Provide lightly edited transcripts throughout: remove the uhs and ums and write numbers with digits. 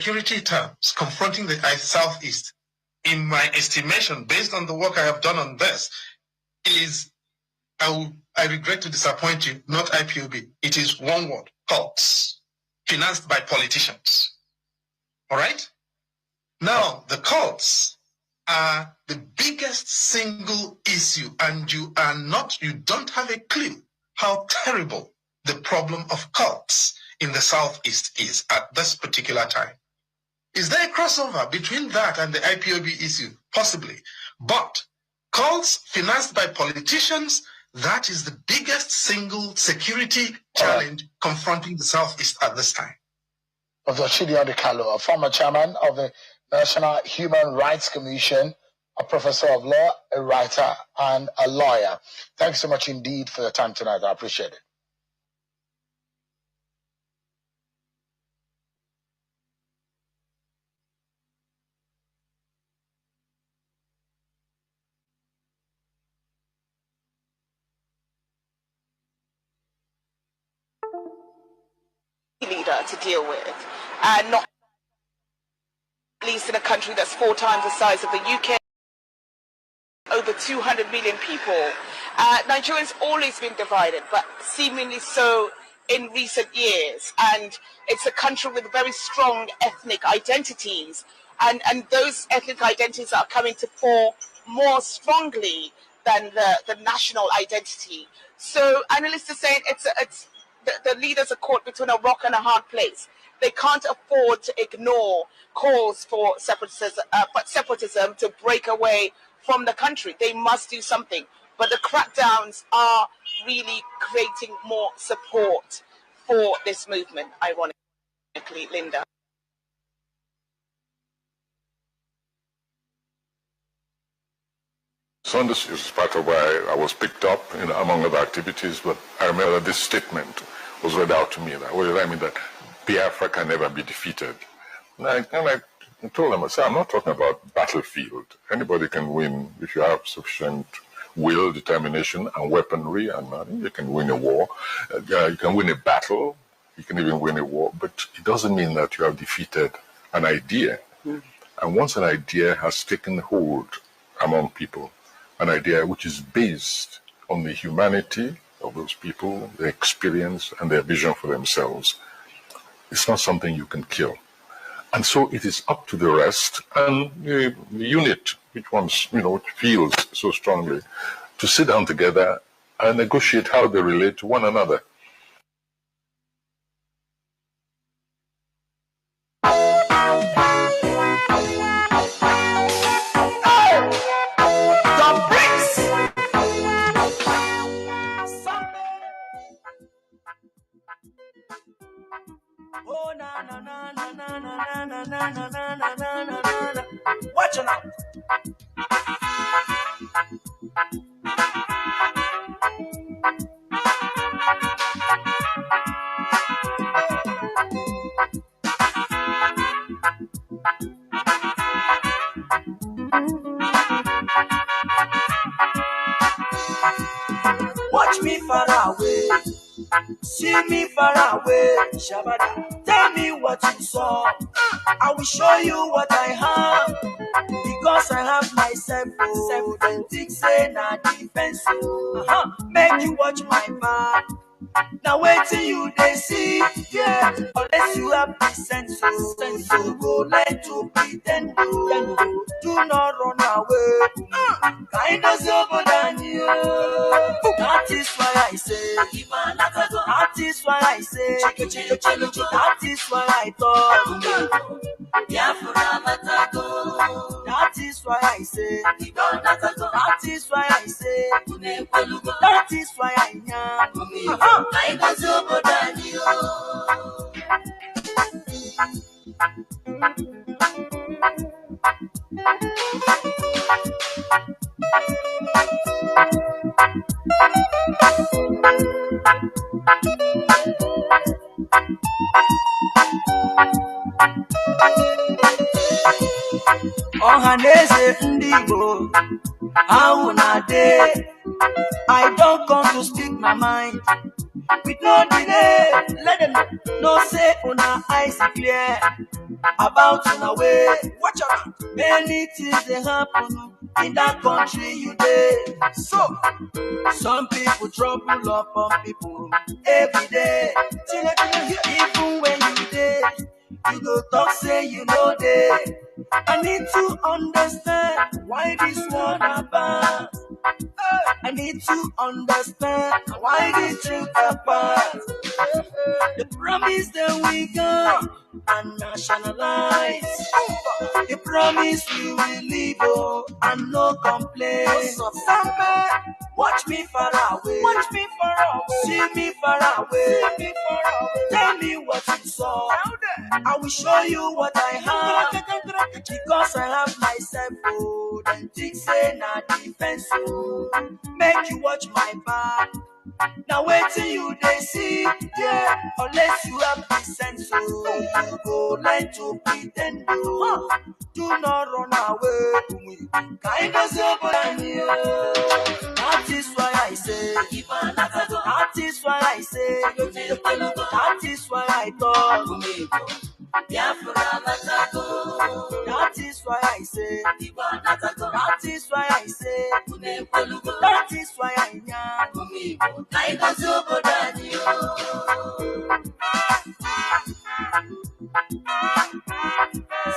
security terms confronting the Southeast, in my estimation, based on the work I have done on this, is, I regret to disappoint you, not IPOB. It is one word, cults, financed by politicians. All right? Now, the cults are the biggest single issue, and you don't have a clue how terrible the problem of cults in the Southeast is at this particular time. Is there a crossover between that and the IPOB issue? Possibly. But cults financed by politicians, that is the biggest single security challenge confronting the Southeast at this time. Dr. Chinedu Kanu, a former chairman of the National Human Rights Commission, a professor of law, a writer, and a lawyer. Thanks so much indeed for your time tonight. I appreciate it. Leader to deal with, and not least in a country that's 4 times the size of the UK, over 200 million people. Nigeria's always been divided, but seemingly so in recent years, and it's a country with very strong ethnic identities, and those ethnic identities are coming to fore more strongly than the national identity. So analysts are saying the leaders are caught between a rock and a hard place. They can't afford to ignore calls for separatism to break away from the country. They must do something. But the crackdowns are really creating more support for this movement, ironically, Linda. So this is part of why I was picked up, among other activities, but I remember that this statement was read out to me. What did I mean? That Biafra can never be defeated. And I told them, I said, I'm not talking about battlefield. Anybody can win if you have sufficient will, determination, and weaponry, and you can win a war. You can win a battle. You can even win a war. But it doesn't mean that you have defeated an idea. Mm. And once an idea has taken hold among people, an idea which is based on the humanity of those people, their experience, and their vision for themselves, it's not something you can kill. And so it is up to the rest and the unit, which ones, which feels so strongly, to sit down together and negotiate how they relate to one another. Oh na na na na na na na na na na na na na. Watch it out. Watch me far away. See me far away, Shabada. Tell me what you saw. I will show you what I have. Because I have myself. Then think say na defense. Make you watch my back. Now wait till you they see, yeah. Unless you have the sense, so go let to pretend. Do not run away. Kind of over than you. That is why I say. That is why I say. That is why I thought. That is why I say. That is why I say. That is why I am. I was over than you. Ohaneze Ndigo, how na day? I don't come to speak my mind. With no delay, let them know say una eyes clear. about in a way. Watch out. Many things they happen in that country you did. So some people trouble upon people every day. Even when you did, you go talk say you know they. I need to understand why this one about. I need to understand why this trip apart. The promise that we got and nationalize. The promise we will live and no complaints. Watch me far away. Watch me far away. See me far away. See me far away. Tell me what you saw. I will show you what I have. Because I have myself. Oh, then things say na defense. Oh, make you watch my back. Now wait till you they see, yeah. Unless you have the sense, so you go like to pretend. Do not run away from me. Kind of somebody. That is why I say, that is why I say, that is why I talk. Biafra, that is why I say, that is why I say, that is why I am.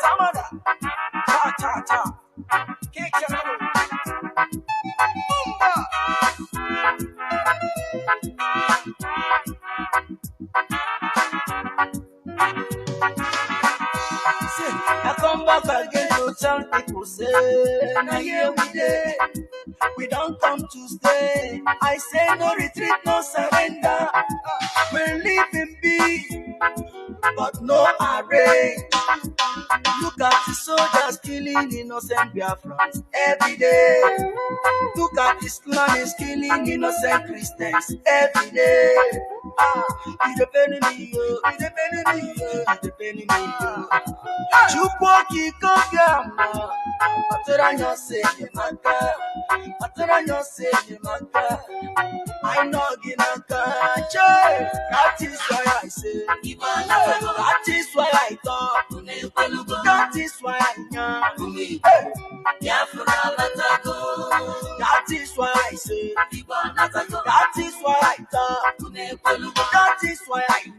Samada, ta ta ta, kick your I come back again to tell people say, now here we day. We don't come to stay. I say no retreat, no surrender. We're living big, but no array. Look at the soldiers killing innocent Biafrans every day. Look at the Islamists killing innocent Christians every day. It's depending on you, it's depending on you, it's depending on you. Chupoki Kogyama, Patranya say the matter, Patranya say the matter. I know Ginaka, that is why I say, that is why I talk, that is why I am. That is why I say, that is why I talk, that is why I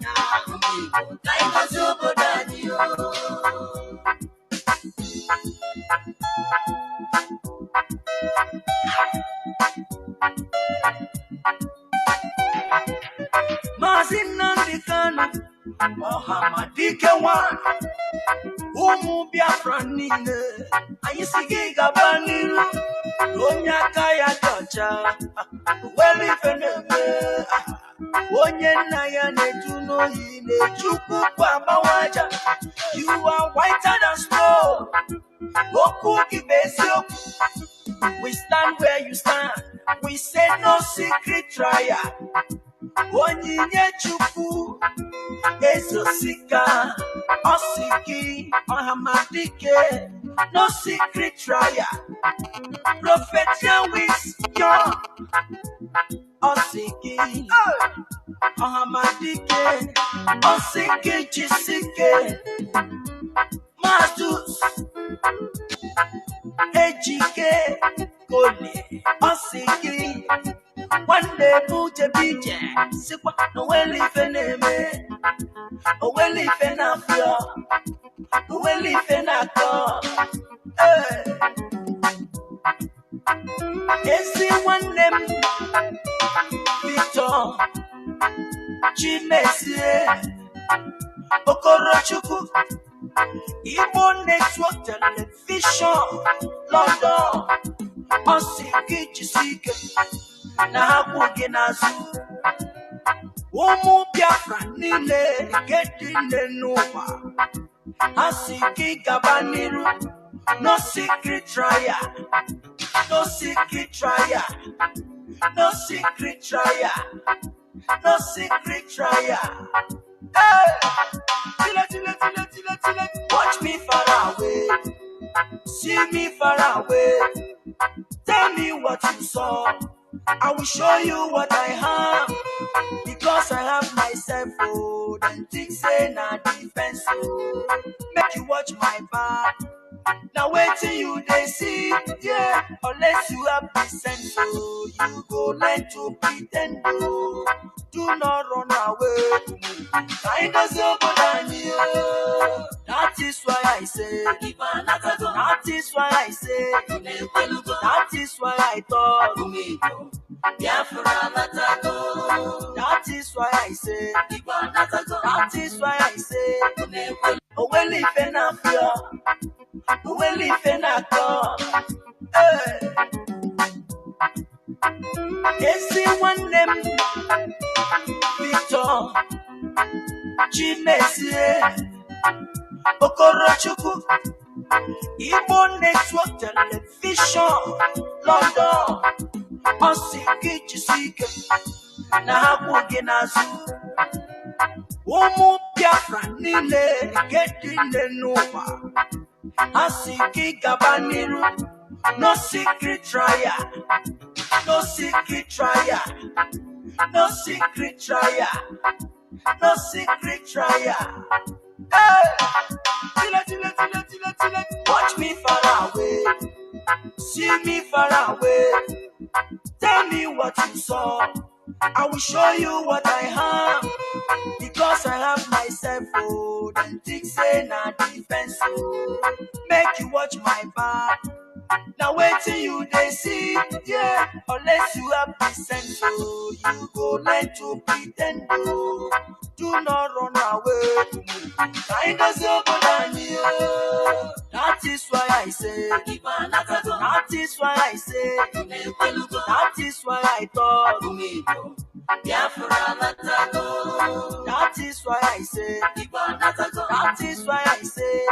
Mazi Nnamdi Kanu, Mohammadike one, Biafra nile, Ayisigi Gabaniru, Onyakaya Docha, Welifeneme, Onye Naya Netuno Hine, Chuku Pamawaja, you are whiter than snow, Oku Kibesio, we stand where you stand, we say no secret trial. Onyinye Chukwu Ezosika Osiki Ohamadike no secret trial. Prophet Yahweh's young Osiki Ohamadike Osiki Chisike Matus Ejike Kone Osiki one day put a beach, Sipa, no well if an eme, no well if an affair, no well if an actor. One name, Victor, Chinedu, Okorochuku, Igbo Network Television, London, Osiki Chisike. Na hapuge nazu Biafra nile Gedine nuwa Asiki Gabaniru No secret trial No secret trial No secret trial No secret trial. Hey! Watch me far away See me far away Tell me what you saw I will show you what I have. because I have myself, oh, then think say na defense, oh. Make you watch my back. Now wait till you they see, yeah. Unless you have the sense, oh, you go learn to pretend, oh. Do not run away. Kind of so that is why I say, that is why I say, that is why I thought, that is why I say, that is why I say, oh, well, if enough, oh, well, if enough, yes, one name, Victor, Chimezie, Okorochukwu, Igbo Network Television, London, Osiki Chisike, Nahabu Genazu, Umu Biafra Nile, Getting the Nova, Asiki Gabaniru, no secret trial, no secret trial, no secret trial, no secret trial. Hey! Watch me far away, see me far away. Tell me what you saw, I will show you what I have. Because I have myself, oh, then think say na defense, oh. Make you watch my back. Now wait till you they see, yeah. Unless you have the sense, oh, you go learn to pretend, oh. Do not run away. Kind of so that is why I say, that is why I say, that is why I thought, that is why I say, that is why I say,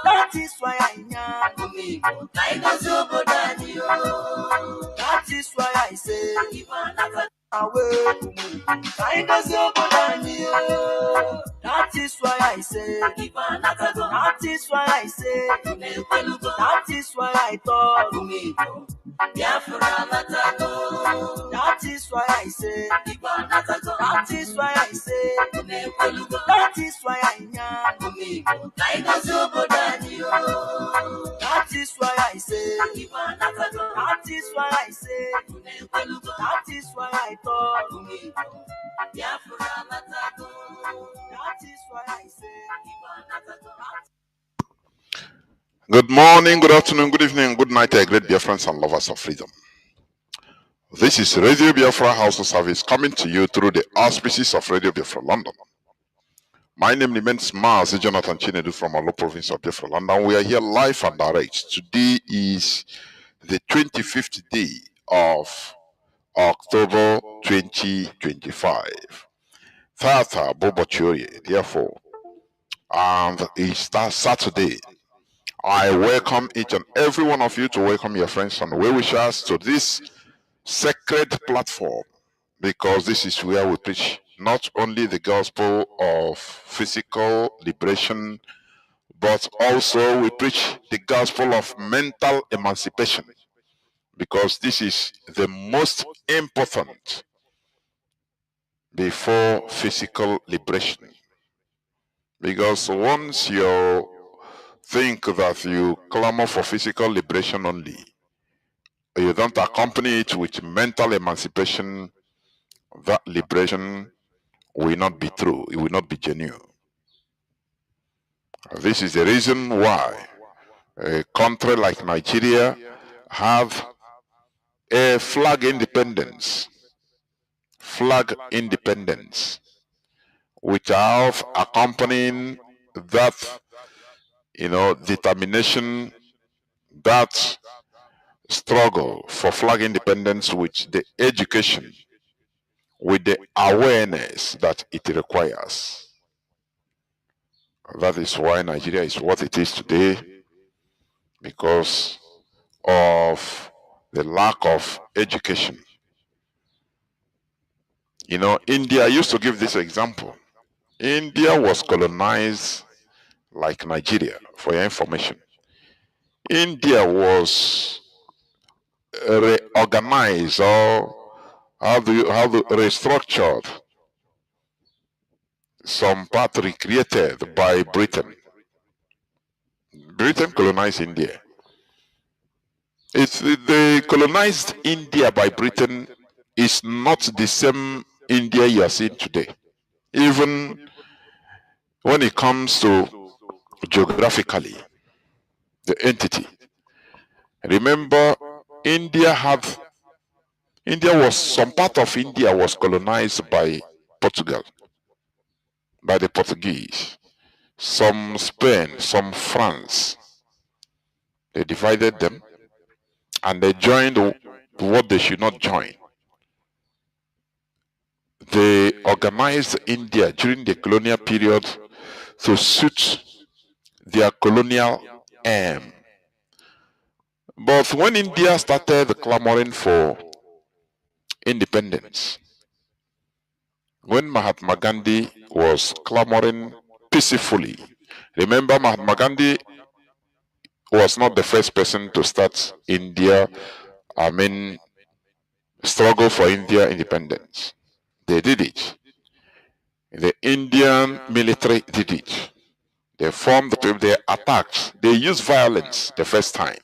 that is why I am, that is why I say, away, that is why I say, that is why I say, that is why I thought, that is why I say, that is why I say, that is why I am, that is why I say, that is why I say, that is why I thought, that is why I say. Good morning, good afternoon, good evening, good night, great Biafrans and lovers of freedom. This is Radio Biafra House of Service coming to you through the auspices of Radio Biafra London. My name remains Mazi Chinedu from Alo province of Biafra London. We are here live and direct. Today is the 25th day of October 2025. Tata Bobochori, therefore, and it's that Saturday. I welcome each and every one of you to welcome your friends and well-wishers to this sacred platform, because this is where we preach not only the gospel of physical liberation, but also we preach the gospel of mental emancipation, because this is the most important before physical liberation. Because once you think that you clamor for physical liberation only, you don't accompany it with mental emancipation, that liberation will not be true, it will not be genuine. This is the reason why a country like Nigeria have a flag independence, which have accompanying that, determination, that struggle for flag independence with the education, with the awareness that it requires. That is why Nigeria is what it is today, because of the lack of education. India used to give this example. India was colonized like Nigeria, for your information. India was reorganized or have restructured some part recreated by Britain. Britain colonized India. The colonized India by Britain is not the same India you are seeing today. Even when it comes to geographically, the entity. Remember, some part of India was colonized by Portugal, by the Portuguese, some Spain, some France. They divided them and they joined what they should not join. They organized India during the colonial period to suit their colonial aim. But when India started clamoring for independence, when Mahatma Gandhi was clamoring peacefully, remember Mahatma Gandhi was not the first person to start struggle for India independence. They did it. The Indian military did it. They formed the people, they attacked, they used violence the first time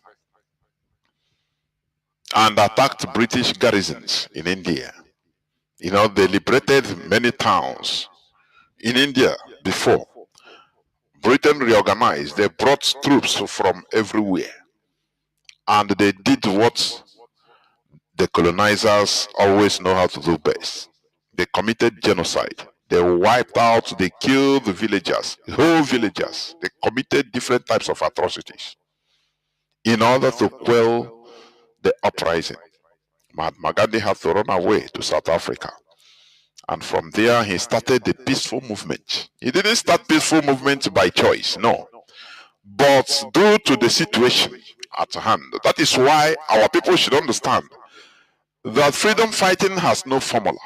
and attacked British garrisons in India. You know, they liberated many towns in India before. Britain reorganized, they brought troops from everywhere. And they did what the colonizers always know how to do best. They committed genocide. They wiped out, they killed the villagers, whole villagers. They committed different types of atrocities in order to quell the uprising. Mahatma Gandhi had to run away to South Africa. And from there, he started the peaceful movement. He didn't start peaceful movement by choice, no. But due to the situation at hand, that is why our people should understand that freedom fighting has no formula.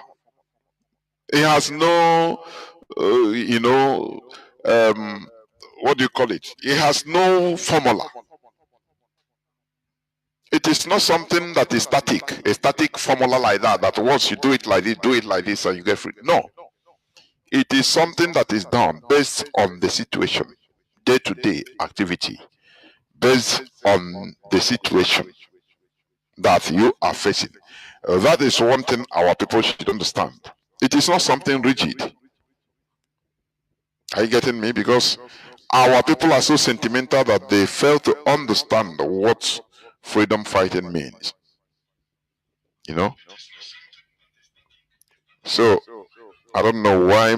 It has no, what do you call it? It has no formula. It is not something that is static, a static formula like that once you do it like this, and you get free. No. It is something that is done based on the situation, day-to-day activity, based on the situation that you are facing. That is one thing our people should understand. It is not something rigid. Are you getting me? Because our people are so sentimental that they fail to understand what freedom fighting means. You know? So, I don't know why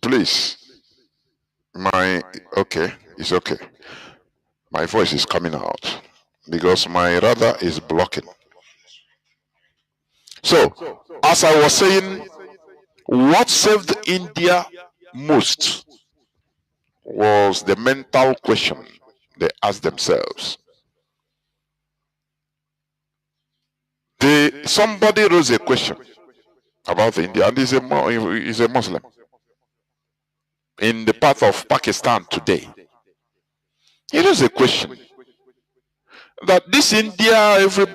please, okay, it's okay. My voice is coming out because my radar is blocking. So, as I was saying, what saved India most was the mental question they asked themselves. Somebody raised a question about India, and he's a Muslim in the part of Pakistan today. He raised a question that this India, every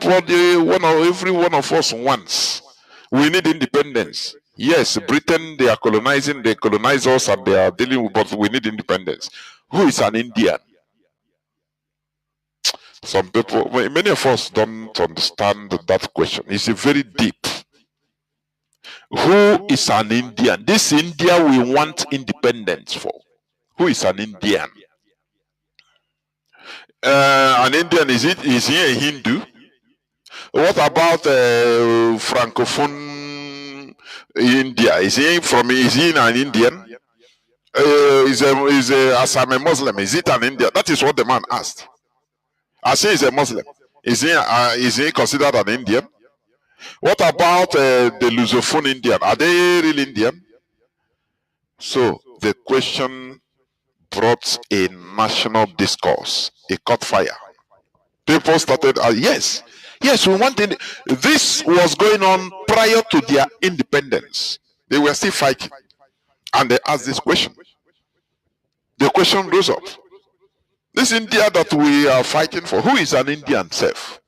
one of us wants. We need independence. Yes, Britain, they are colonizing, they colonize us and they are dealing with, but we need independence. Who is an Indian? Some people, many of us don't understand that question. It's very deep. Who is an Indian? This India we want independence for. Who is an Indian? An Indian, is he a Hindu? What about Francophone India? Is he an Indian? As I'm a Muslim, is it an Indian? That is what the man asked. As he is a Muslim, is he considered an Indian? What about the Lusophone Indian? Are they real Indian? So the question brought a national discourse. It caught fire. People started, yes, we want it. This was going on prior to their independence. They were still fighting. And they asked this question. The question rose up. This India that we are fighting for, who is an Indian self?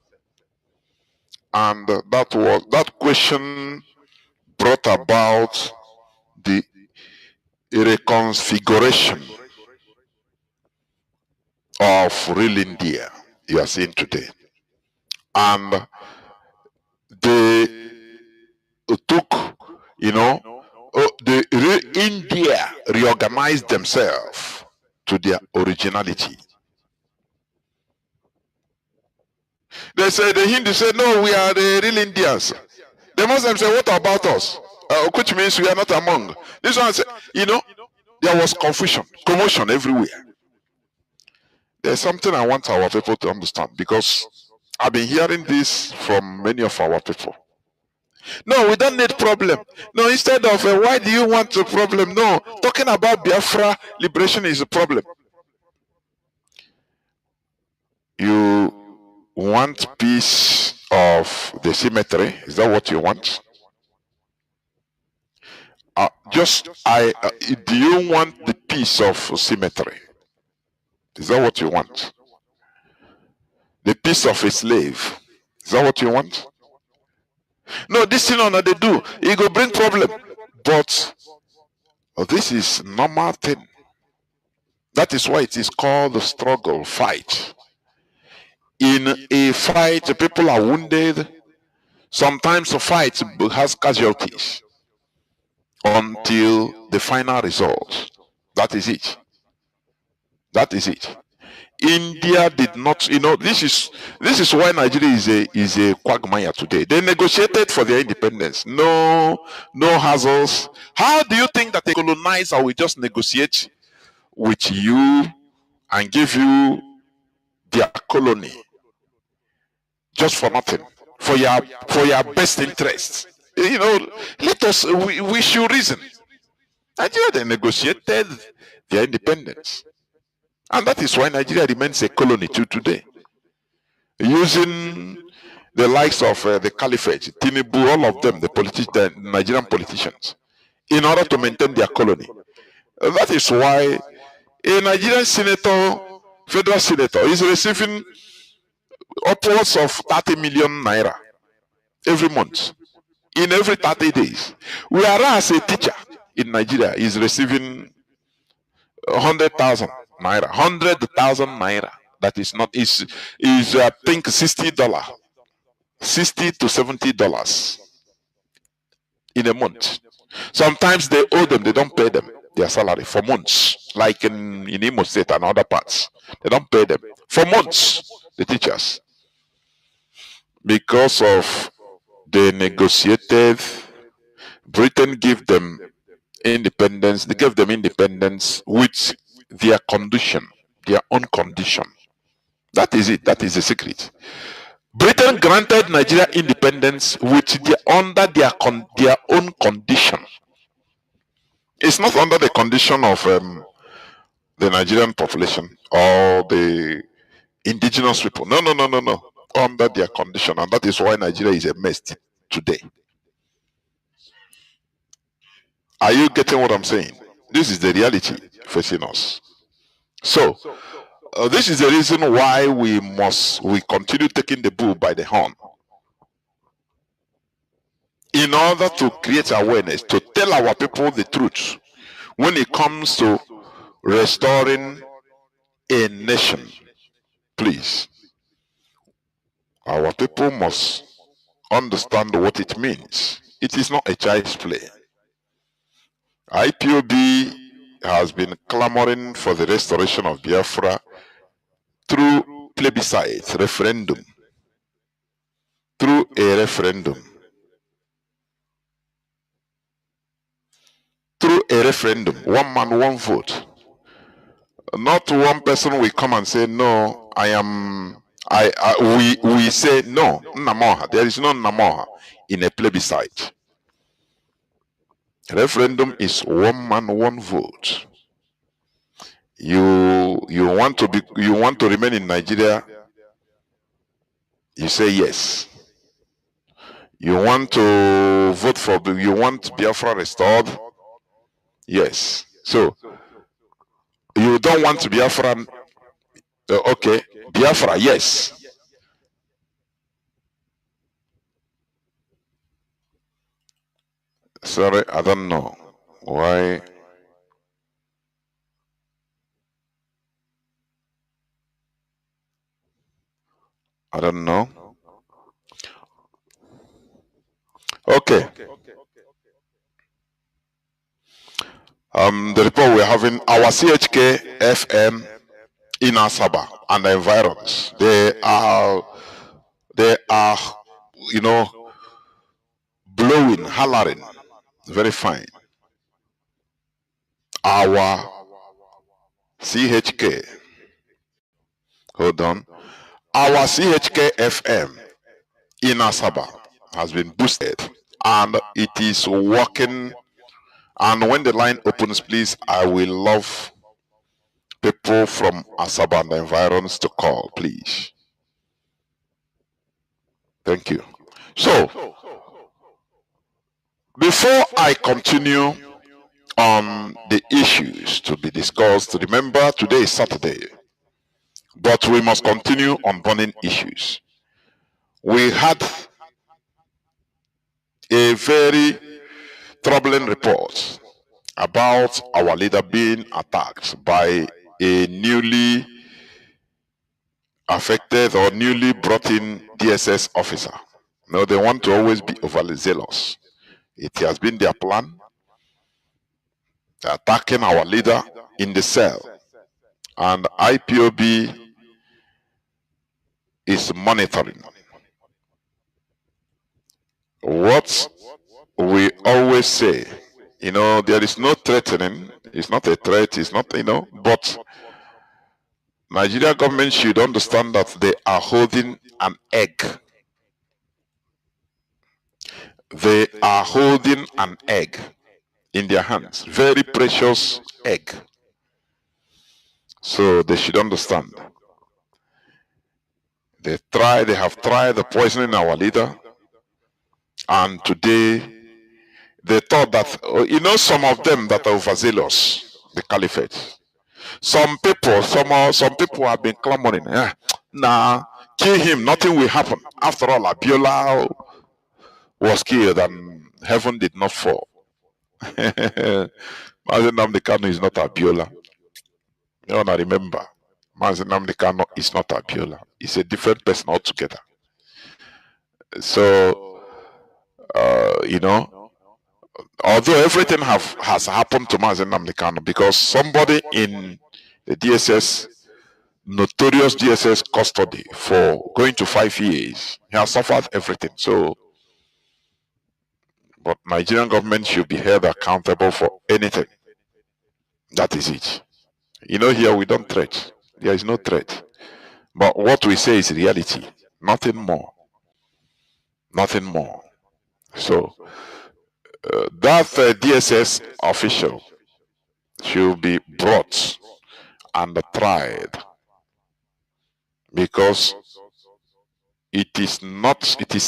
And that question brought about the reconfiguration of real India you are seeing today. And they took, India reorganized themselves to their originality. They say, the Hindu said, no, we are the real Indians. The Muslims say, what about us? Which means we are not among. This one said, there was confusion, commotion everywhere. There's something I want our people to understand, because I've been hearing this from many of our people. No, we don't need problem. No, instead of why do you want a problem? No, talking about Biafra liberation is a problem. You want peace of the cemetery? Is that what you want? Do you want the peace of cemetery? Is that what you want? The peace of a slave? Is that what you want? No, this thing they do, it will bring problem. But this is normal thing. That is why it is called the struggle, fight. In a fight, people are wounded. Sometimes a fight has casualties until the final result. That is it. That is it. India did not, this is why Nigeria is a quagmire today. They negotiated for their independence. No hassles. How do you think that a colonizer will just negotiate with you and give you their colony just for nothing, for your best interests? Let us, we should reason. Nigeria, they negotiated their independence. And that is why Nigeria remains a colony till today. Using the likes of the Caliphate, Tinubu, all of them, the Nigerian politicians, in order to maintain their colony. That is why a Nigerian senator, federal senator, is receiving upwards of 30 million naira every month, in every 30 days. Whereas a teacher in Nigeria is receiving 100,000 naira, 100,000 naira. That is I think $60, $60 to $70 in a month. Sometimes they owe them, they don't pay them their salary for months, like in Imo State and other parts. They don't pay them for months, the teachers, because of the negotiated. Britain gave them independence. They gave them independence with their condition, their own condition. That is it. That is the secret. Britain granted Nigeria independence under their own condition. It's not under the condition of the Nigerian population or the indigenous people. No. Under their condition, and that is why Nigeria is a mess today. Are you getting what I'm saying? This is the reality facing us. So, this is the reason why we continue taking the bull by the horn, in order to create awareness, to tell our people the truth when it comes to restoring a nation. Please, our people must understand what it means. It is not a child's play. IPOB has been clamoring for the restoration of Biafra through plebiscite, referendum, through a referendum. Through a referendum, one man, one vote. Not one person will come and say, no, we say no, Nnamoha. There is no Nnamoha in a plebiscite. Referendum is one man, one vote. You want to remain in Nigeria, you say yes. You want to vote you want Biafra restored? Yes. So you don't want Biafra Okay, Biafra, yes. Sorry, I don't know why. I don't know. Okay. The report we're having, our CHK FM in Asaba and the environs, they are, you know, blowing, hollering, very fine. Our CHK, hold on, our CHK FM in Asaba has been boosted and it is working. And when the line opens, please, I will love people from Asaba and the environs to call, please. Thank you. So, before I continue on the issues to be discussed, remember today is Saturday, but we must continue on burning issues. We had a very troubling report about our leader being attacked by a newly affected or newly brought in DSS officer. No, they want to always be overly zealous. It has been their plan, attacking our leader in the cell, and IPOB is monitoring. What we always say, there is no threatening. It's not a threat. It's not, but Nigeria government should understand that they are holding an egg. They are holding an egg in their hands, very precious egg. So they should understand. They have tried the poisoning our leader, and today they thought that, some of them that are overzealous, the caliphate. Some people have been clamoring, nah, kill him, nothing will happen. After all, Abiola was killed and heaven did not fall. Mazi Nnamdi Kanu is not Abiola. You want to remember, Mazi Nnamdi Kanu is not Abiola. He's a different person altogether. So, although everything has happened to Mazi Nnamdi Kanu because somebody in the DSS, notorious DSS custody for going to 5 years, he has suffered everything. So, but Nigerian government should be held accountable for anything. That is it. Here we don't threat. There is no threat. But what we say is reality. Nothing more. Nothing more. So, that DSS official should be brought and tried because it is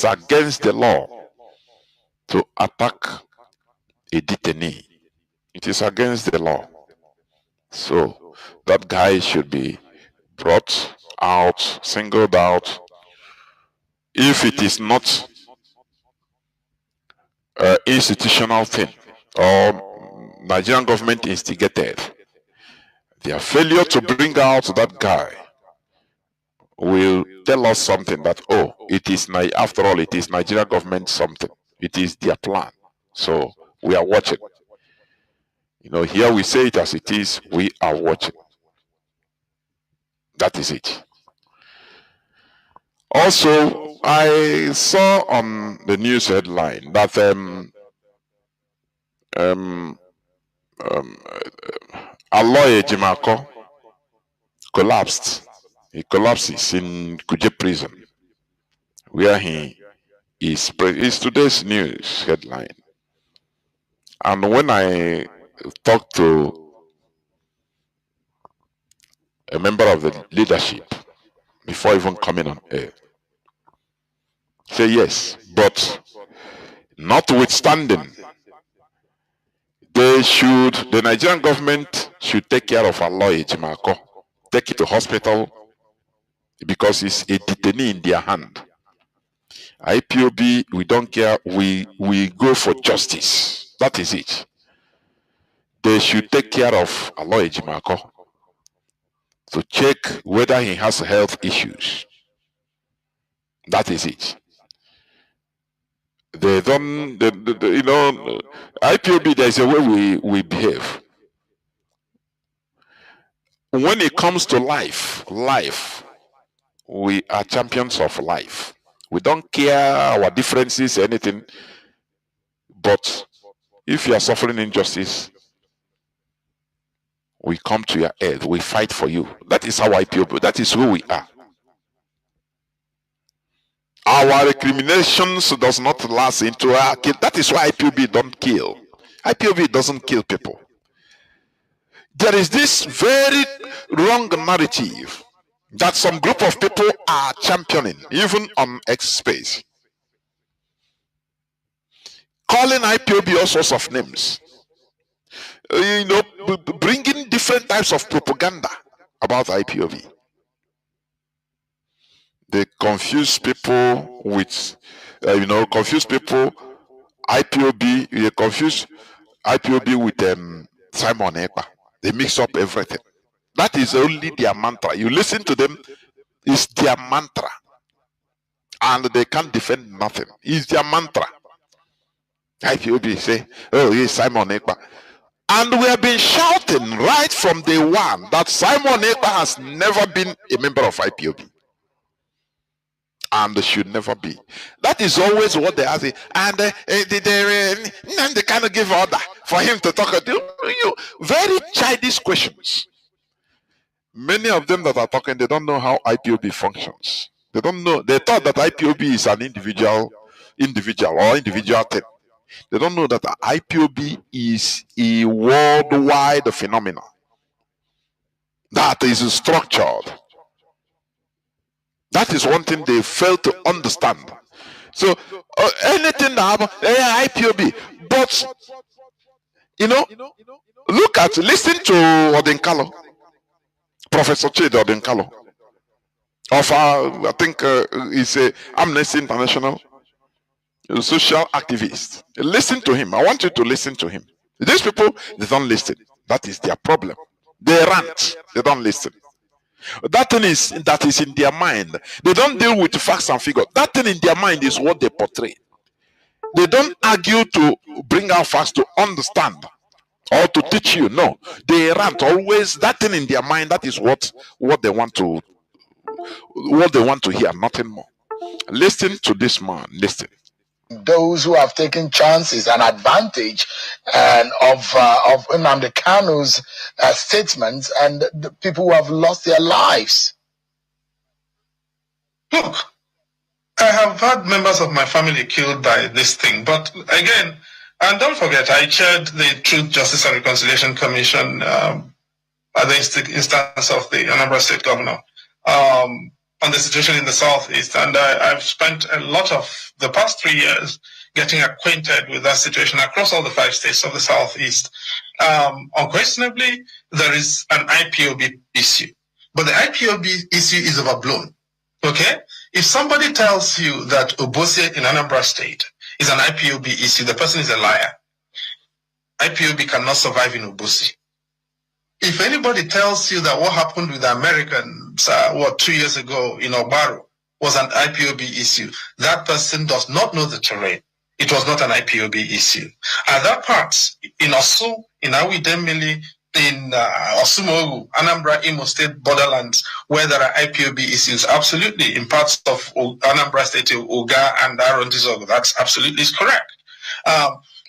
against the law to attack a detainee. It is against the law. So that guy should be brought out, singled out. If it is not an institutional thing or Nigerian government instigated, their failure to bring out that guy will tell us something that, after all, it is Nigerian government something. It is their plan. So we are watching. Here we say it as it is, we are watching. That is it. Also, I saw on the news headline that Aloy Jimako collapsed. He collapses in Kuje prison, where he is. It's today's news headline. And when I talked to a member of the leadership before even coming on air, say yes, but notwithstanding, the Nigerian government should take care of Aloy Jimako, take it to hospital, because it's a detainee in their hand. IPOB, we don't care. We go for justice. That is it. They should take care of Aloy Jimako to check whether he has health issues. That is it. They don't, you know, IPOB, there's a way we behave. When it comes to life, we are champions of life. We don't care our differences, anything. But if you are suffering injustice, we come to your aid. We fight for you. That is our IPOB. That is who we are. Our recriminations does not last into our kill. That is why IPOB don't kill. IPOB doesn't kill people. There is this very wrong narrative that some group of people are championing, even on X space, calling IPOB all sorts of names, you know, bringing different types of propaganda about IPOB. They confuse people with, confuse people. IPOB, they confuse IPOB with Simon Ekpa. They mix up everything. That is only their mantra. You listen to them, it's their mantra. And they can't defend nothing. It's their mantra. IPOB say, oh, he's Simon Ekpa. And we have been shouting right from day one that Simon Ekpa has never been a member of IPOB. And should never be. That is always what they are saying. And they kind of give order for him to talk to you. Very childish questions. Many of them that are talking, they don't know how IPOB functions. They don't know. They thought that IPOB is an individual thing. They don't know that IPOB is a worldwide phenomenon that is structured. That is one thing they fail to understand. So anything that happens, IPOB. But listen to Odenkalo, Professor Chinedu Odenkalo, of I think he's a Amnesty International social activist. Listen to him. I want you to listen to him. These people, they don't listen. That is their problem. They rant. They don't listen. That thing that is in their mind. They don't deal with facts and figures. That thing in their mind is what they portray. They don't argue to bring out facts to understand or to teach you. No, they rant always. That thing in their mind. That is what they want to hear. Nothing more. Listen to this man. Listen. Those who have taken chances and advantage of Nnamdi Kanu's statements, and the people who have lost their lives. Look, I have had members of my family killed by this thing, but again, and don't forget, I chaired the Truth, Justice and Reconciliation Commission at the instance of the Anambra State Governor on the situation in the Southeast, and I've spent a lot of the past 3 years getting acquainted with that situation across all the 5 states of the Southeast. Unquestionably, there is an IPOB issue, but the IPOB issue is overblown. Okay? If somebody tells you that Obosi in Anambra State is an IPOB issue, the person is a liar. IPOB cannot survive in Obosi. If anybody tells you that what happened with the Americans, 2 years ago in Obaru was an IPOB issue, that person does not know the terrain. It was not an IPOB issue. Other parts, in Osu, in Awidemili, in Osumogu, Anambra, Imo State borderlands, where there are IPOB issues, absolutely. In parts of Anambra State, Uga and Arondizogo, that's absolutely correct.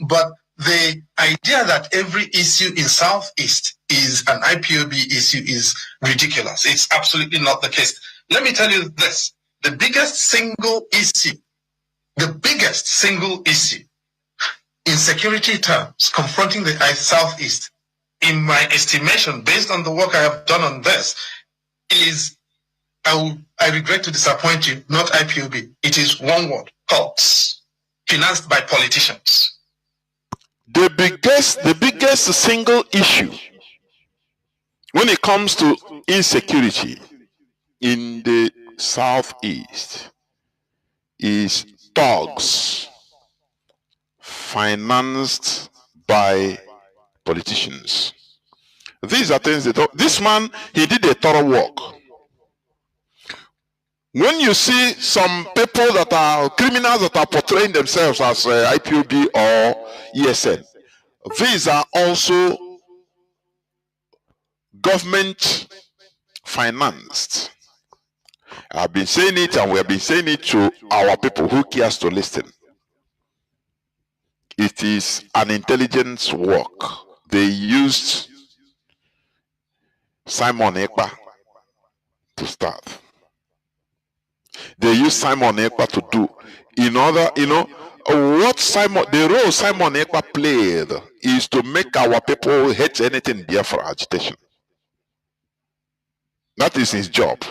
But the idea that every issue in Southeast is an IPOB issue is ridiculous. It's absolutely not the case. Let me tell you this. The biggest single issue in security terms confronting the Southeast, in my estimation, based on the work I have done on this, is, I regret to disappoint you, not IPOB. It is one word, cults, financed by politicians. The biggest single issue when it comes to insecurity in the southeast is thugs financed by politicians. These are things that this man, he did a thorough work. When you see some people that are criminals that are portraying themselves as IPOB or ESN, these are also government financed. I've been saying it and we have been saying it to our people who cares to listen. It is an intelligence work. They used Simon Ekpa to start. They used Simon Ekpa to do in order, the role Simon Ekpa played is to make our people hate anything Biafra agitation. That is his job.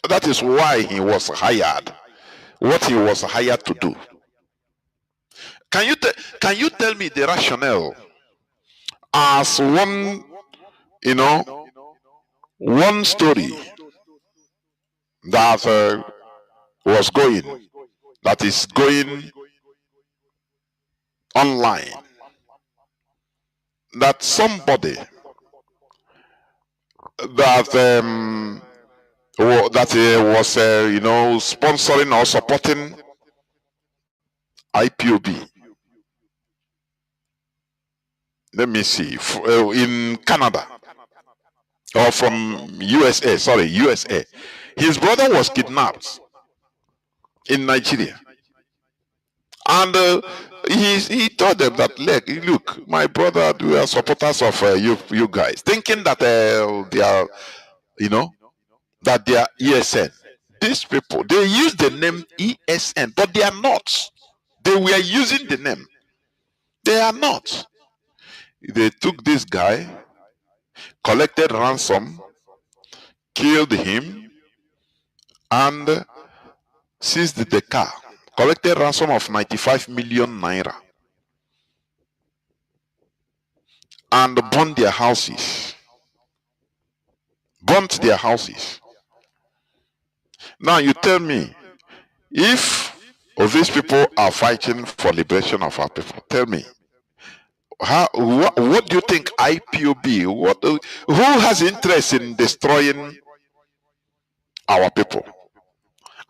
That is why he was hired. What he was hired to do. Can you tell me the rationale as one, one story that is going online, that somebody that was sponsoring or supporting IPOB. Let me see, in Canada or from USA. His brother was kidnapped in Nigeria, and he told them that, look, my brother, we are supporters of you guys, thinking that they are, that they are ESN. These people, they use the name ESN, but they are not. They were using the name. They are not. They took this guy, collected ransom, killed him, and seized the car. Collected ransom of 95 million naira. And burned their houses. Burnt their houses. Now you tell me, if these people are fighting for liberation of our people, tell me, what do you think IPOB, who has interest in destroying our people?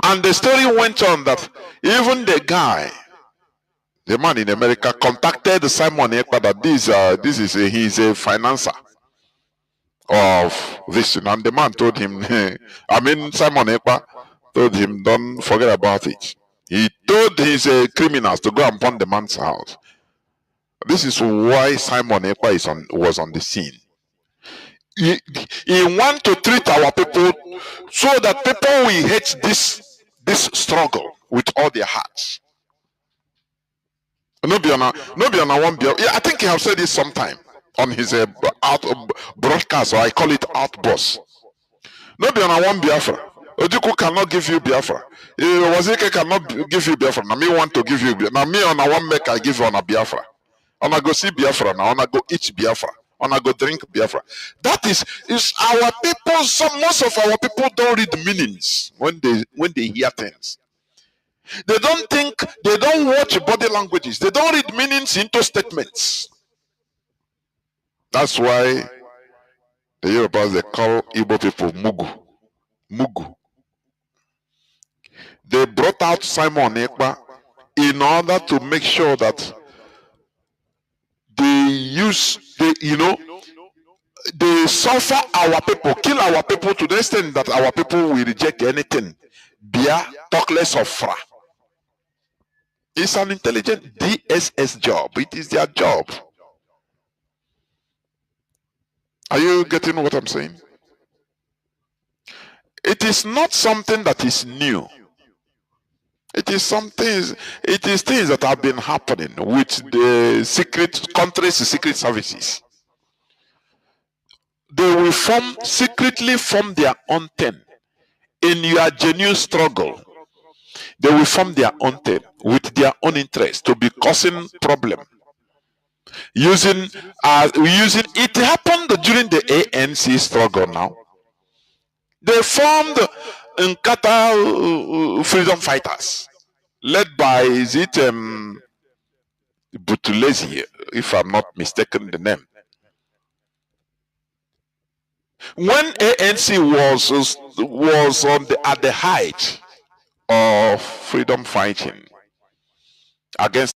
And the story went on that even the guy, the man in America, contacted Simon Ekpa that he's a financer of this, and the man told him, Simon Ekpa told him, don't forget about it. He told his criminals to go and burn the man's house. This is why Simon Ekpa was on the scene. He wants to treat our people so that people will hate this struggle with all their hearts. I think he has said this sometime on his broadcast, or I call it outburst. No be on one Biafra. Ojuku cannot give you Biafra. Wazike cannot give you Biafra. Now me want to give you Biafra. Now me on a one make I give you on a Biafra. On a go see Biafra now. On a go eat Biafra. On a go drink Biafra. That is our people. Most of our people don't read meanings when they hear things. They don't think. They don't watch body languages. They don't read meanings into statements. That's why the Yorubas, they call Igbo people Mugu. Mugu. They brought out Simon Ekpa in order to make sure that they suffer our people, kill our people to the extent that our people will reject anything. Bia, talk less of Fra. It's an intelligent DSS job. It is their job. Are you getting what I'm saying? It is not something that is new. It is things that have been happening with the country's secret services. They will secretly form their own team. In your genuine struggle, they will form their own team with their own interest to be causing problem. Using it happened during the ANC struggle now. They formed Nkata freedom fighters, led by, is it Butulezi, if I'm not mistaken the name. When ANC was at the height of freedom fighting against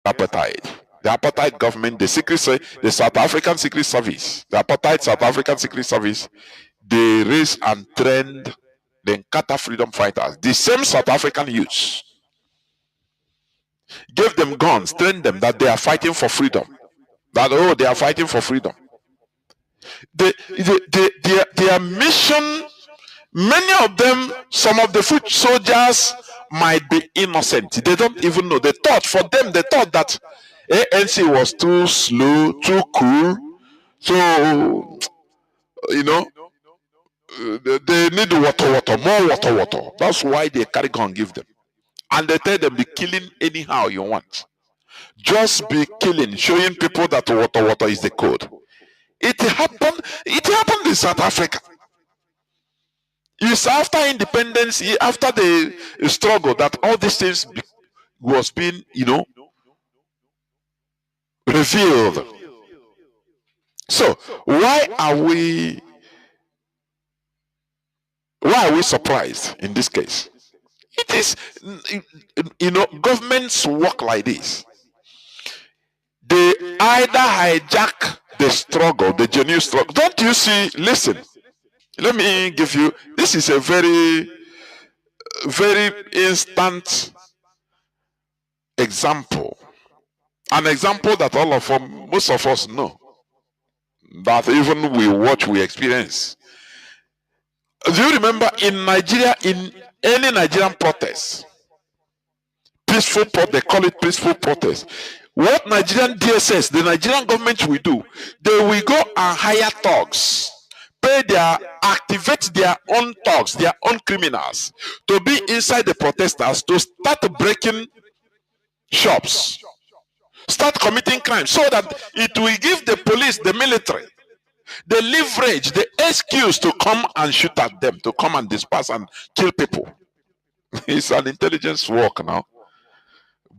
apartheid, the apartheid government, the South African Secret Service, the apartheid South African Secret Service, they raised and trained the Nkata freedom fighters, the same South African youths, gave them guns, trained them that they are fighting for freedom. That they are fighting for freedom. Their mission, many of them, some of the foot soldiers might be innocent. They don't even know. They thought that ANC was too slow, too cool. So, they need water, more water. That's why they carry gun, give them. And they tell them, be killing anyhow you want. Just be killing, showing people that water is the code. It happened in South Africa. It's after independence, after the struggle, that all these things was being, revealed. So why are we surprised in this case? It is, governments work like this. They either hijack the struggle, the genuine struggle. Don't you see? Listen, let me give you, this is a very, very instant example. An example that most of us know. That even we watch, we experience. Do you remember in Nigeria, in any Nigerian protest, peaceful protest, they call it peaceful protest. What Nigerian DSS, the Nigerian government will do, they will go and hire thugs, activate their own thugs, their own criminals, to be inside the protesters, to start breaking shops, start committing crimes, so that it will give the police, the military, the leverage, the excuse to come and shoot at them, to come and disperse and kill people. It's an intelligence work now.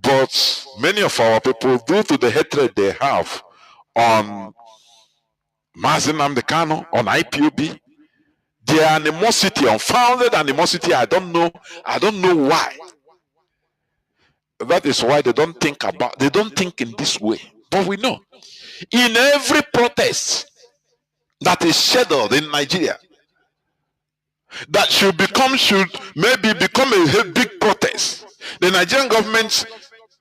But many of our people, due to the hatred they have on Mazi, Nnamdi, Kanu, on IPOB, their animosity, unfounded animosity, I don't know why. That is why they don't think in this way. But we know, in every protest that is scheduled in Nigeria, that should maybe become a big protest, the Nigerian government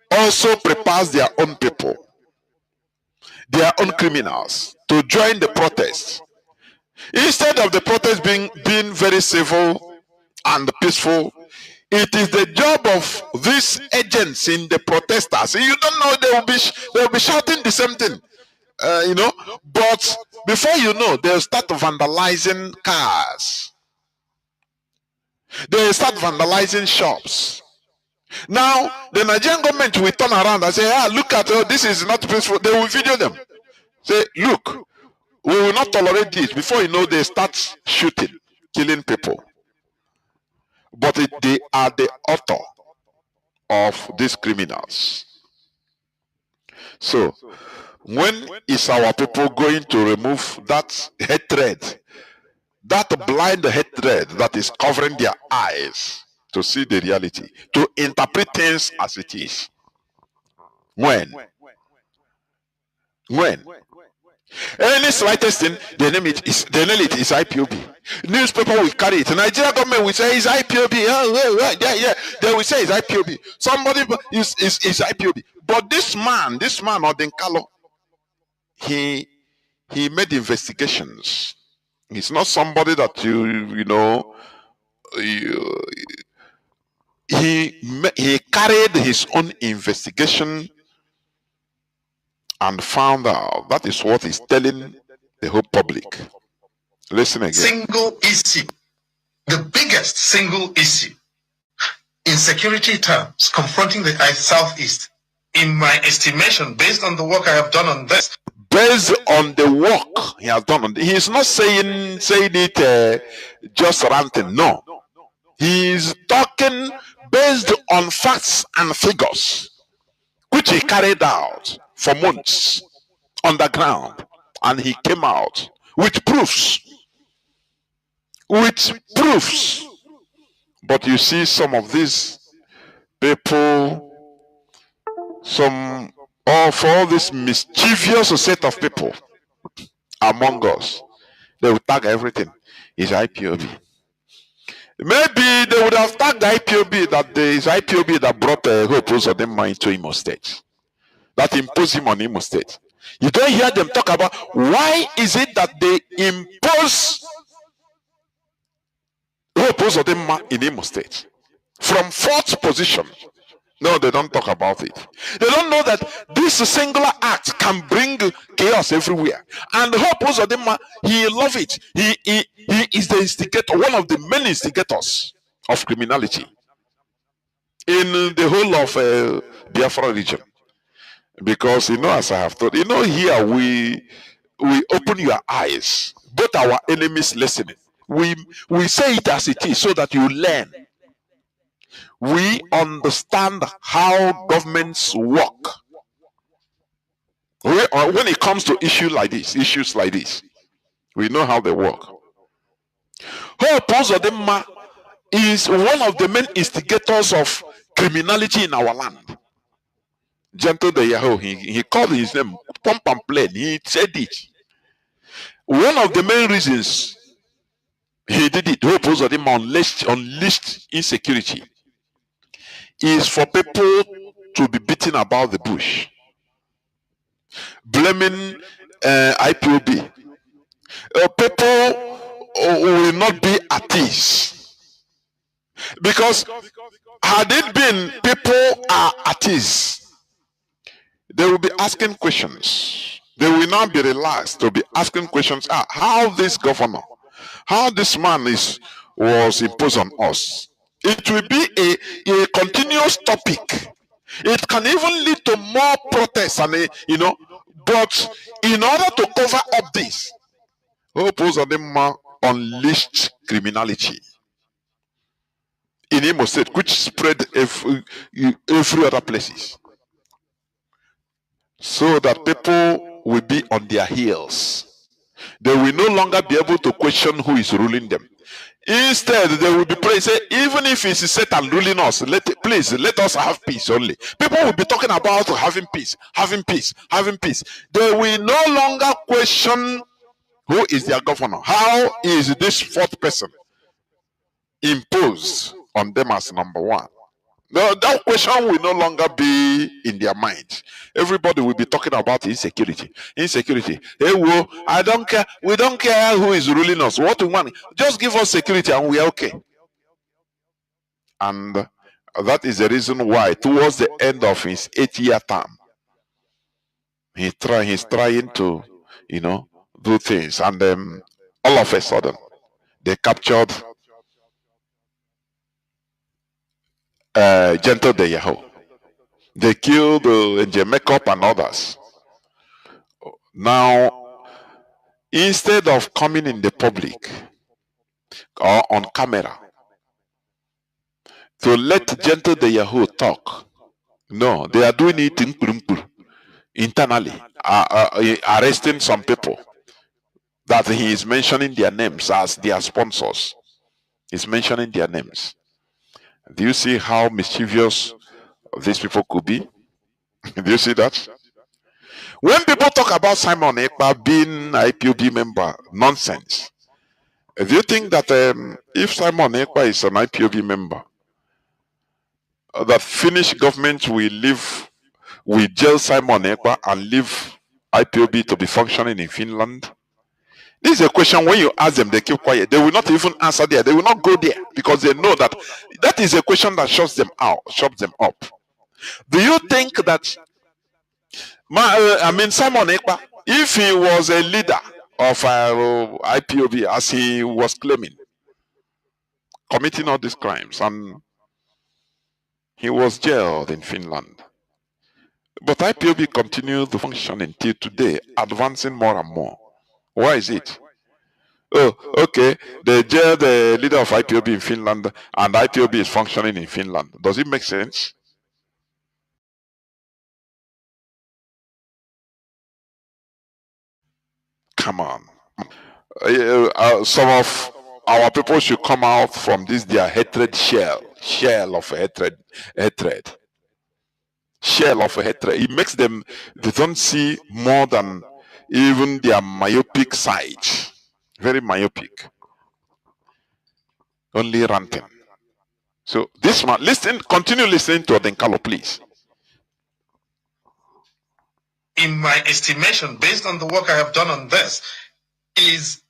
also prepares their own people, their own criminals, to join the protest. Instead of the protest being very civil and peaceful, it is the job of these agents in the protesters. You don't know, they will be shouting the same thing, But before you know, they'll start vandalizing cars. They start vandalizing shops. Now, the Nigerian government will turn around and say, look at, this is not peaceful. They will video them. Say, look, we will not tolerate this. Before you know, they start shooting, killing people. But they are the author of these criminals. So, when is our people going to remove that hatred, that blind hatred that is covering their eyes, to see the reality, to interpret things as it is? When? Any slightest thing, they nail it is IPOB. Newspaper will carry it. The Nigerian government will say it's IPOB. Yeah. They will say it's IPOB. Somebody is IPOB. But this man, Odinkalo, he made investigations. He's not somebody that he carried his own investigation and found out. That is what he's telling the whole public. Listen again. Single issue, the biggest single issue in security terms confronting the Southeast, in my estimation, based on the work I have done on this. Based on the work he has done, he's not saying it just ranting. No, He is talking based on facts and figures, which he carried out for months on the ground, and he came out with proofs. With proofs. But you see some of these people, for all this mischievous set of people among us, they will tag everything is IPOB. Maybe they would have tagged the IPOB that there is IPOB that brought Hope Uzodinma into Imo State, that imposed him on Imo State. You don't hear them talk about why is it that they impose Hope Uzodinma in Imo State from fourth position. No, they don't talk about it. They don't know that this singular act can bring chaos everywhere. And Hope Uzodinma, he loves it. He is the instigator, one of the main instigators of criminality in the whole of Biafra region. Because, as I have thought, here we open your eyes, both our enemies listening. We say it as it is so that you learn. We understand how governments work. When it comes to issues like this, we know how they work. Hope Uzodinma is one of the main instigators of criminality in our land. Gentle the Yahoo, he called his name Pump and Plain. He said it. One of the main reasons he did it, Hope Uzodinma unleashed insecurity, is for people to be beaten about the bush, blaming IPOB. People will not be at ease, because had it been people are at ease, they will be asking questions. They will not be relaxed to be asking questions. How this governor, how this man was imposed on us. It will be a continuous topic. It can even lead to more protests and but in order to cover up this, Hope Uzodinma unleashed criminality in Imo State, which spread every other places, so that people will be on their heels. They will no longer be able to question who is ruling them. Instead, they will be praying, say, even if it's Satan ruling us, please let us have peace only. People will be talking about having peace, having peace, having peace. They will no longer question who is their governor. How is this fourth person imposed on them as number one? No, that question will no longer be in their minds. Everybody will be talking about insecurity. Insecurity. Hey, whoa, I don't care. We don't care who is ruling us. What we want, just give us security and we are okay. And that is the reason why, towards the end of his 8-year term, he's trying to, do things. And all of a sudden, they captured Gentle de Yahoo. They killed Makeup and others. Now, instead of coming in the public or on camera to let Gentle de Yahoo talk, no, they are doing it internally, arresting some people that he is mentioning their names as their sponsors. He's mentioning their names. Do you see how mischievous these people could be? Do you see that? When people talk about Simon Ekpa being IPOB member, nonsense. Do you think that if Simon Ekpa is an IPOB member, that Finnish government will jail Simon Ekpa and leave IPOB to be functioning in Finland? This is a question when you ask them, they keep quiet. They will not even answer there. They will not go there because they know that is a question that shuts them up. Do you think that Simon Ekpa, if he was a leader of IPOB as he was claiming, committing all these crimes, and he was jailed in Finland, but IPOB continued to function until today, advancing more and more. Why is it? Oh, okay. They jail the leader of IPOB in Finland, and IPOB is functioning in Finland. Does it make sense? Come on. Some of our people should come out from this their hatred shell of hatred, shell of hatred. It makes them, they don't see more than even their myopic side, very myopic, only ranting. So this man, listen, continue listening to Odenkalo, please. In my estimation, based on the work I have done on this, is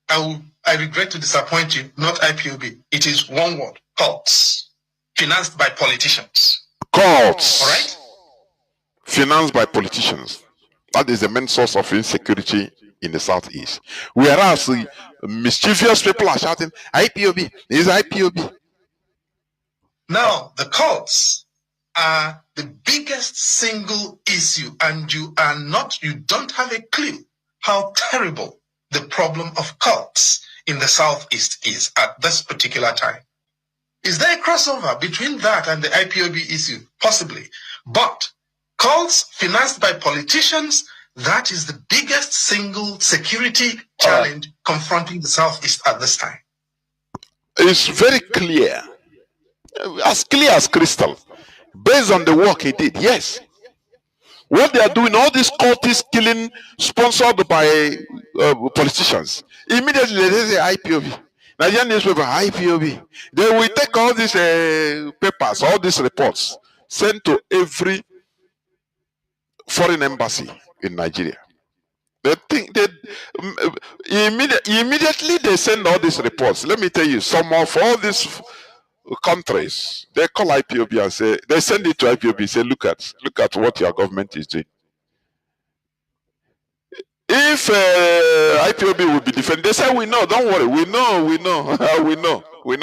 I regret to disappoint you, not IPOB. It is one word: cults, financed by politicians. Cults. All right? Financed by politicians. That is the main source of insecurity in the southeast. Whereas the mischievous people are shouting, IPOB, is IPOB. Now, the cults are the biggest single issue, and you don't have a clue how terrible the problem of cults in the southeast is at this particular time. Is there a crossover between that and the IPOB issue? Possibly. But cults financed by politicians, that is the biggest single security challenge confronting the southeast at this time. It's very clear as crystal, based on the work he did. Yes, what they are doing, all these cultists killing sponsored by politicians, immediately they say IPOB, Nigerian newspaper, IPOB. They will take all these papers, all these reports, sent to every foreign embassy in Nigeria. They think they immediately they send all these reports. Let me tell you, some of all these countries, they call IPOB and say, they send it to IPOB, say, look at what your government is doing. If IPOB will be defended, they say, we know, don't worry, we know we know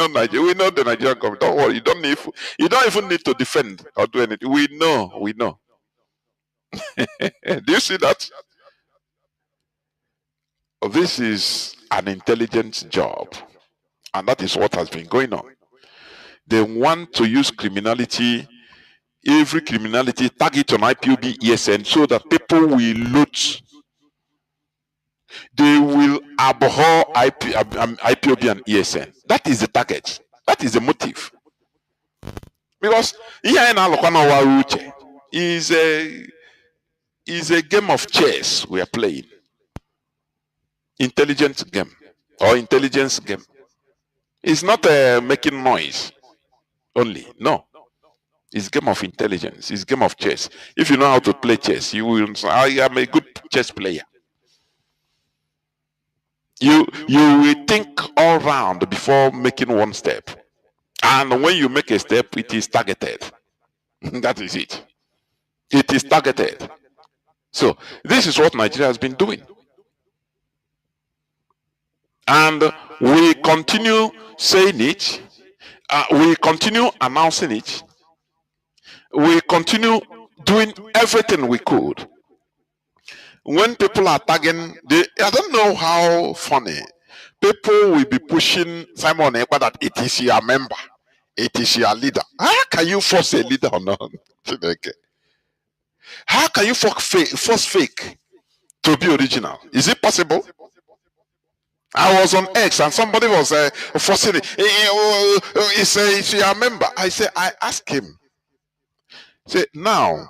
Nigeria, we know the Nigerian government, don't worry, you don't even need to defend or do anything. We know. Do you see that? This is an intelligence job, and that is what has been going on. They want to use criminality, every criminality, tag it on IPOB, ESN, so that people will loot. They will abhor IPOB and ESN. That is the target. That is the motive. Because is a game of chess we are playing. Intelligence game or intelligence game. It's not making noise only. No. It's game of intelligence. It's game of chess. If you know how to play chess, you will say, I am a good chess player. You will think all round before making one step. And when you make a step, it is targeted. That is it. It is targeted. So this is what Nigeria has been doing. And we continue saying it. We continue announcing it. We continue doing everything we could. When people are tagging, I don't know how funny. People will be pushing Simon Ekpa that it is your member. It is your leader. How can you force a leader or not? How can you force fake to be original? Is it possible? I was on X and somebody was forcing it. He said, "It's your member." I asked him. Say, now,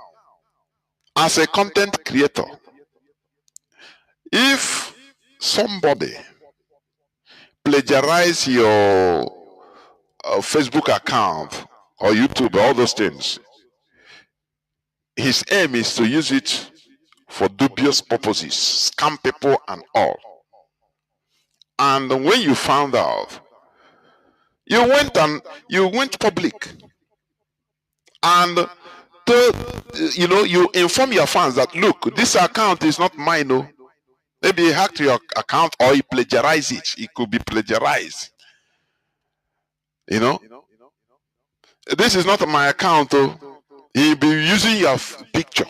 as a content creator, if somebody plagiarize your Facebook account or YouTube, all those things, his aim is to use it for dubious purposes, scam people and all. And when you found out, you went public and you inform your fans that, look, this account is not mine. No. Maybe he hacked your account or he plagiarized it. It could be plagiarized. This is not my account. He'll be using your picture.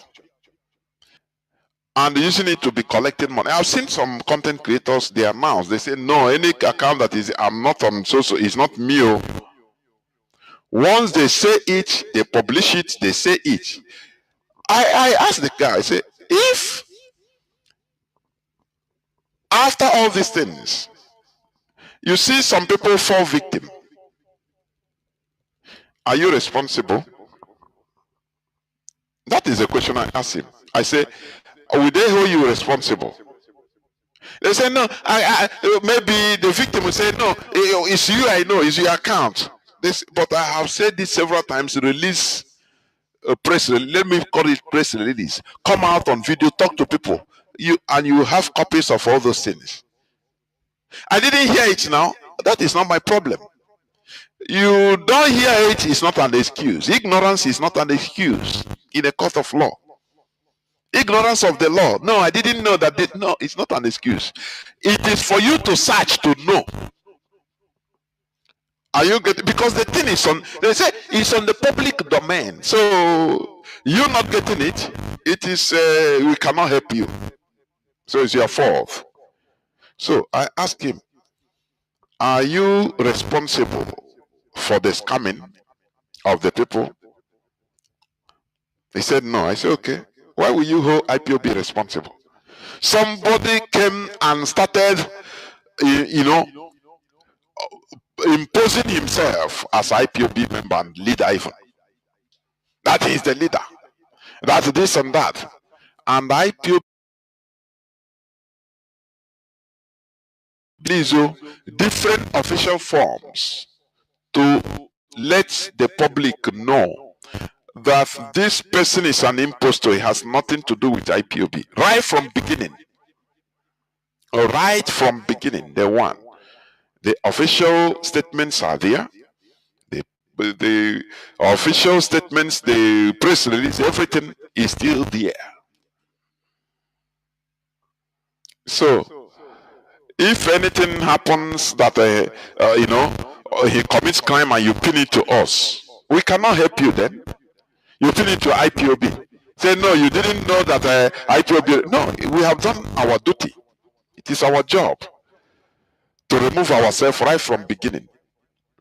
and using it to be collecting money. I've seen some content creators, they announce, they say, no, any account that is, I'm not on so is not me. Oh. Once they say it, they publish it, they say it. I asked the guy, I say, if after all these things, you see some people fall victim, are you responsible? That is the question I asked him. I say, will they hold you responsible? They say, no, maybe the victim will say, no, it's you I know, it's your account. But I have said this several times, release a press release, let me call it press release. Come out on video, talk to people. You have copies of all those things. I didn't hear it now. That is not my problem. You don't hear it is not an excuse. Ignorance is not an excuse in a court of law. Ignorance of the law. No, I didn't know that. No, it's not an excuse. It is for you to search to know. Are you getting? Because the thing is on. They say it's on the public domain. So you're not getting it. It is. We cannot help you. So it's your fault. So I asked him, are you responsible for the scamming of the people? He said no. I said, okay. Why will you hold IPOB responsible? Somebody came and started, imposing himself as IPOB member and leader even. That is the leader. That's this and that. And IPOB different official forms to let the public know that this person is an impostor. It has nothing to do with IPOB. Right from beginning. Right from beginning, the one. The official statements are there. The official statements, the press release, everything is still there. So, if anything happens that, he commits crime and you pin it to us, we cannot help you then. You pin it to IPOB. Say, no, you didn't know that IPOB. No, we have done our duty. It is our job to remove ourselves right from beginning,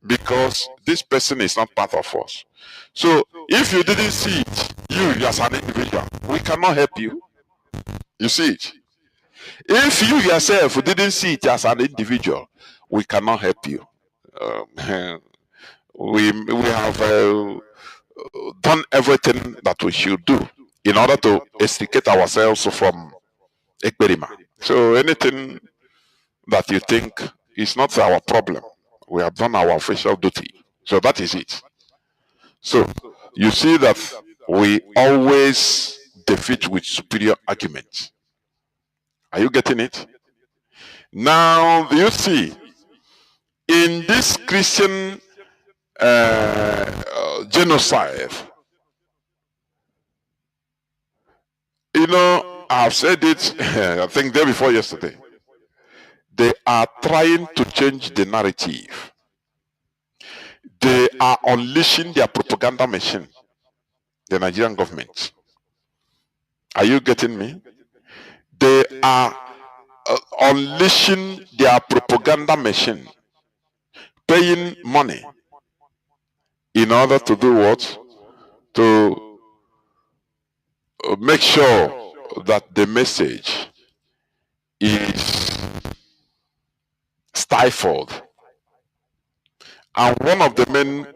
because this person is not part of us. So if you didn't see it, you as an individual, we cannot help you. You see it. If you yourself didn't see it as an individual, we cannot help you. We have done everything that we should do in order to extricate ourselves from Ekberima. So anything that you think is not our problem, we have done our official duty. So that is it. So you see that we always defeat with superior arguments. Are you getting it? Now you see, in this Christian genocide, I've said it, I think day before yesterday. They are trying to change the narrative. They are unleashing their propaganda machine, the Nigerian government. Are you getting me? They are unleashing their propaganda machine, paying money in order to do what? To make sure that the message is stifled. And one of the main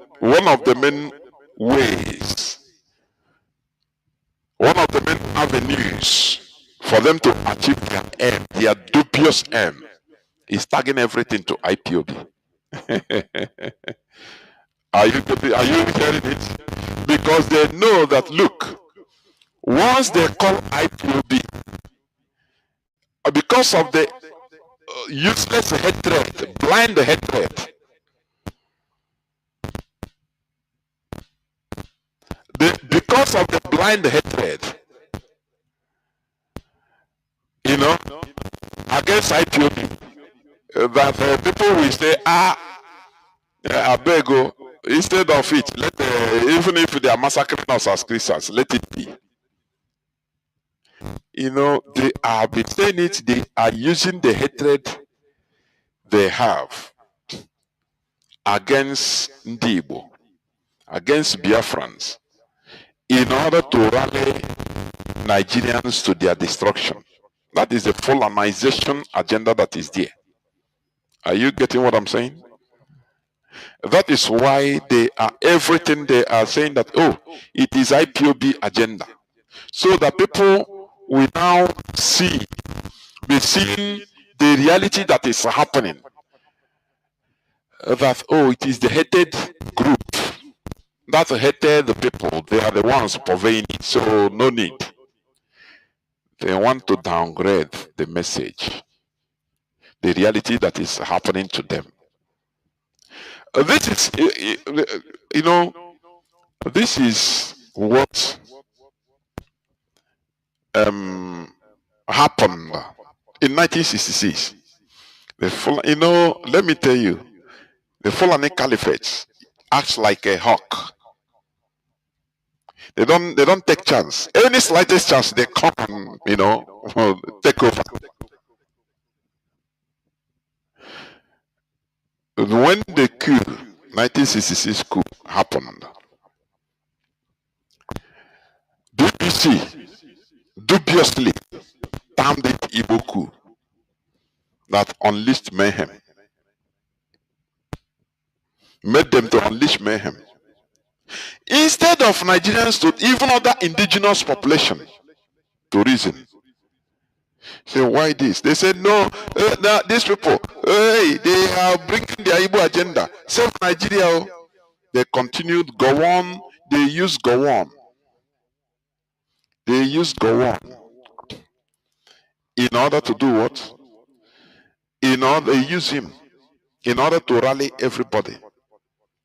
ways, one of the main avenues for them to achieve their aim, their dubious aim, is tagging everything to IPOB. Are you hearing it? Because they know that, look, once they call IPOB, because of the useless hatred, blind hatred, because of the blind hatred, against IPOB, that people will say, I beg you, instead of it, even if they are massacring us as Christians, let it be. You know, they are saying it, they are using the hatred they have against Ndibo, against Biafrans, in order to rally Nigerians to their destruction. That is the Fulanization agenda that is there. Are you getting what I'm saying? That is why they are, everything they are saying that, oh, it is IPOB agenda. So that people will now be seeing the reality that is happening. That, oh, it is the hated group that hated the people. They are the ones purveying it. So no need. They want to downgrade the message, the reality that is happening to them. This is, you know, this is what happened in 1966. You know, let me tell you, the Fulani Caliphate acts like a hawk. They don't take chance. Any slightest chance, they come and, you know, take over. When the coup, 1966 coup happened, BBC dubiously termed it Igbo coup that unleashed mayhem, made them to unleash mayhem. Instead of Nigerians to even other indigenous population to reason. Say, why this? They said, no, these people, hey, they are bringing their Igbo agenda. Save Nigeria. They continued, go on. They used go on. They used go on. In order to do what? They use him. In order to rally everybody.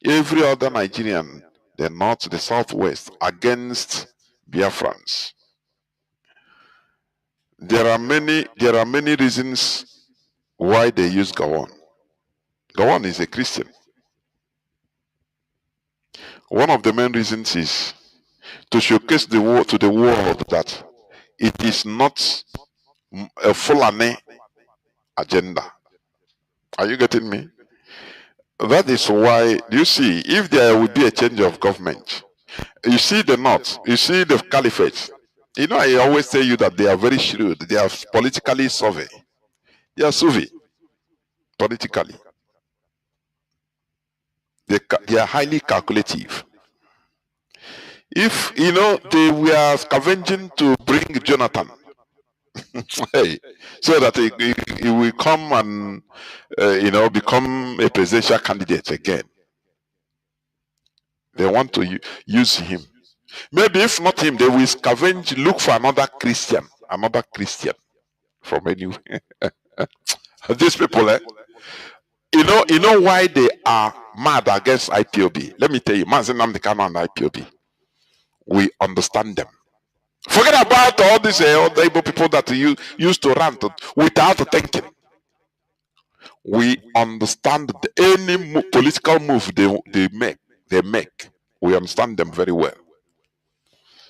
Every other Nigerian, the north, the southwest, against Biafrans. There are many reasons why they use Gawon. Gawon is a Christian. One of the main reasons is to showcase to the world that it is not a Fulani agenda. Are you getting me? That is why, you see, if there will be a change of government, you see the North, you see the Caliphate. You know, I always tell you that they are very shrewd. They are politically savvy. They are savvy politically. They are highly calculative. If, you know, they were scavenging to bring Jonathan, hey, so that he will come and, you know, become a presidential candidate again. They want to use him. Maybe if not him, they will scavenge, look for another Christian from anywhere. These people, you know why they are mad against IPOB? Let me tell you, Mazi, Nnamdi, Kanu and IPOB. We understand them. Forget about all these other Igbo people that you used to rant without thinking. We understand any political move they make. We understand them very well.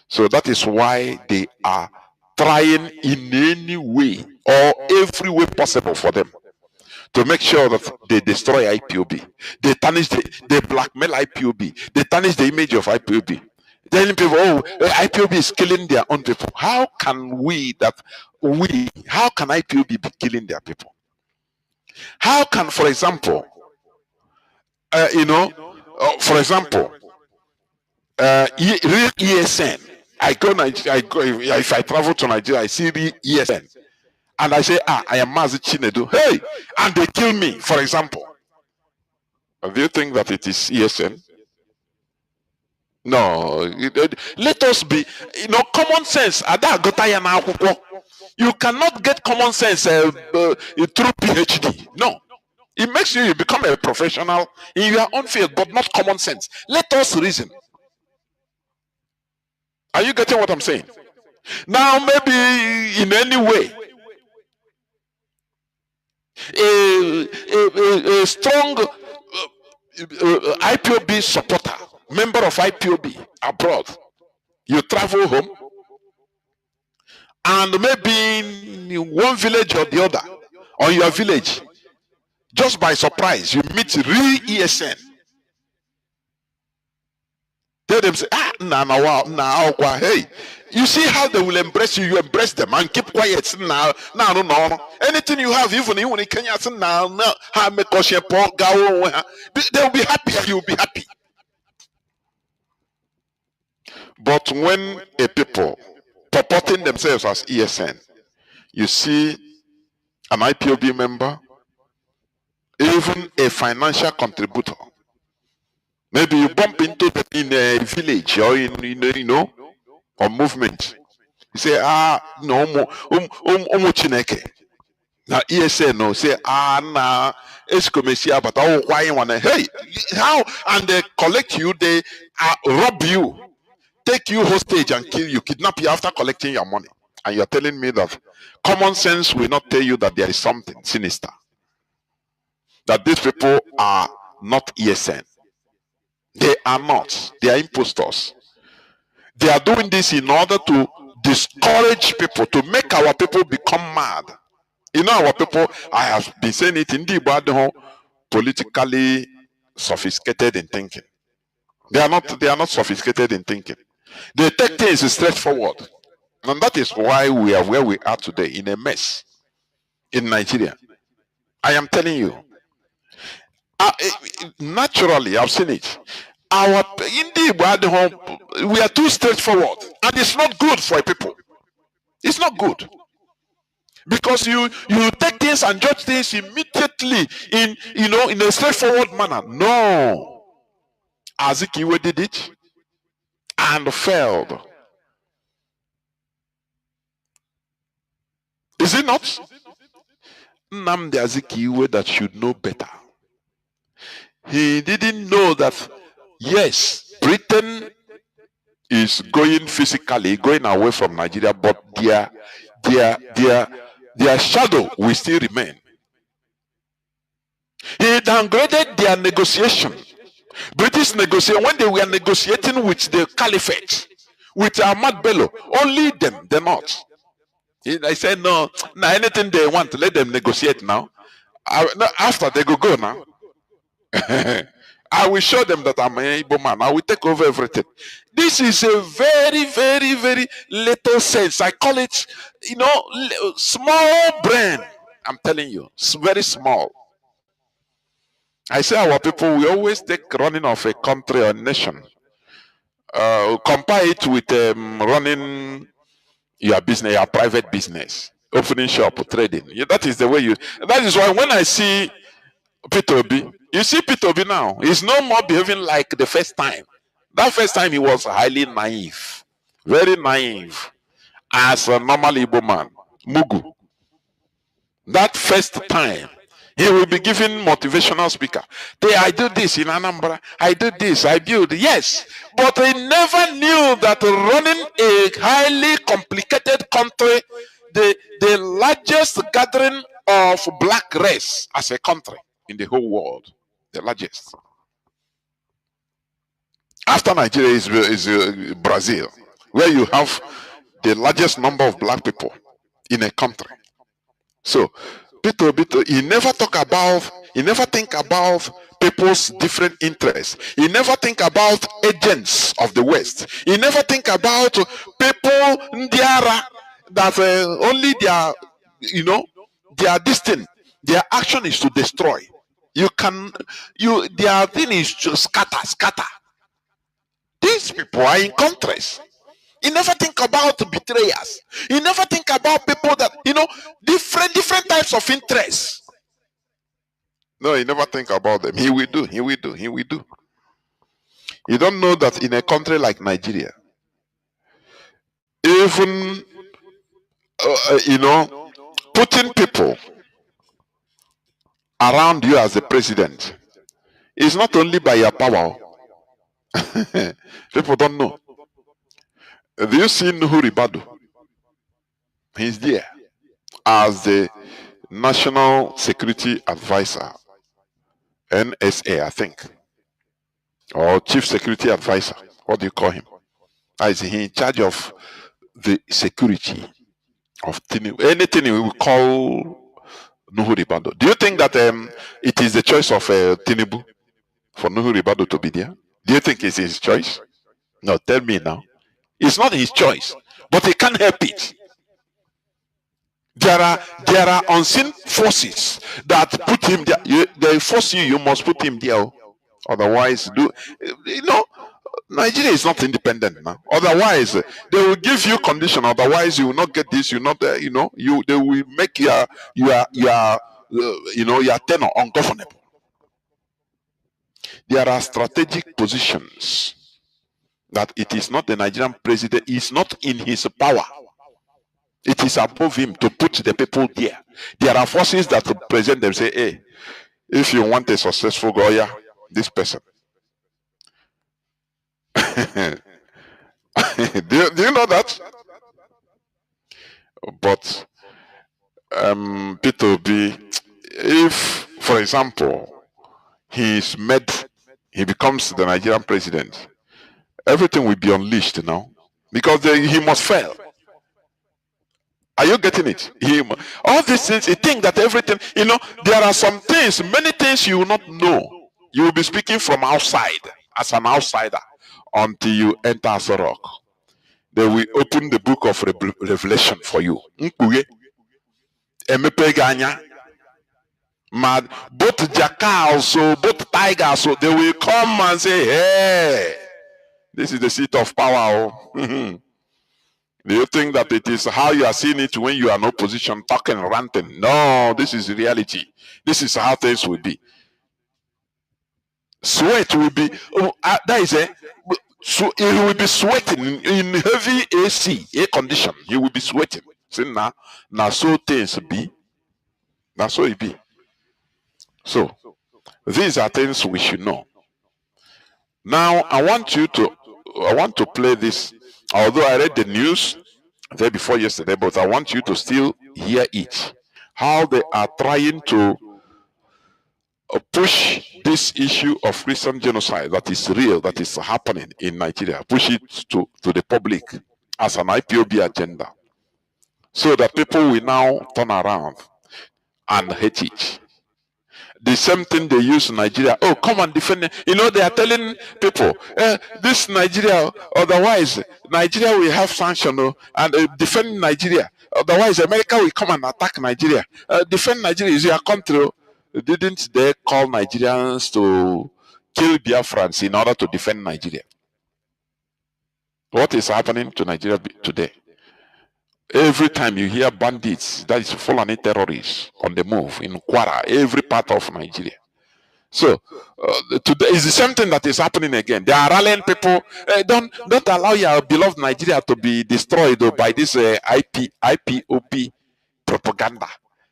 So that is why they are trying in any way or every way possible for them to make sure that they destroy IPOB. They tarnish, they blackmail IPOB. They tarnish the image of IPOB. Telling people, oh, IPOB is killing their own people. How can how can IPOB be killing their people? How can, for example, for example, real ESN, if I travel to Nigeria, I see the ESN, and I say, I am Mazi Chinedu, hey, and they kill me, for example. Do you think that it is ESN? No, let us be, common sense. You cannot get common sense through PhD. No, it makes you become a professional in your own field, but not common sense. Let us reason. Are you getting what I'm saying? Now, maybe in any way, a strong IPOB supporter, member of IPOB abroad, you travel home and maybe in one village or the other, on your village, just by surprise, you meet real ESN. Tell them, say, wow, hey, you see how they will embrace you, you embrace them and keep quiet. Now, no. Anything you have, even in Kenya, now, they will be happy and you will be happy. But when a people purporting themselves as ESN, you see an IPOB member, even a financial contributor, maybe you bump into them in a village or in or movement. You say, no, chineke. Now ESN no say, na escomesia, but why you wanna, hey, how? And they collect you, they rob you, take you hostage and kill you, kidnap you after collecting your money. And you're telling me that common sense will not tell you that there is something sinister, that these people are not ESN. They are not. They are impostors. They are doing this in order to discourage people, to make our people become mad. You know, our people, I have been saying it in the politically sophisticated in thinking. They are not sophisticated in thinking. They take things straightforward. And that is why we are where we are today, in a mess in Nigeria. I am telling you. Naturally, I've seen it. We are too straightforward, and it's not good for people. It's not good, because you take things and judge things immediately in a straightforward manner. No, Azikiwe did it and failed. Is it not? Nnamdi Azikiwe that should know better. He didn't know that, yes, Britain is going physically, going away from Nigeria, but their shadow will still remain. He downgraded their negotiation. British negotiation, when they were negotiating with the Caliphate, with Ahmad Bello, only them, they're not. I said, no, anything they want, let them negotiate now. After they go now. I will show them that I'm an Igbo man. I will take over everything. This is a very, very, very little sense. I call it, small brain. I'm telling you, it's very small. I say our people, we always take running of a country or nation. Compare it with running your business, your private business, opening shop, trading. That is the way you. That is why when I see Peter Obi, you see Peter Obi now, he's no more behaving like the first time. That first time he was highly naive, very naive, as a normal Igbo man, Mugu. That first time, he will be giving motivational speaker. I do this in Anambra, I do this, I build, yes. But he never knew that running a highly complicated country, the largest gathering of black race as a country in the whole world, the largest. After Nigeria is Brazil, where you have the largest number of black people in a country. So, Peter, he never think about people's different interests. He never think about agents of the West. He never think about people that only their destiny, their action is to destroy. Their thing is to scatter. These people are in countries. You never think about betrayers. You never think about people that, different types of interests. No, you never think about them. He will do. You don't know that in a country like Nigeria, even, putting people around you as the president is not only by your power. People don't know. Have you seen Nuhu Ribadu? He's there as the National Security Advisor, NSA, I think, or Chief Security Advisor. What do you call him? Is he in charge of the security of Tinubu, anything we will call Nuhu Ribado. Do you think that it is the choice of Tinubu for Nuhu Ribado to be there? Do you think it's his choice? No, tell me now. It's not his choice, but he can't help it. There are unseen forces that put him there. They force you. You must put him there. Otherwise, Nigeria is not independent now. Otherwise, they will give you condition. Otherwise, you will not get this. You not they will make your tenure ungovernable. There are strategic positions that it is not the Nigerian president. Is not in his power. It is above him to put the people there. There are forces that present them, say, hey, if you want a successful Goya, this person. do you know that? But Peter Obi, if, for example, he becomes the Nigerian president, everything will be unleashed now. Because he must fail. Are you getting it? All these things, you think that everything, there are some things, many things you will not know. You will be speaking from outside, as an outsider, until you enter as a rock. They will open the book of Revelation for you. Mad, both jackals, both tigers, they will come and say, hey, this is the seat of power. Do you think that it is how you are seeing it when you are in opposition, talking, ranting? No, this is reality. This is how things will be. Sweat will be, so he will be sweating in heavy air condition. He will be sweating. See now so things be. Now so it be. So these are things we should know. Now I want to play this. Although I read the news the day before yesterday, but I want you to still hear it. How they are trying to push this issue of Christian genocide that is real, that is happening in Nigeria, push it to the public as an IPOB agenda. So that people will now turn around and hate it. The same thing they use in Nigeria. Oh, come and defend it. They are telling people, this Nigeria, otherwise Nigeria will have sanction and defend Nigeria. Otherwise, America will come and attack Nigeria. Defend Nigeria is your country. Didn't they call Nigerians to kill Biafrans in order to defend Nigeria? What is happening to Nigeria today? Every time you hear bandits, that is Fulani terrorists on the move in Kwara, every part of Nigeria. So today is the same thing that is happening again. They are rallying people. Don't allow your beloved Nigeria to be destroyed by this IPOB propaganda.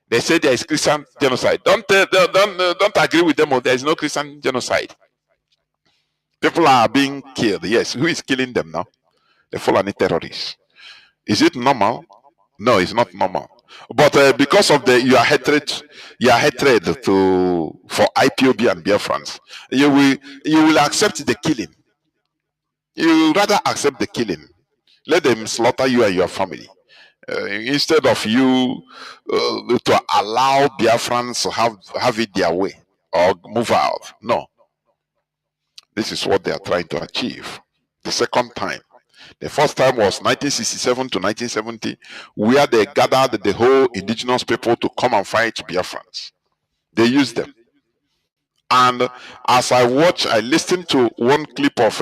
They say there is Christian genocide. Don't agree with them. Or there is no Christian genocide. People are being killed. Yes, who is killing them now? The Fulani terrorists. Is it normal? No, it's not normal. But because of your hatred for IPOB and Biafrans, you will accept the killing. You will rather accept the killing. Let them slaughter you and your family. Instead of you to allow Biafrans to have it their way or move out. No. This is what they are trying to achieve. The second time. The first time was 1967 to 1970, where they gathered the whole indigenous people to come and fight Biafrans. They used them. And as I listened to one clip of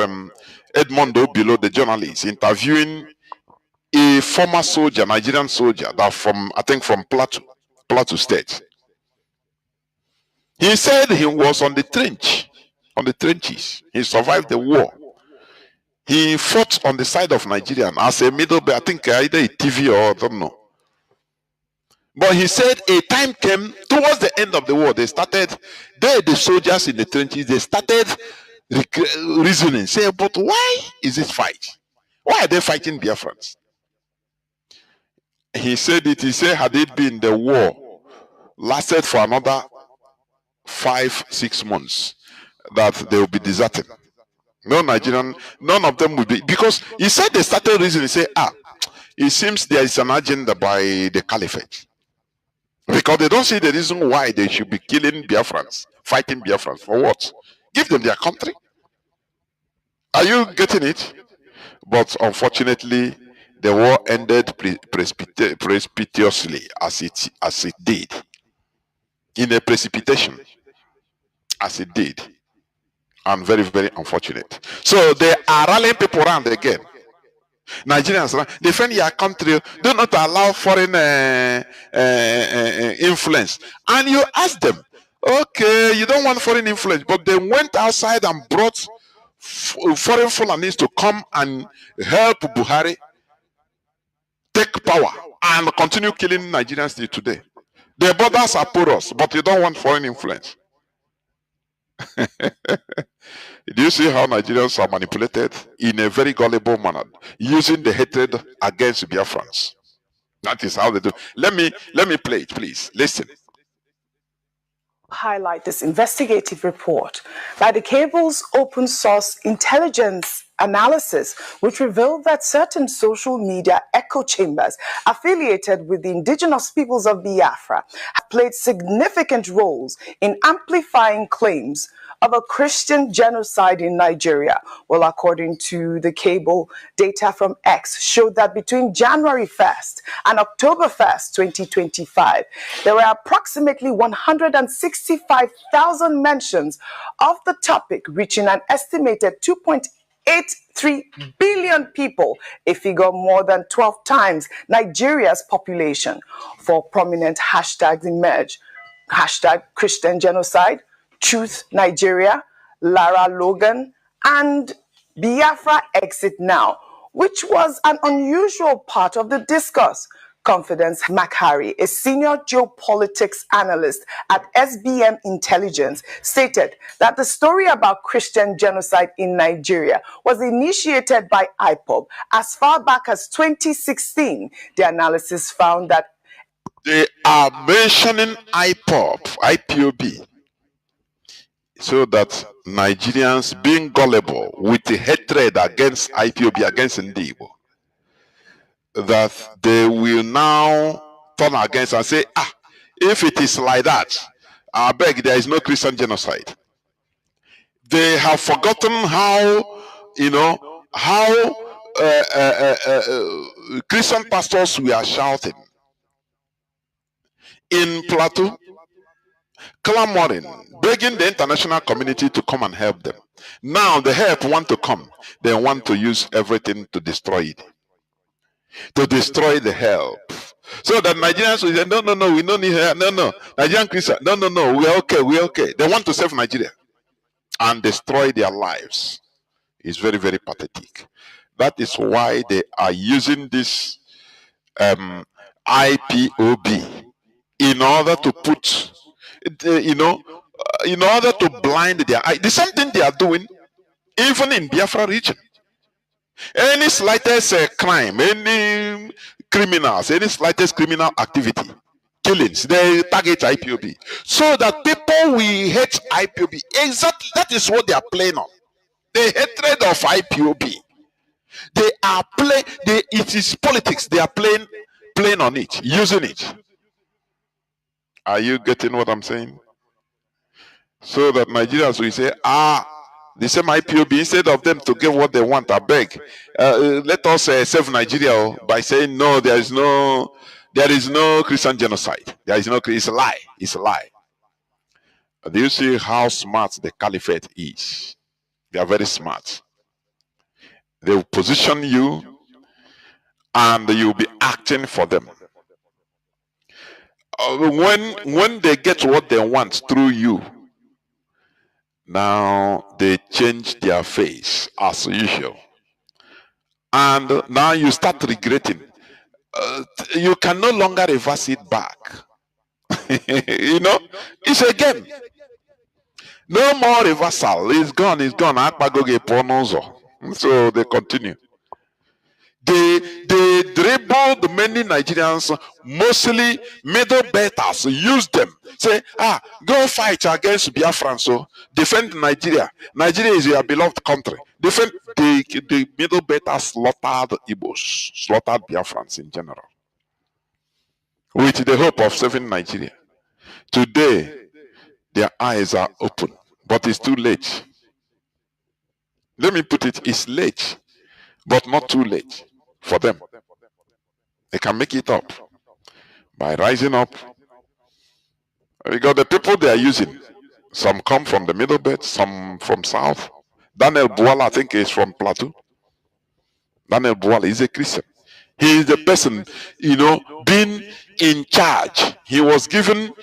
Edmondo Below, the journalist, interviewing a former soldier, Nigerian soldier, that from Plateau State. He said he was on the trenches. He survived the war. He fought on the side of Nigeria as a middleman, I think either a TV or I don't know. But he said a time came towards the end of the war. The soldiers in the trenches, they started reasoning, saying, but why is this fight? Why are they fighting Biafrans? He said, had it been the war lasted for another 5-6 months, that they will be deserting. No Nigerian, none of them will be, because he said they started reasoning, say, it seems there is an agenda by the caliphate. Because they don't see the reason why they should be killing Biafrans, fighting Biafrans. For what? Give them their country. Are you getting it? But unfortunately, the war ended precipitously as it did. In a precipitation, as it did. And very, very unfortunate. So they are rallying people around again. Nigerians, defend your country. Do not allow foreign influence. And you ask them, okay, you don't want foreign influence, but they went outside and brought foreign Fulanis to come and help Buhari take power and continue killing Nigerians till today. The borders are porous, but you don't want foreign influence. Do you see how Nigerians are manipulated in a very gullible manner, using the hatred against Biafrans? That is how they do. Let me play it, please. Listen. Highlight this investigative report by the cable's open source intelligence analysis, which revealed that certain social media echo chambers affiliated with the indigenous peoples of Biafra have played significant roles in amplifying claims of a Christian genocide in Nigeria. Well, according to the cable, data from X showed that between January 1st and October 1st, 2025, there were approximately 165,000 mentions of the topic, reaching an estimated 2.83 billion people, a figure more than 12 times Nigeria's population. Four prominent hashtags emerged: hashtag Christian genocide, Truth Nigeria, Lara Logan, and Biafra Exit Now, which was an unusual part of the discourse. Confidence Makhari, a senior geopolitics analyst at SBM Intelligence, stated that the story about Christian genocide in Nigeria was initiated by IPOB as far back as 2016. The analysis found that they are mentioning IPOB, so that Nigerians, being gullible with the hatred against IPOB, against Ndibo, that they will now turn against and say, if it is like that, I beg, there is no Christian genocide. They have forgotten how, Christian pastors were shouting in Plateau, clamoring, begging the international community to come and help them. Now the help want to come. They want to use everything to destroy it. To destroy the help. So that Nigerians will say, no, we don't need help. No. Nigerian Christians, no, we're okay. They want to save Nigeria and destroy their lives. It's very, very pathetic. That is why they are using this IPOB in order to put, in order to blind their eye. The same thing they are doing even in Biafra region. Any slightest crime, any criminals, any slightest criminal activity, killings, they target IPOB. So that people will hate IPOB. Exactly, that is what they are playing on. The hatred of IPOB. They are it is politics. They are playing on it, using it. Are you getting what I'm saying? So that Nigerians will say, the same IPOB, instead of them to get what they want, I beg, let us save Nigeria by saying, no, there is no Christian genocide. There is no, it's a lie. It's a lie. Do you see how smart the caliphate is? They are very smart. They will position you and you will be acting for them. When they get what they want through you, now they change their face as usual. And now you start regretting. You can no longer reverse it back. It's a game. No more reversal. It's gone. So they continue. They dribbled many Nigerians, mostly middle betters, use them. Say, go fight against Biafrans, so defend Nigeria. Nigeria is your beloved country. Defend the middle betters slaughtered Igbos, slaughtered Biafrans in general, with the hope of saving Nigeria. Today, their eyes are open, but it's too late. Let me put it, it's late, but not too late for them. They can make it up by rising up. Because the people they are using, some come from the middle belt, some from south. Daniel Buala, I think, is from Plateau. Daniel Buala is a Christian. He is the person, being in charge. He was given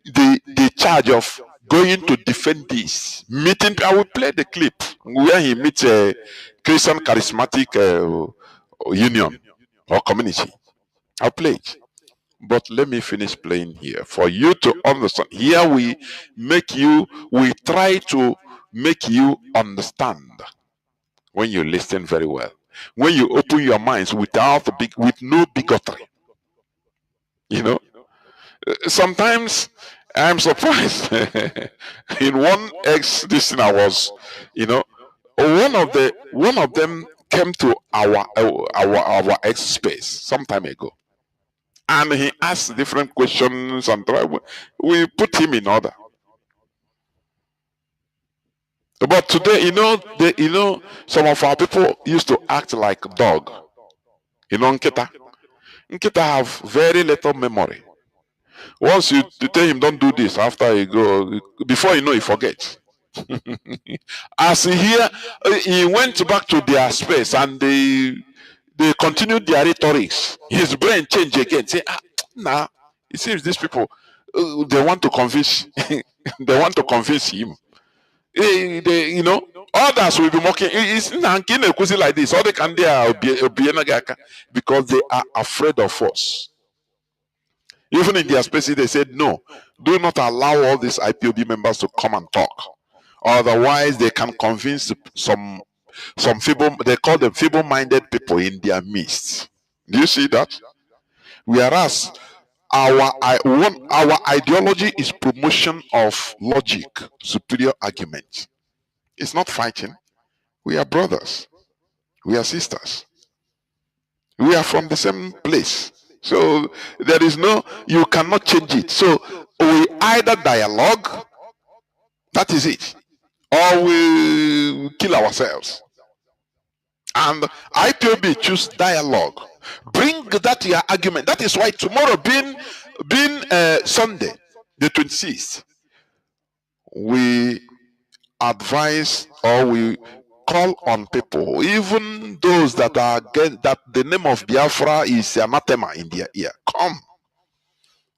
the charge of going to defend this meeting. I will play the clip where he meets a Christian charismatic union or community. I'll play it. But let me finish playing here for you to understand. Here we try to make you understand when you listen very well. When you open your minds with no bigotry. Sometimes I'm surprised. In one this thing I was, one of them came to our X space some time ago. And he asked different questions, and we put him in order. But today, some of our people used to act like dog. Nkita have very little memory. Once you tell him don't do this, after he go, before you know, he forgets. As he went back to their space, and they continued their rhetorics. His brain changed again. Say, it seems these people they want to convince they want to convince him. Others will be mocking. It's like this. All they can do because they are afraid of us. Even in their spaces, they said, no, do not allow all these IPOB members to come and talk. Otherwise, they can convince some feeble, they call them feeble-minded people in their midst. Do you see that? Whereas our ideology is promotion of logic, superior argument. It's not fighting. We are brothers. We are sisters. We are from the same place. So there is you cannot change it. So we either dialogue, that is it, or we kill ourselves. And IPOB choose dialogue. Bring that your argument. That is why tomorrow being Sunday, the 26th, we advise or we call on people, even those that are that the name of Biafra is anathema in their ear. Come.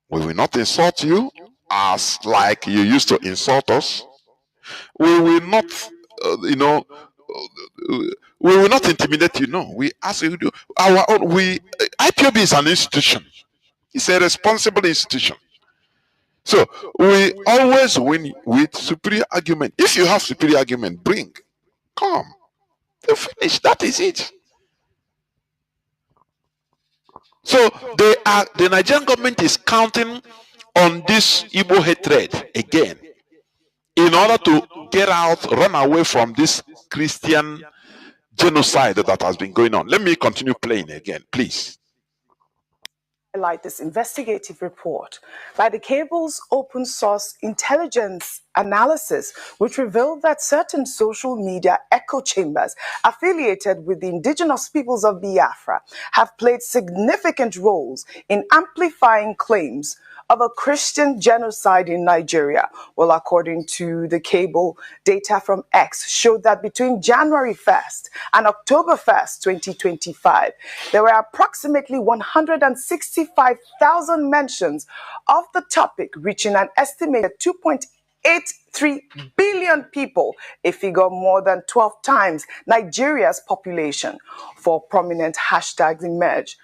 We will not insult you as like you used to insult us. We will not, we will not intimidate you. No, we ask you to do our own. IPOB is an institution. It's a responsible institution. So we always win with superior argument. If you have superior argument, bring. Come. They finish. That is it. So the Nigerian government is counting on this Igbo hatred again in order to get out, run away from this Christian genocide that has been going on. Let me continue playing again, please. Highlight this investigative report by the cable's open source intelligence analysis, which revealed that certain social media echo chambers affiliated with the indigenous peoples of Biafra have played significant roles in amplifying claims of a Christian genocide in Nigeria. Well, according to the cable, data from X showed that between January 1st and October 1st, 2025, there were approximately 165,000 mentions of the topic, reaching an estimated 2.83 billion people, a figure more than 12 times Nigeria's population. Four prominent hashtags emerge: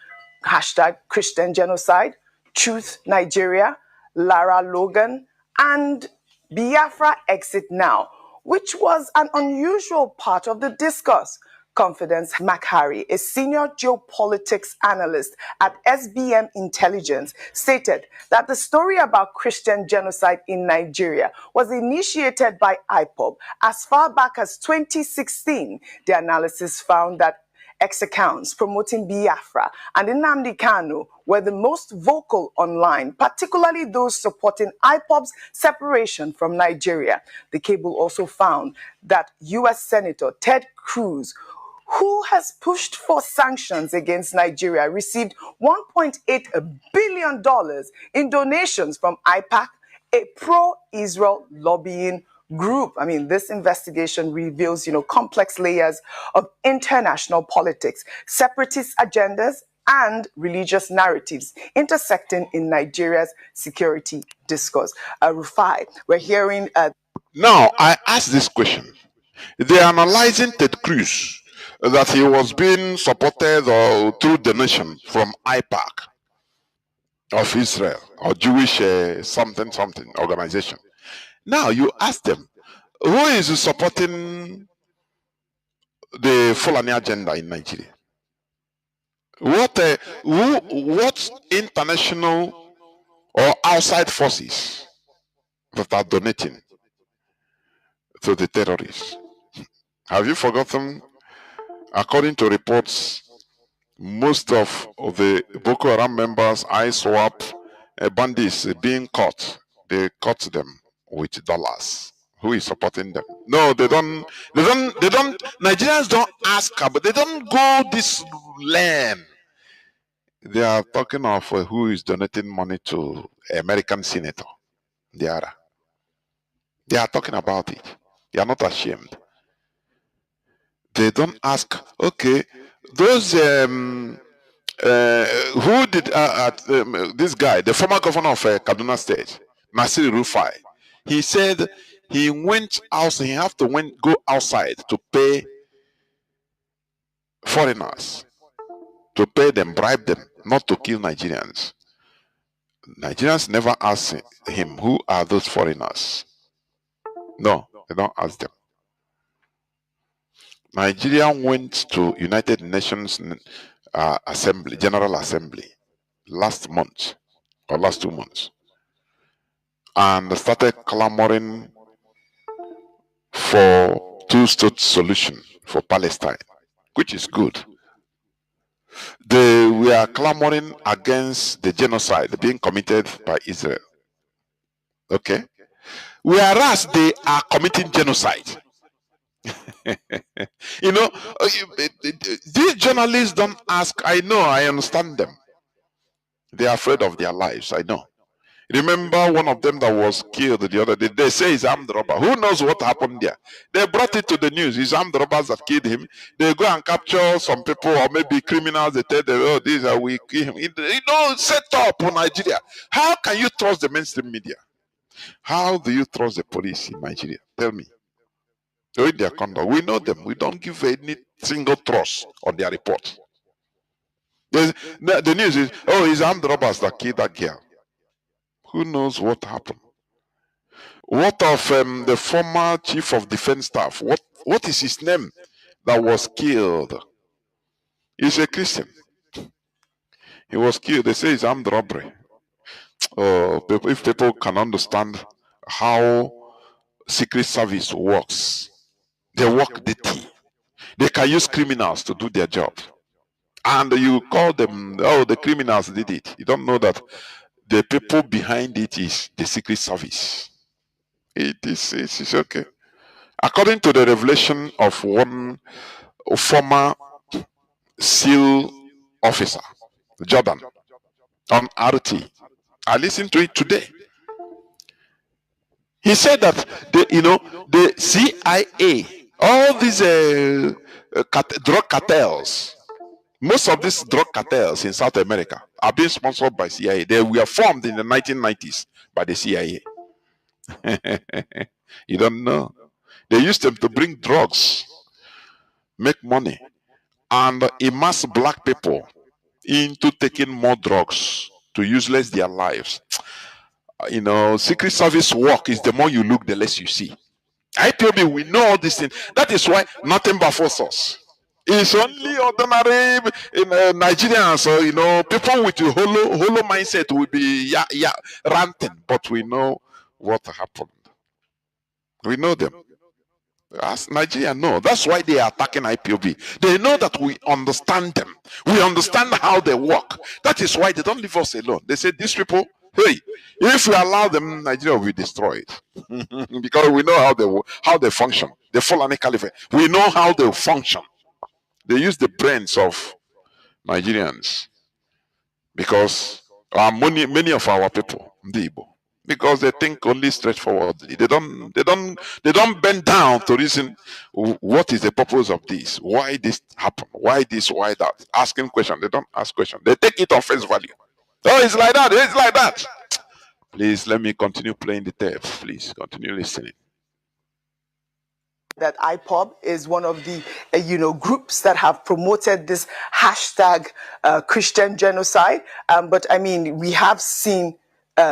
hashtag Christian genocide, Truth Nigeria, Lara Logan, and Biafra Exit Now, which was an unusual part of the discourse. Confidence Makhari, a senior geopolitics analyst at SBM Intelligence, stated that the story about Christian genocide in Nigeria was initiated by IPOB as far back as 2016. The analysis found that X accounts promoting Biafra and Nnamdi Kanu were the most vocal online, particularly those supporting IPOB's separation from Nigeria. The cable also found that U.S. Senator Ted Cruz, who has pushed for sanctions against Nigeria, received $1.8 billion in donations from IPAC, a pro-Israel lobbying group. I mean, this investigation reveals, complex layers of international politics, separatist agendas, and religious narratives intersecting in Nigeria's security discourse. Rufai, we're hearing... Now, I ask this question. They are analyzing Ted Cruz, that he was being supported through donation from IPAC of Israel or Jewish something organization. Now you ask them, who is supporting the Fulani agenda in Nigeria? What international or outside forces that are donating to the terrorists? Have you forgotten? According to reports, most of the Boko Haram members, ISWAP, bandits being caught, they caught them with dollars. Who is supporting them? No, they don't. Nigerians don't ask, but they don't go this land. They are talking of who is donating money to American senator. They are talking about it. They are not ashamed. They don't ask, okay, those who did this guy, the former governor of Kaduna State, Nasir Rufai, he said he went out, he have to go outside to pay foreigners, to pay them, bribe them, not to kill Nigerians. Nigerians never ask him, who are those foreigners? No, they don't ask them. Nigeria went to United Nations Assembly, General Assembly, last month or last 2 months, and started clamoring for two-state solution for Palestine, which is good. They were clamoring against the genocide being committed by Israel. Okay? Whereas they are committing genocide. These journalists don't ask. I know, I understand them. They are afraid of their lives, I know. Remember one of them that was killed the other day? They say he's armed robber. Who knows what happened there? They brought it to the news. It's armed robbers that killed him. They go and capture some people or maybe criminals. They tell them, oh, these are we kill him. Set up on Nigeria. How can you trust the mainstream media? How do you trust the police in Nigeria? Tell me. In their conduct, we know them. We don't give any single trust on their report. The news is, oh, it's armed robbers that killed that girl. Who knows what happened? What of the former chief of defense staff? What is his name that was killed? He's a Christian. He was killed. They say it's armed robbery. If people can understand how Secret Service works, they work dirty. They can use criminals to do their job. And you call them, oh, the criminals did it. You don't know that the people behind it is the Secret Service. It's okay. According to the revelation of one former SEAL officer, Jordan, on RT, I listened to it today. He said that the CIA, all these drug cartels, most of these drug cartels in South America are being sponsored by CIA. They were formed in the 1990s by the CIA. You don't know. They used them to bring drugs, make money, and immerse black people into taking more drugs to useless their lives. Secret Service work is the more you look, the less you see. IPOB, we know all these things. That is why nothing baffles us. It's only ordinary Nigerians, people with a hollow mindset will be ranting. But we know what happened. We know them. As Nigeria know. That's why they are attacking IPOB. They know that we understand them. We understand how they work. That is why they don't leave us alone. They say, these people, hey, if we allow them, Nigeria will be destroyed. Because we know how they function. The Fulani Caliphate. We know how they function. They use the brains of Nigerians because many of our people, the Igbo, because they think only straightforwardly. They don't bend down to reason what is the purpose of this, why this happened, why this, why that. Asking questions, they don't ask questions. They take it on face value. Oh, it's like that. It's like that. Please let me continue playing the tape. Please continue listening. That IPOB is one of the, groups that have promoted this hashtag Christian genocide. But I mean, we have seen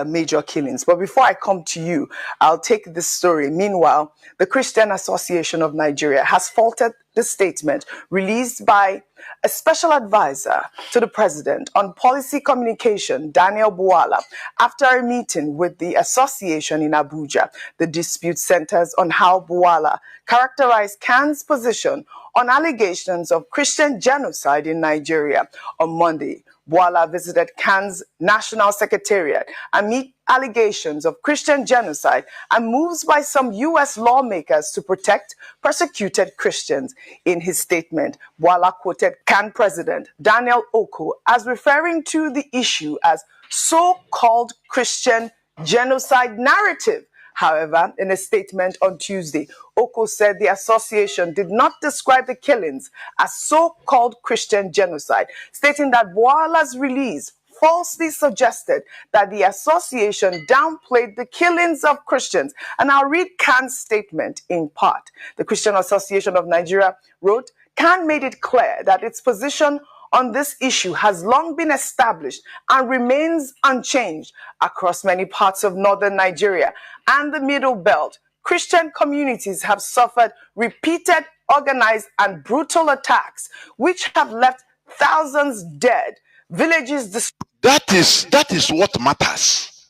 major killings. But before I come to you, I'll take this story. Meanwhile, the Christian Association of Nigeria has faulted the statement released by a special advisor to the president on policy communication, Daniel Bwala, after a meeting with the association in Abuja. The dispute centers on how Bwala characterized Kan's position on allegations of Christian genocide in Nigeria. On Monday, Bwala visited Kan's National Secretariat amid allegations of Christian genocide and moves by some U.S. lawmakers to protect persecuted Christians. In his statement, Bwala quoted Kan President Daniel Oko as referring to the issue as so-called Christian genocide narrative. However, in a statement on Tuesday, Oko said the association did not describe the killings as so-called Christian genocide, stating that Bwala's release falsely suggested that the association downplayed the killings of Christians. And I'll read Kan's statement in part. The Christian Association of Nigeria wrote, Kan made it clear that its position on this issue has long been established and remains unchanged across many parts of northern Nigeria and the Middle Belt. Christian communities have suffered repeated, organized, and brutal attacks, which have left thousands dead, villages destroyed. That is what matters,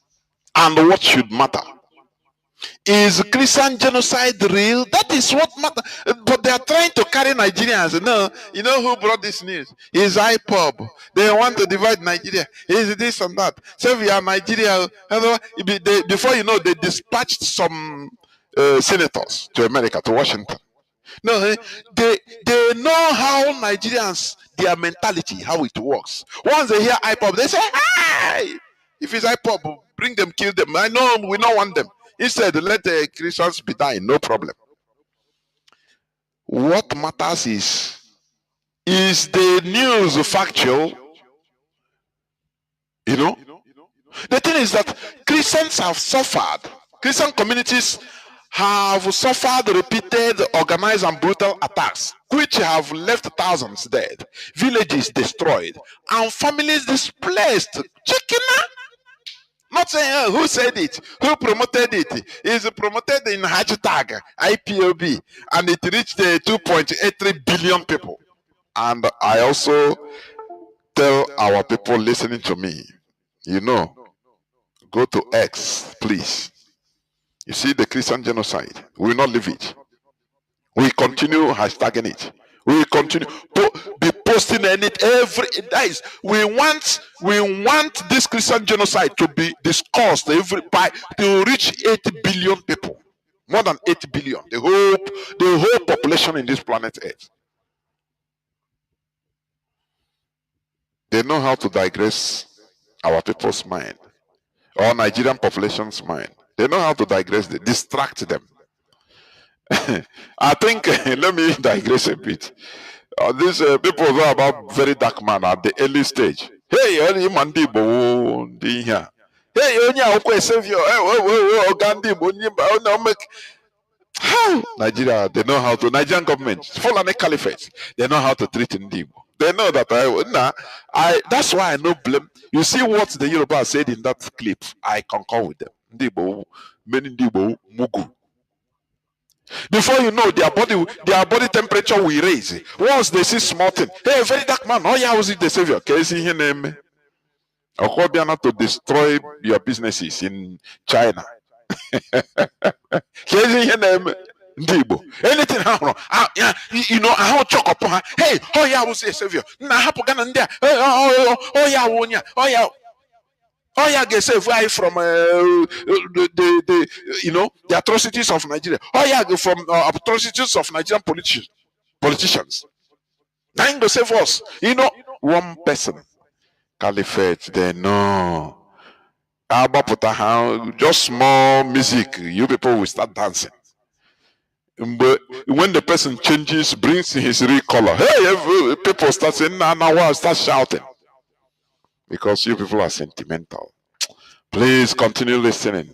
and what should matter. Is Christian genocide real? That is what matters. But they are trying to carry Nigerians. No, you know who brought this news? Is IPOB. They want to divide Nigeria. Is this and that. So we are Nigeria. Before you know, they dispatched some senators to America, to Washington. No, they know how Nigerians, their mentality, how it works. Once they hear IPOB, they say, hey! If it's IPOB, bring them, kill them. I know we don't want them. Instead, let the Christians be dying, no problem. What matters is the news factual? You know? The thing is that Christians have suffered. Christian communities have suffered repeated, organized, and brutal attacks, which have left thousands dead, villages destroyed, and families displaced. Chicken? Not saying who said it, who promoted it. It's promoted in hashtag IPOB, and it reached 2.83 billion people. And I also tell our people listening to me, go to X, please. You see the Christian genocide. We will not leave it. We continue hashtagging it. We will continue be posting in it every days. We want this Christian genocide to be discussed to reach 8 billion people. More than 8 billion. The whole population in this planet Earth. They know how to digress our people's mind, or Nigerian population's mind. They know how to digress, distract them. I think, let me digress a bit. These people who are about very dark man at the early stage. Hey, Nigeria, they know how to, Nigerian government, Fulani Caliphate, they know how to treat Ndibo. They know that that's why I no blame. You see what the Yoruba said in that clip, I concur with them. Ndibo, many Ndibo, Mugu. Before you know, their body temperature will raise. Once they see small thing, hey, very dark man, oh yeah, was it the savior? To destroy your businesses in China. Anything happen, you know, I how choke upon her. Hey, oh yeah, I was a savior. Nah, happen there. Oh yeah, oh yeah, get saved from the you know, the atrocities of Nigeria. Oh yeah, from atrocities of Nigerian politicians. Now go save us. You know, one person caliphate. They know. Just small music, you people will start dancing. But when the person changes, brings his real color, hey, people start saying, nah, start shouting. Because you people are sentimental. Please continue listening.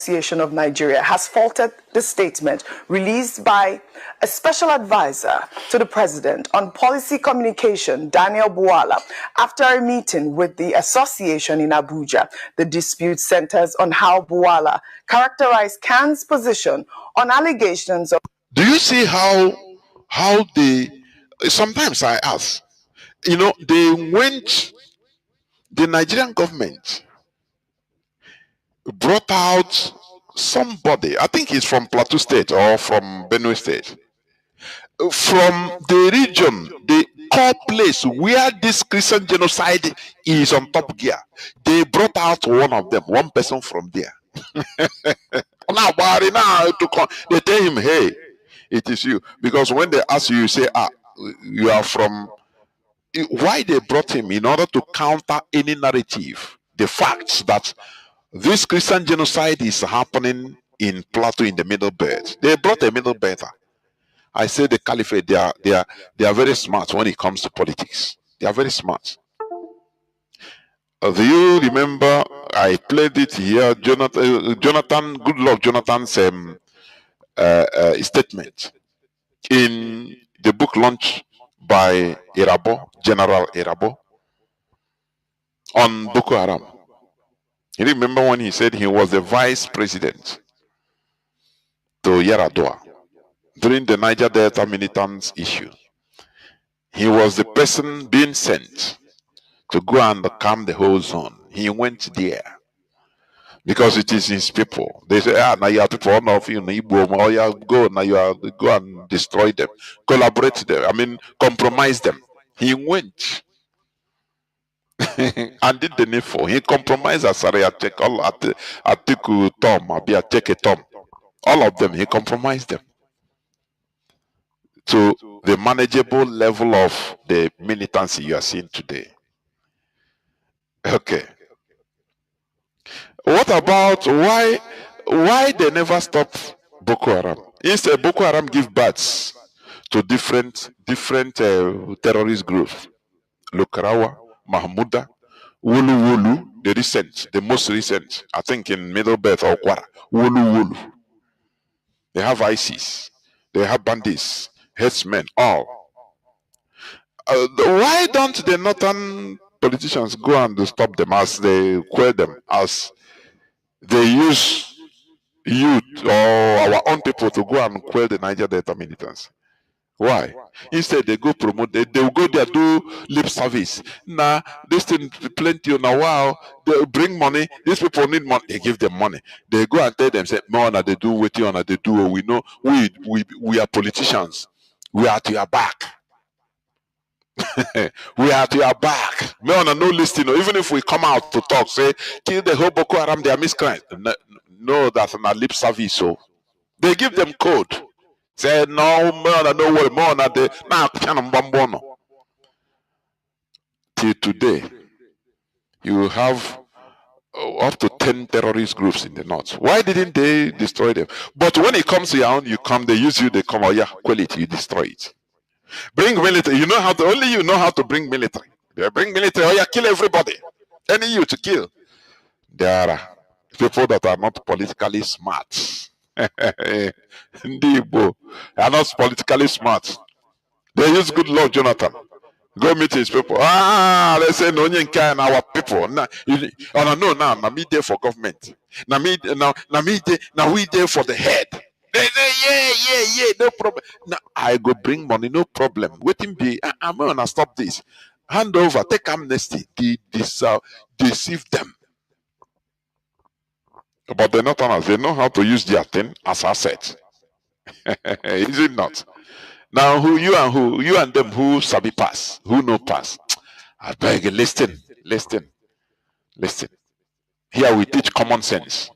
Association of Nigeria has faulted the statement released by a special advisor to the president on policy communication, Daniel Bwala, after a meeting with the association in Abuja. The dispute centers on how Bwala characterized Kan's position on allegations of... Do you see how they, sometimes I ask, you know, the Nigerian government brought out somebody, I think he's from Plateau State or from Benue State, from the region, the core place where this Christian genocide is on top gear. They brought out one of them, one person from there. Now, they tell him, hey, it is you. Because when they ask you, you say, you are from... Why they brought him? In order to counter any narrative, the facts that this Christian genocide is happening in Plateau in the Middle Belt. They brought a Middle Belter. I say the caliphate, they are very smart when it comes to politics. They are very smart. Do you remember I played it here, Jonathan, good luck, Jonathan's statement in the book launch by Irabo, General Irabo, on Boko Haram. You remember when he said he was the vice president to Yaradua during the Niger Delta militants issue? He was the person being sent to go and calm the whole zone. He went there because it is his people. They say, now you have people of you, go now, you go and destroy them, collaborate them. I mean, compromise them. He went and did the needful. He compromised Asaria check all at Atiku Tom, Abia check a Tom. All of them, he compromised them to the manageable level of the militancy you are seeing today. Okay. What about why they never stop Boko Haram? Instead, Boko Haram give birth to different terrorist groups. Lokarawa, Mahmuda, Wulu, the most recent, I think in Middle Belt or Kwara, Wulu. They have ISIS, they have bandits, headsmen, all. Why don't the northern politicians go and stop them as they quell them, as they use youth or our own people to go and quell the Niger Delta militants? Why? Instead, they go promote, they will go there, do lip service. Nah, this thing plenty on a while, they bring money, these people need money, they give them money. They go and tell them, say, no, they do what they do, we know, we are politicians, we are at your back. We are at your back. No listening, even if we come out to talk, say, kill the whole Boko Haram, they are miscreants. No, that's not lip service, so they give them code. Say no more, no way more. Till today, you have up to 10 terrorist groups in the north. Why didn't they destroy them? But when it comes around, you come, they use you, they come, oh yeah, quality, you destroy it. Bring military. You know how to, only you know how to bring military. They bring military, oh yeah, kill everybody. Any you to kill. There are people that are not politically smart. They are not politically smart. They use good luck, Jonathan. Go meet his people. Ah, they say no and our people. Now me there for government. Now we there for the head. They say, yeah, no problem. Now I go bring money, no problem. Waiting be I'm gonna stop this. Hand over, take amnesty. Deceive them. But they're not honest. They know how to use their thing as assets. Is it not? Now you and them who sabi pass, who no pass. I beg you, listen. Here we teach common sense.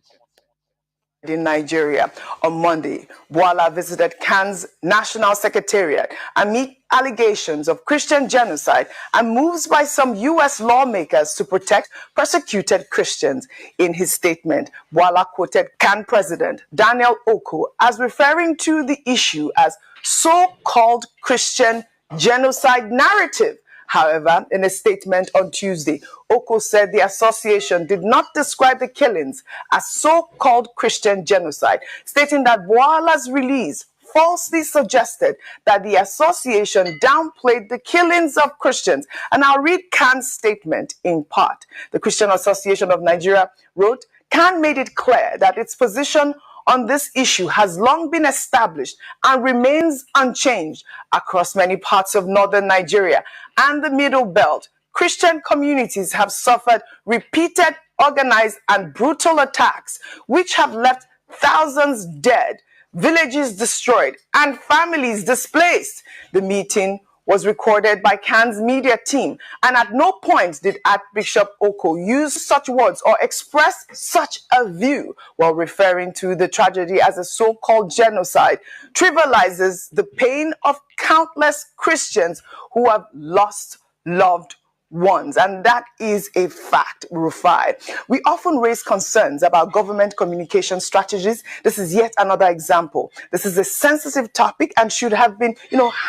In Nigeria on Monday, Boala visited Kanu's National Secretariat amid allegations of Christian genocide and moves by some U.S. lawmakers to protect persecuted Christians. In his statement, Boala quoted Kanu President Daniel Oko as referring to the issue as so-called Christian genocide narrative. However, in a statement on Tuesday, Oko said the association did not describe the killings as so-called Christian genocide, stating that Boala's release falsely suggested that the association downplayed the killings of Christians. And I'll read Kanu's statement in part. The Christian Association of Nigeria wrote, Kanu made it clear that its position on this issue has long been established and remains unchanged across many parts of northern Nigeria and the Middle Belt. Christian communities have suffered repeated, organized, and brutal attacks, which have left thousands dead, villages destroyed, and families displaced. The meeting was recorded by Kanu's media team, and at no point did Archbishop Oko use such words or express such a view while referring to the tragedy as a so-called genocide, trivializes the pain of countless Christians who have lost loved ones. And that is a fact, Rufai. We often raise concerns about government communication strategies. This is yet another example. This is a sensitive topic and should have been,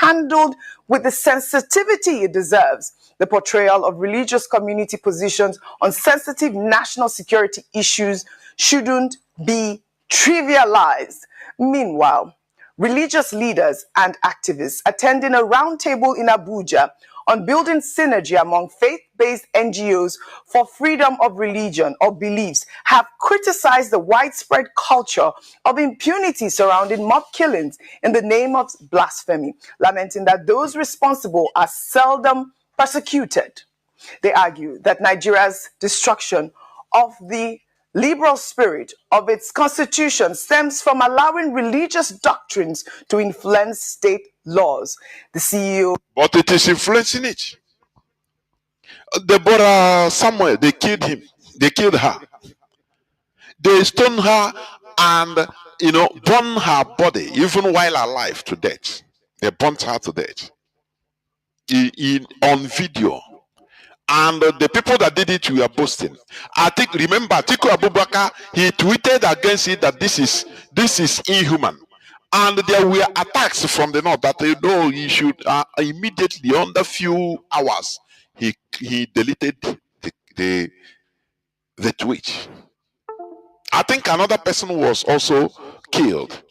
handled with the sensitivity it deserves. The portrayal of religious community positions on sensitive national security issues shouldn't be trivialized. Meanwhile, religious leaders and activists attending a roundtable in Abuja on building synergy among faith-based NGOs for freedom of religion or beliefs have criticized the widespread culture of impunity surrounding mob killings in the name of blasphemy, lamenting that those responsible are seldom persecuted. They argue that Nigeria's destruction of the liberal spirit of its constitution stems from allowing religious doctrines to influence state laws. The CEO... But it is influencing it. Deborah Samuel, they killed him. They killed her. They stoned her and, burned her body, even while alive, to death. They burnt her to death. On video. And the people that did it were boasting. Remember, Atiku Abubakar, he tweeted against it that this is inhuman. And there were attacks from the north that he should immediately, under few hours, he deleted the tweet. I think another person was also killed.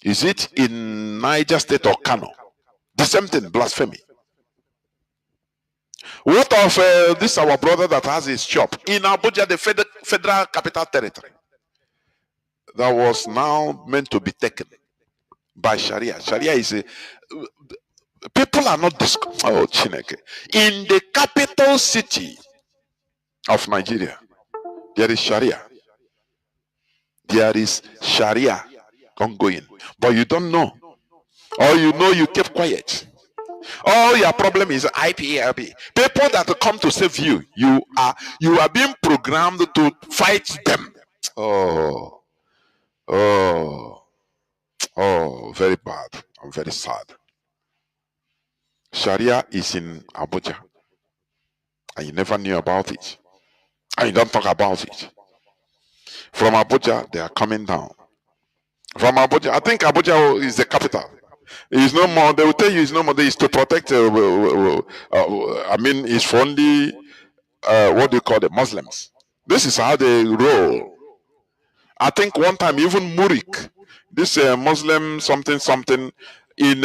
Is it in Niger State or Kanu? The same thing, blasphemy. What of this our brother that has his shop in Abuja, the federal capital territory, that was now meant to be taken by Sharia? Sharia is people are not Chineke. In the capital city of Nigeria, there is Sharia. There is Sharia ongoing, but you don't know, or you kept quiet. All your problem is IPLB. People that come to save you, you are being programmed to fight them. Oh, very bad. I'm very sad. Sharia is in Abuja, and you never knew about it, and you don't talk about it. From Abuja, they are coming down. From Abuja, I think Abuja is the capital. It's no more. They will tell you it's no more. It's to protect. It's for only what do you call the Muslims. This is how they roll. I think one time even Murik, this Muslim something in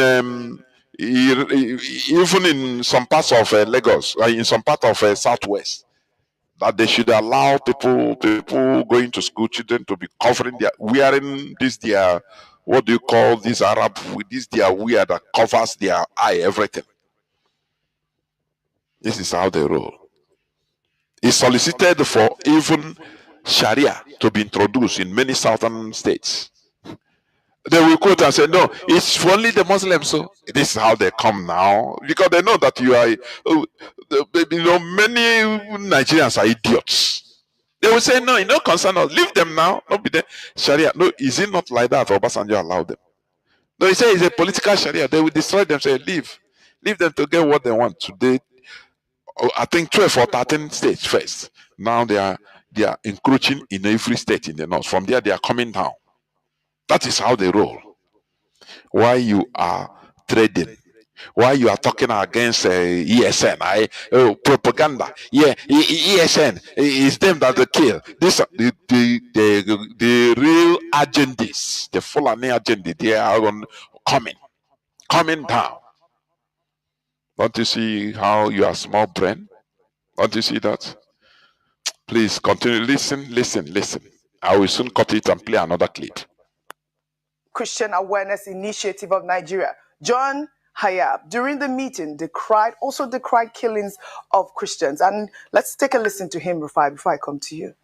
even in some parts of Lagos, in some part of Southwest, that they should allow people going to school, children, to be covering wearing this their, what do you call this Arab, with this their wear that covers their eye, everything. This is how they roll. He solicited for even Sharia to be introduced in many southern states. They will quote and say, no, it's for only the Muslims. So this is how they come now, because they know that you are, many Nigerians are idiots. They will say, no, concern us. Leave them now. Not be there. Sharia. No, is it not like that? Obasanjo allowed them. No, he said it's a political Sharia. They will destroy them. Say, leave them to get what they want. Today, I think 12 or 13 states first. Now they are encroaching in every state in the north. From there, they are coming down. That is how they roll. Why you are trading? Why you are talking against ESN? Propaganda. Yeah, ESN is them that they kill. This the real agendas, the Fulani agenda. They are coming down. Don't you see how you are small brain? Don't you see that? Please continue. Listen. I will soon cut it and play another clip. Christian Awareness Initiative of Nigeria, John Hayab, during the meeting, also decried killings of Christians. And let's take a listen to him, Rufai, before I come to you.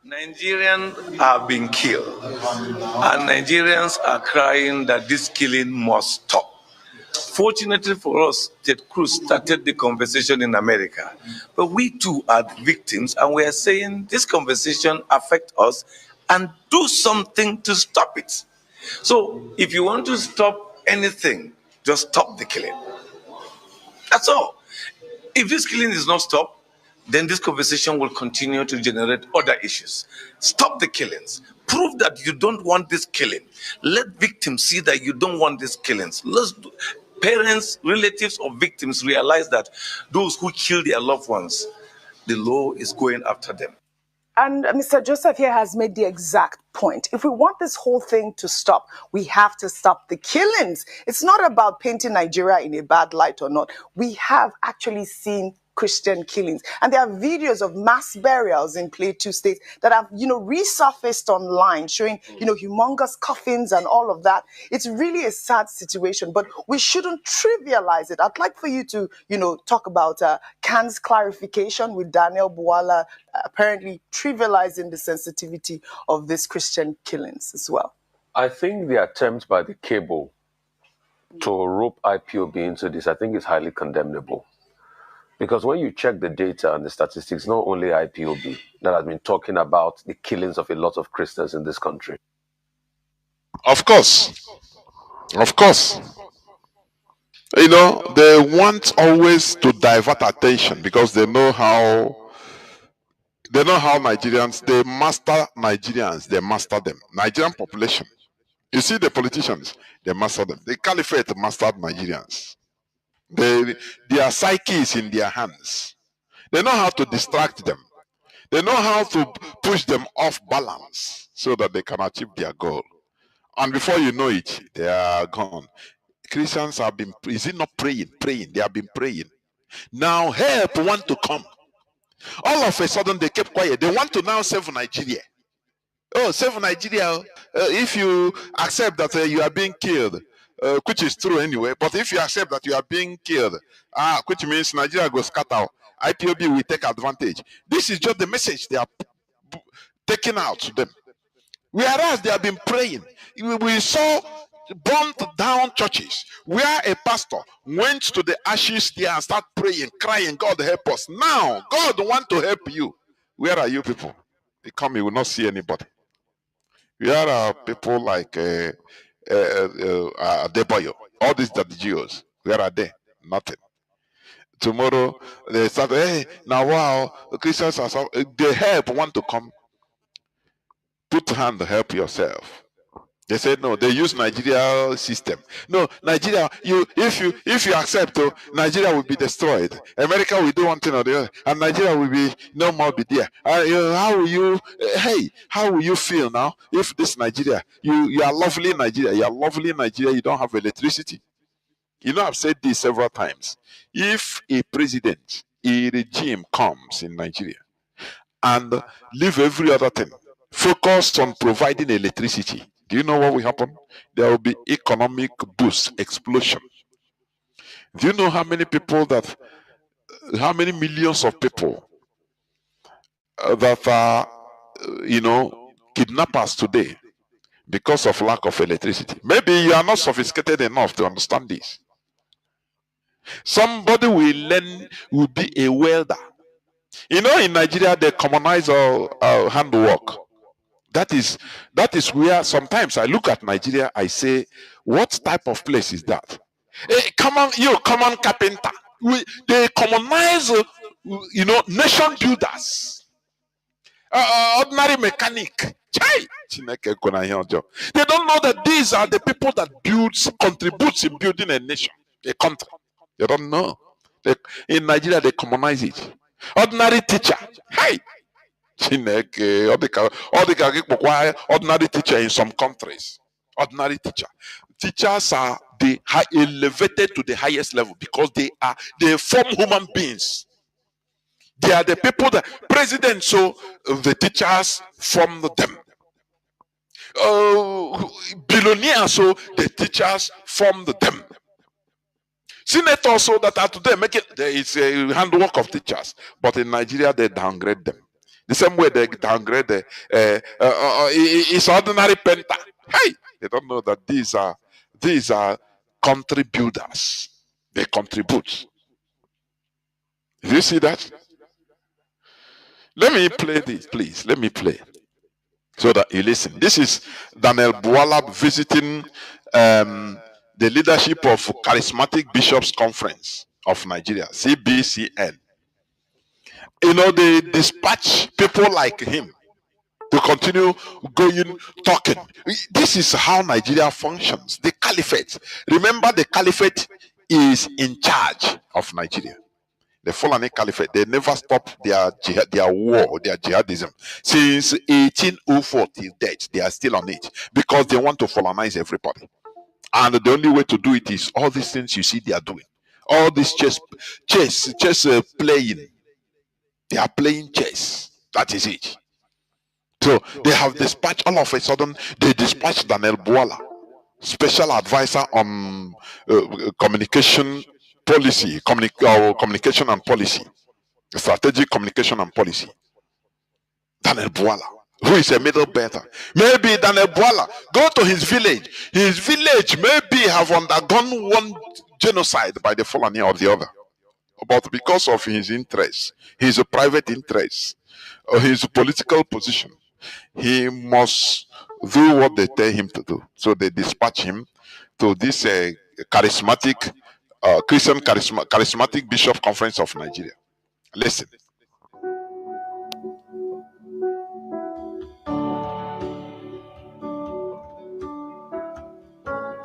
Nigerians are being killed, and Nigerians are crying that this killing must stop. Fortunately for us, Ted Cruz started the conversation in America, but we too are the victims, and we are saying this conversation affects us and do something to stop it. So if you want to stop anything, just stop the killing. That's all. If this killing is not stopped, then this conversation will continue to generate other issues. Stop the killings. Prove that you don't want this killing. Let victims see that you don't want these killings. Parents, relatives of victims realize that those who kill their loved ones, the law is going after them. And Mr. Joseph here has made the exact point. If we want this whole thing to stop, we have to stop the killings. It's not about painting Nigeria in a bad light or not. We have actually seen Christian killings. And there are videos of mass burials in Plateau State that have, resurfaced online, showing, humongous coffins and all of that. It's really a sad situation, but we shouldn't trivialize it. I'd like for you to, talk about Kan's clarification with Daniel Bwala, apparently trivializing the sensitivity of these Christian killings as well. I think the attempt by the cable to rope IPOB into this, I think is highly condemnable. Because when you check the data and the statistics, not only IPOB that has been talking about the killings of a lot of Christians in this country. Of course. They want always to divert attention because they know how Nigerians, they master Nigerians, they master them. Nigerian population. You see the politicians, they master them. The caliphate mastered Nigerians. Their psyche is in their hands. They know how to distract them. They know how to push them off balance so that they can achieve their goal. And before you know it, they are gone. Christians have been, is it not praying? They have been praying. Now help want to come. All of a sudden they kept quiet. They want to now save Nigeria. Oh, save Nigeria. If you accept that you are being killed, which is true anyway, but if you accept that you are being killed, which means Nigeria goes scatter, IPOB will take advantage. This is just the message they are taking out to them. Whereas they have been praying. We saw burnt down churches where a pastor went to the ashes there and started praying, crying, God help us. Now, God wants to help you. Where are you people? You come, you will not see anybody. Where are people like Adebayo? All these Jews, where are they? Nothing. Tomorrow, they start, hey, now wow, the Christians are so, they help, want to come. Put hand, help yourself. They said no. They use Nigeria system. No, Nigeria. If you accept, Nigeria will be destroyed. America will do one thing or the other, and Nigeria will be no more be there. How will you? How will you feel now if this Nigeria? You are lovely Nigeria. You are lovely Nigeria. You don't have electricity. You know, I've said this several times. If a president, a regime comes in Nigeria and leave every other thing, focus on providing electricity, do you know what will happen? There will be economic boost, explosion. Do you know how many millions of people that are, kidnappers today because of lack of electricity? Maybe you are not sophisticated enough to understand this. Somebody will be a welder. You know, in Nigeria, they commonize handwork. That is where sometimes I look at Nigeria, I say, what type of place is that? Hey, common carpenter. They commonize, nation builders. Ordinary mechanic. Chai! They don't know that these are the people that contributes in building a nation, a country. They don't know. In Nigeria, they commonize it. Ordinary teacher. Hey! Ordinary teacher in some countries. Ordinary teacher. Teachers are elevated to the highest level because they form human beings. They are the people that presidents, so the teachers form them. Billionaires, so the teachers form them. Senators, so that are today there is a handwork of teachers, but in Nigeria they downgrade them. The same way they downgrade it's ordinary painter. Hey, they don't know that these are country builders. They contribute. Do you see that? Let me play this, please. Let me play so that you listen. This is Daniel Bwala visiting the leadership of Charismatic Bishops Conference of Nigeria, CBCN. You know, they dispatch people like him to continue talking. This is how Nigeria functions. The caliphate. Remember, the caliphate is in charge of Nigeria. The Fulani Caliphate, they never stop their war, their jihadism. Since 1804 till date, they are still on it because they want to Fulanize everybody. And the only way to do it is all these things you see they are doing. All this chess playing. They are playing chess. That is it. So they have dispatched, all of a sudden, they dispatched Daniel Bwala, special advisor on communication policy, communication and policy, strategic communication and policy. Daniel Bwala, who is a middle better. Maybe Daniel Bwala, go to his village. His village maybe have undergone one genocide by the Fulani or the other. But because of his interest, his private interest, or his political position, he must do what they tell him to do. So they dispatch him to this charismatic Christian charismatic Bishop Conference of Nigeria. Listen.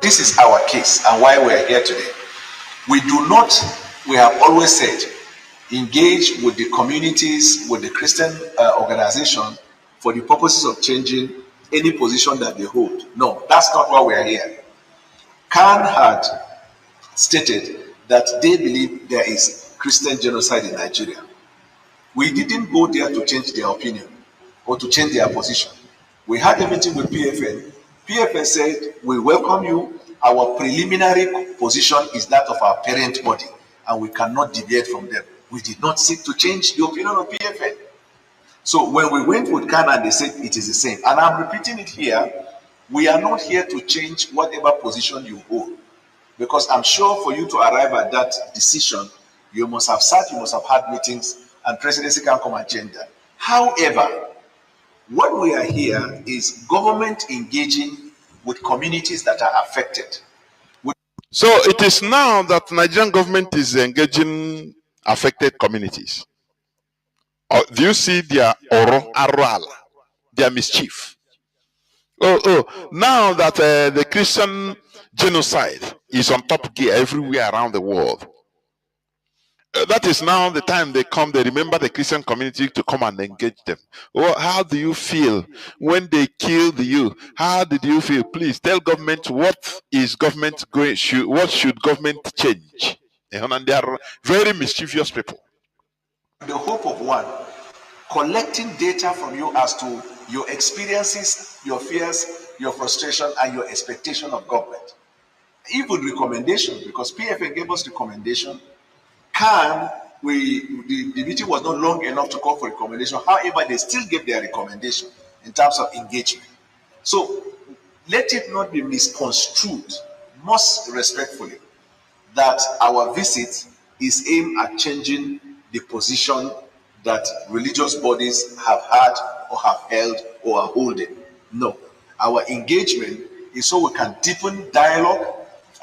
This is our case and why we are here today. We have always said, engage with the communities, with the Christian organization for the purposes of changing any position that they hold. No, that's not why we are here. Khan had stated that they believe there is Christian genocide in Nigeria. We didn't go there to change their opinion or to change their position. We had a meeting with PFN. PFN said, we welcome you. Our preliminary position is that of our parent body, and we cannot deviate from them. We did not seek to change the opinion of PFN. So when we went with Kanu and they said it is the same, and I'm repeating it here, we are not here to change whatever position you hold. Because I'm sure for you to arrive at that decision, you must have sat, you must have had meetings, and presidency can come and change that. However, what we are here is government engaging with communities that are affected. So it is now that Nigerian government is engaging affected communities. Do you see their aral, their mischief? Now that the Christian genocide is on top gear everywhere around the world. That is now the time they come, they remember the Christian community to come and engage them. Well, how do you feel when they killed you? How did you feel? Please tell government what is government going, what should government change? And they are very mischievous people. The hope of one, collecting data from you as to your experiences, your fears, your frustration, and your expectation of government. Even recommendation, because PFN gave us recommendation. The meeting was not long enough to call for recommendation. However, they still gave their recommendation in terms of engagement. So let it not be misconstrued, most respectfully, that our visit is aimed at changing the position that religious bodies have had or have held or are holding. No. Our engagement is so we can deepen dialogue.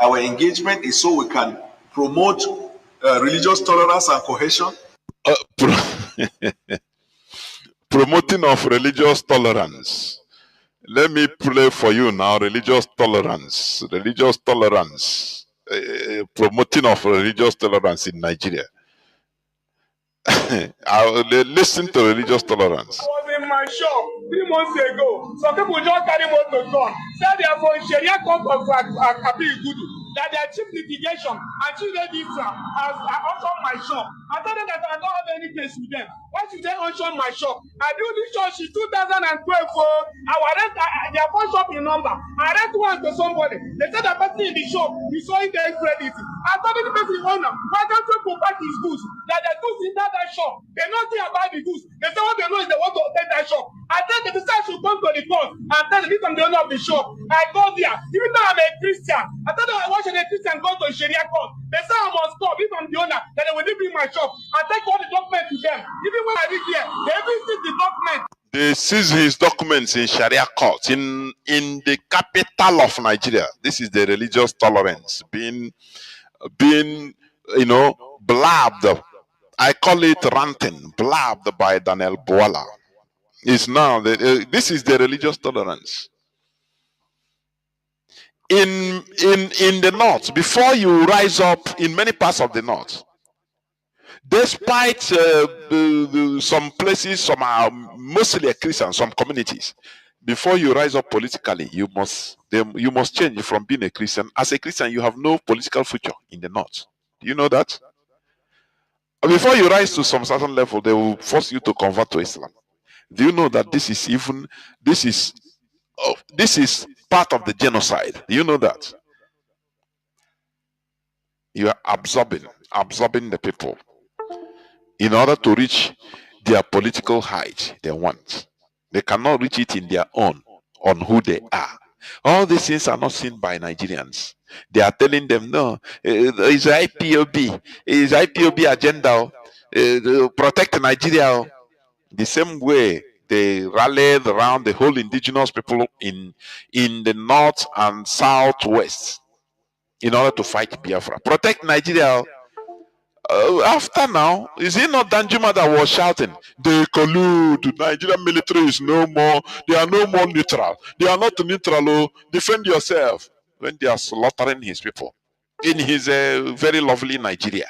Our engagement is so we can promote religious tolerance and cohesion. Promoting of religious tolerance. Let me play for you now. Religious tolerance. Religious tolerance. Promoting of religious tolerance in Nigeria. I'll listen to religious tolerance. I was in my shop 3 months ago. Some people just carry motor gun. Say they are for Sharia court of Gudu. That they are cheap litigation. And Chinedu has auctioned my shop. I told them that I don't have any case with them. Why should they auction my shop? I do this church in 2012 for our rent. Their phone shop in number. I rent one to somebody. They said the person in the shop is showing their credit. I told the person owner, why don't you provide his goods? That the goods in that shop. They know nothing about the goods. They say what they know is they want to take that shop. I tell them the side should come to the court and tell them this I'm the owner of the shop. I go there. Even though I'm a Christian, I tell them why should a Christian go to Sharia court? They say I must stop. If I'm the owner, then they will leave me my shop. I take all the documents to them. Even when I reach here, they even see the document. They seize his documents in Sharia court in the capital of Nigeria. This is the religious tolerance being blabbed. I call it ranting, blabbed by Daniel Boala. Is now this is the religious tolerance. In the north, before you rise up in many parts of the north, despite some places, some are mostly Christian, some communities, before you rise up politically, you must change from being a Christian. As a Christian, you have no political future in the north. Do you know that? Before you rise to some certain level, they will force you to convert to Islam. Do you know that this is part of the genocide? Do you know that? You are absorbing the people in order to reach their political height they want. They cannot reach it in their own, on who they are. All these things are not seen by Nigerians. They are telling them, no, it's IPOB agenda, protect Nigeria. The same way they rallied around the whole indigenous people in the north and southwest in order to fight Biafra. Protect Nigeria. After now, is it not Danjuma that was shouting, they collude, Nigerian military is no more, they are no more neutral. They are not neutral, oh, defend yourself. When they are slaughtering his people in his very lovely Nigeria.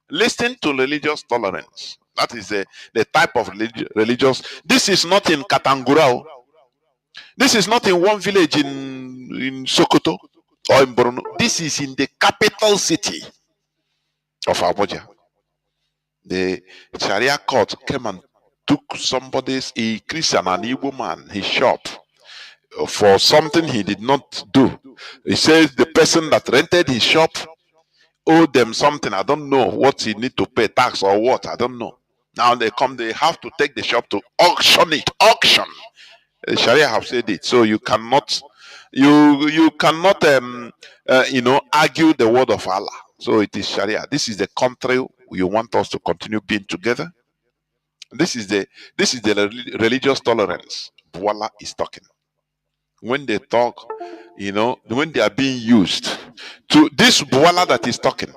Listen to religious tolerance. That is the type of religious. This is not in Katangurao. This is not in one village in Sokoto or in Borno. This is in the capital city of Abuja. The Sharia court came and took a Christian, an Igbo man, his shop for something he did not do. He says the person that rented his shop owed them something. I don't know what he need to pay, tax or what. I don't know. Now they have to take the shop to auction it. Auction. The Sharia have said it. So you cannot argue the word of Allah. So it is Sharia. This is the country you want us to continue being together. This is the religious tolerance. Voila is talking. When they talk, when they are being used to this Voila that is talking,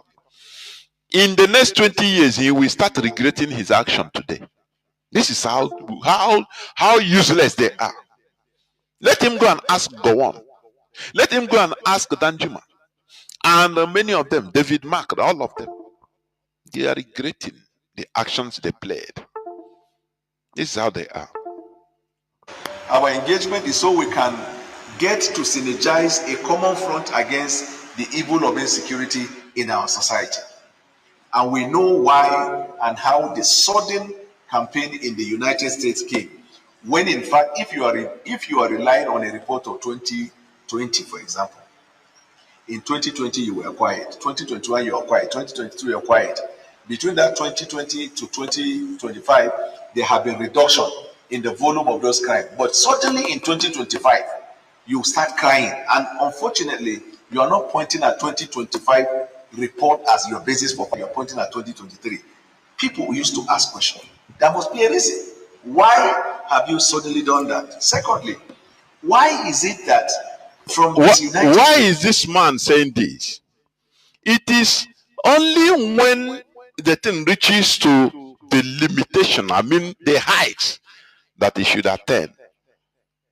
in the next 20 years, he will start regretting his action today. This is how useless they are. Let him go and ask Gowon. Let him go and ask Danjuma. And many of them, David Mark, all of them. they are regretting the actions they played. This is how they are. Our engagement is so we can get to synergize a common front against the evil of insecurity in our society. And we know why and how the sudden campaign in the United States came. When in fact, if you are relying on a report of 2020, for example, in 2020 you were quiet, 2021 you were quiet, 2022 you were quiet. Between that 2020 to 2025, there have been reduction in the volume of those crimes. But suddenly in 2025, you start crying. And unfortunately, you are not pointing at 2025 report as your basis for, you're pointing at 2023. People used to ask questions. There must be a reason. Why have you suddenly done that? Secondly, why is it that from this United Why is this man saying this? It is only when the thing reaches to the limitation, I mean the height that he should attain.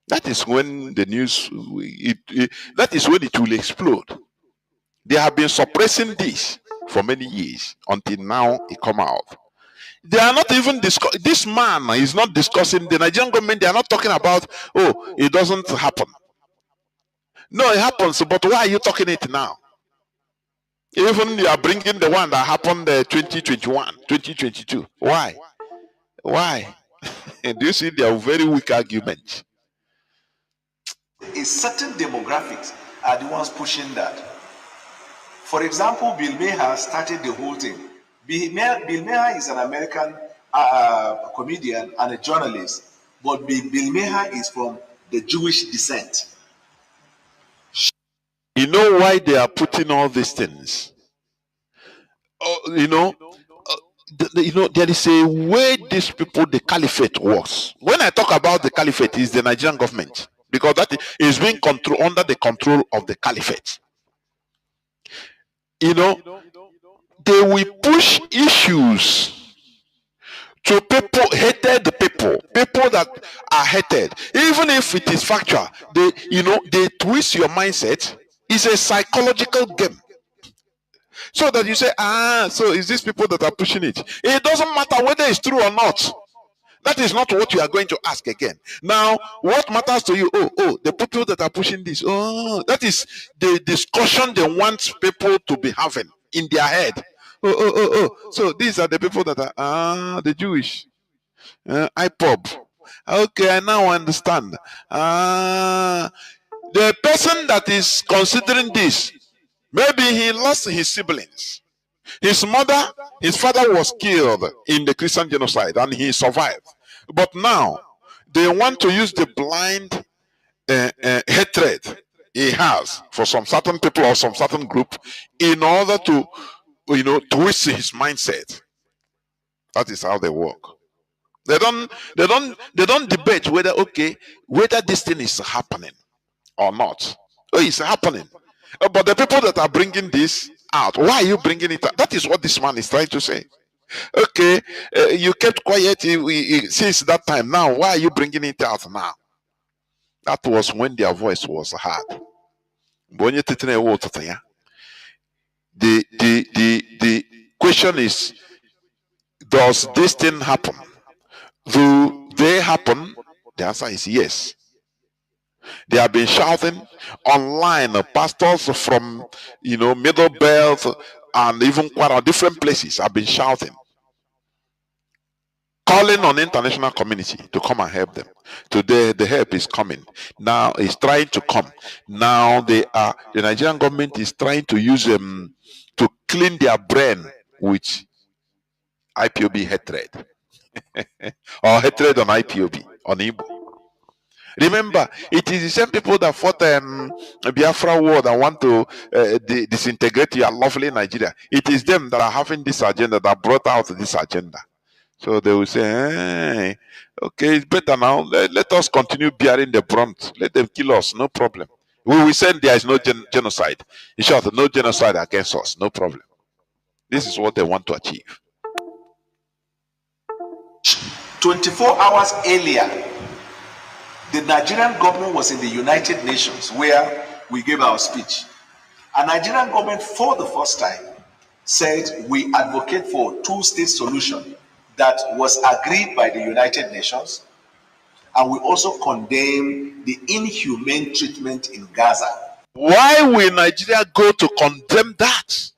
That is when the news, that is when it will explode. They have been suppressing this for many years until now it come out. They are not even this man is not discussing, the Nigerian government, they are not talking about, oh, it doesn't happen. No, it happens, but why are you talking it now? Even you are bringing the one that happened 2021, 2022. Why? Why? Do you see their very weak arguments? A certain demographics are the ones pushing that. For example, Bill Maher started the whole thing. Bill Maher is an American comedian and a journalist, but Bill Maher is from the Jewish descent. You know why they are putting all these things? There is a way these people, the caliphate works. When I talk about the caliphate, is the Nigerian government, because that is being controlled under the control of the caliphate. They will push issues to people, hated people that are hated, even if it is factual. They twist your mindset. It's a psychological game. So that you say, so is these people that are pushing it? It doesn't matter whether it's true or not. That is not what you are going to ask again. Now, what matters to you? The people that are pushing this. That is the discussion they want people to be having in their head. So these are the people that are the Jewish. IPOB. Okay, I now understand. The person that is considering this, maybe he lost his siblings. His father was killed in the Christian genocide and he survived. But now, they want to use the blind hatred he has for some certain people or some certain group in order to, twist his mindset. That is how they work. They don't debate whether this thing is happening or not. It's happening. But the people that are bringing this out, why are you bringing it out? That is what this man is trying to say. You kept quiet since that time. Now, why are you bringing it out now? That was when their voice was heard. The question is, does this thing happen? Do they happen? The answer is yes. They have been shouting online, pastors from Middle Belt and even quite different places have been shouting, calling on the international community to come and help them. Today the help is coming. Now it's trying to come. Now the Nigerian government is trying to use them to clean their brain with IPOB hatred. Or hatred on IPOB, on Igbo. Remember, it is the same people that fought Biafra war that want to disintegrate your lovely Nigeria. It is them that are having this agenda, that brought out this agenda. So they will say, hey, okay, it's better now. Let us continue bearing the brunt. Let them kill us, no problem. We will say there is no genocide. In short, no genocide against us, no problem. This is what they want to achieve. 24 hours earlier, the Nigerian government was in the United Nations where we gave our speech. A Nigerian government for the first time said we advocate for two-state solution that was agreed by the United Nations, and we also condemn the inhumane treatment in Gaza. Why will Nigeria go to condemn that?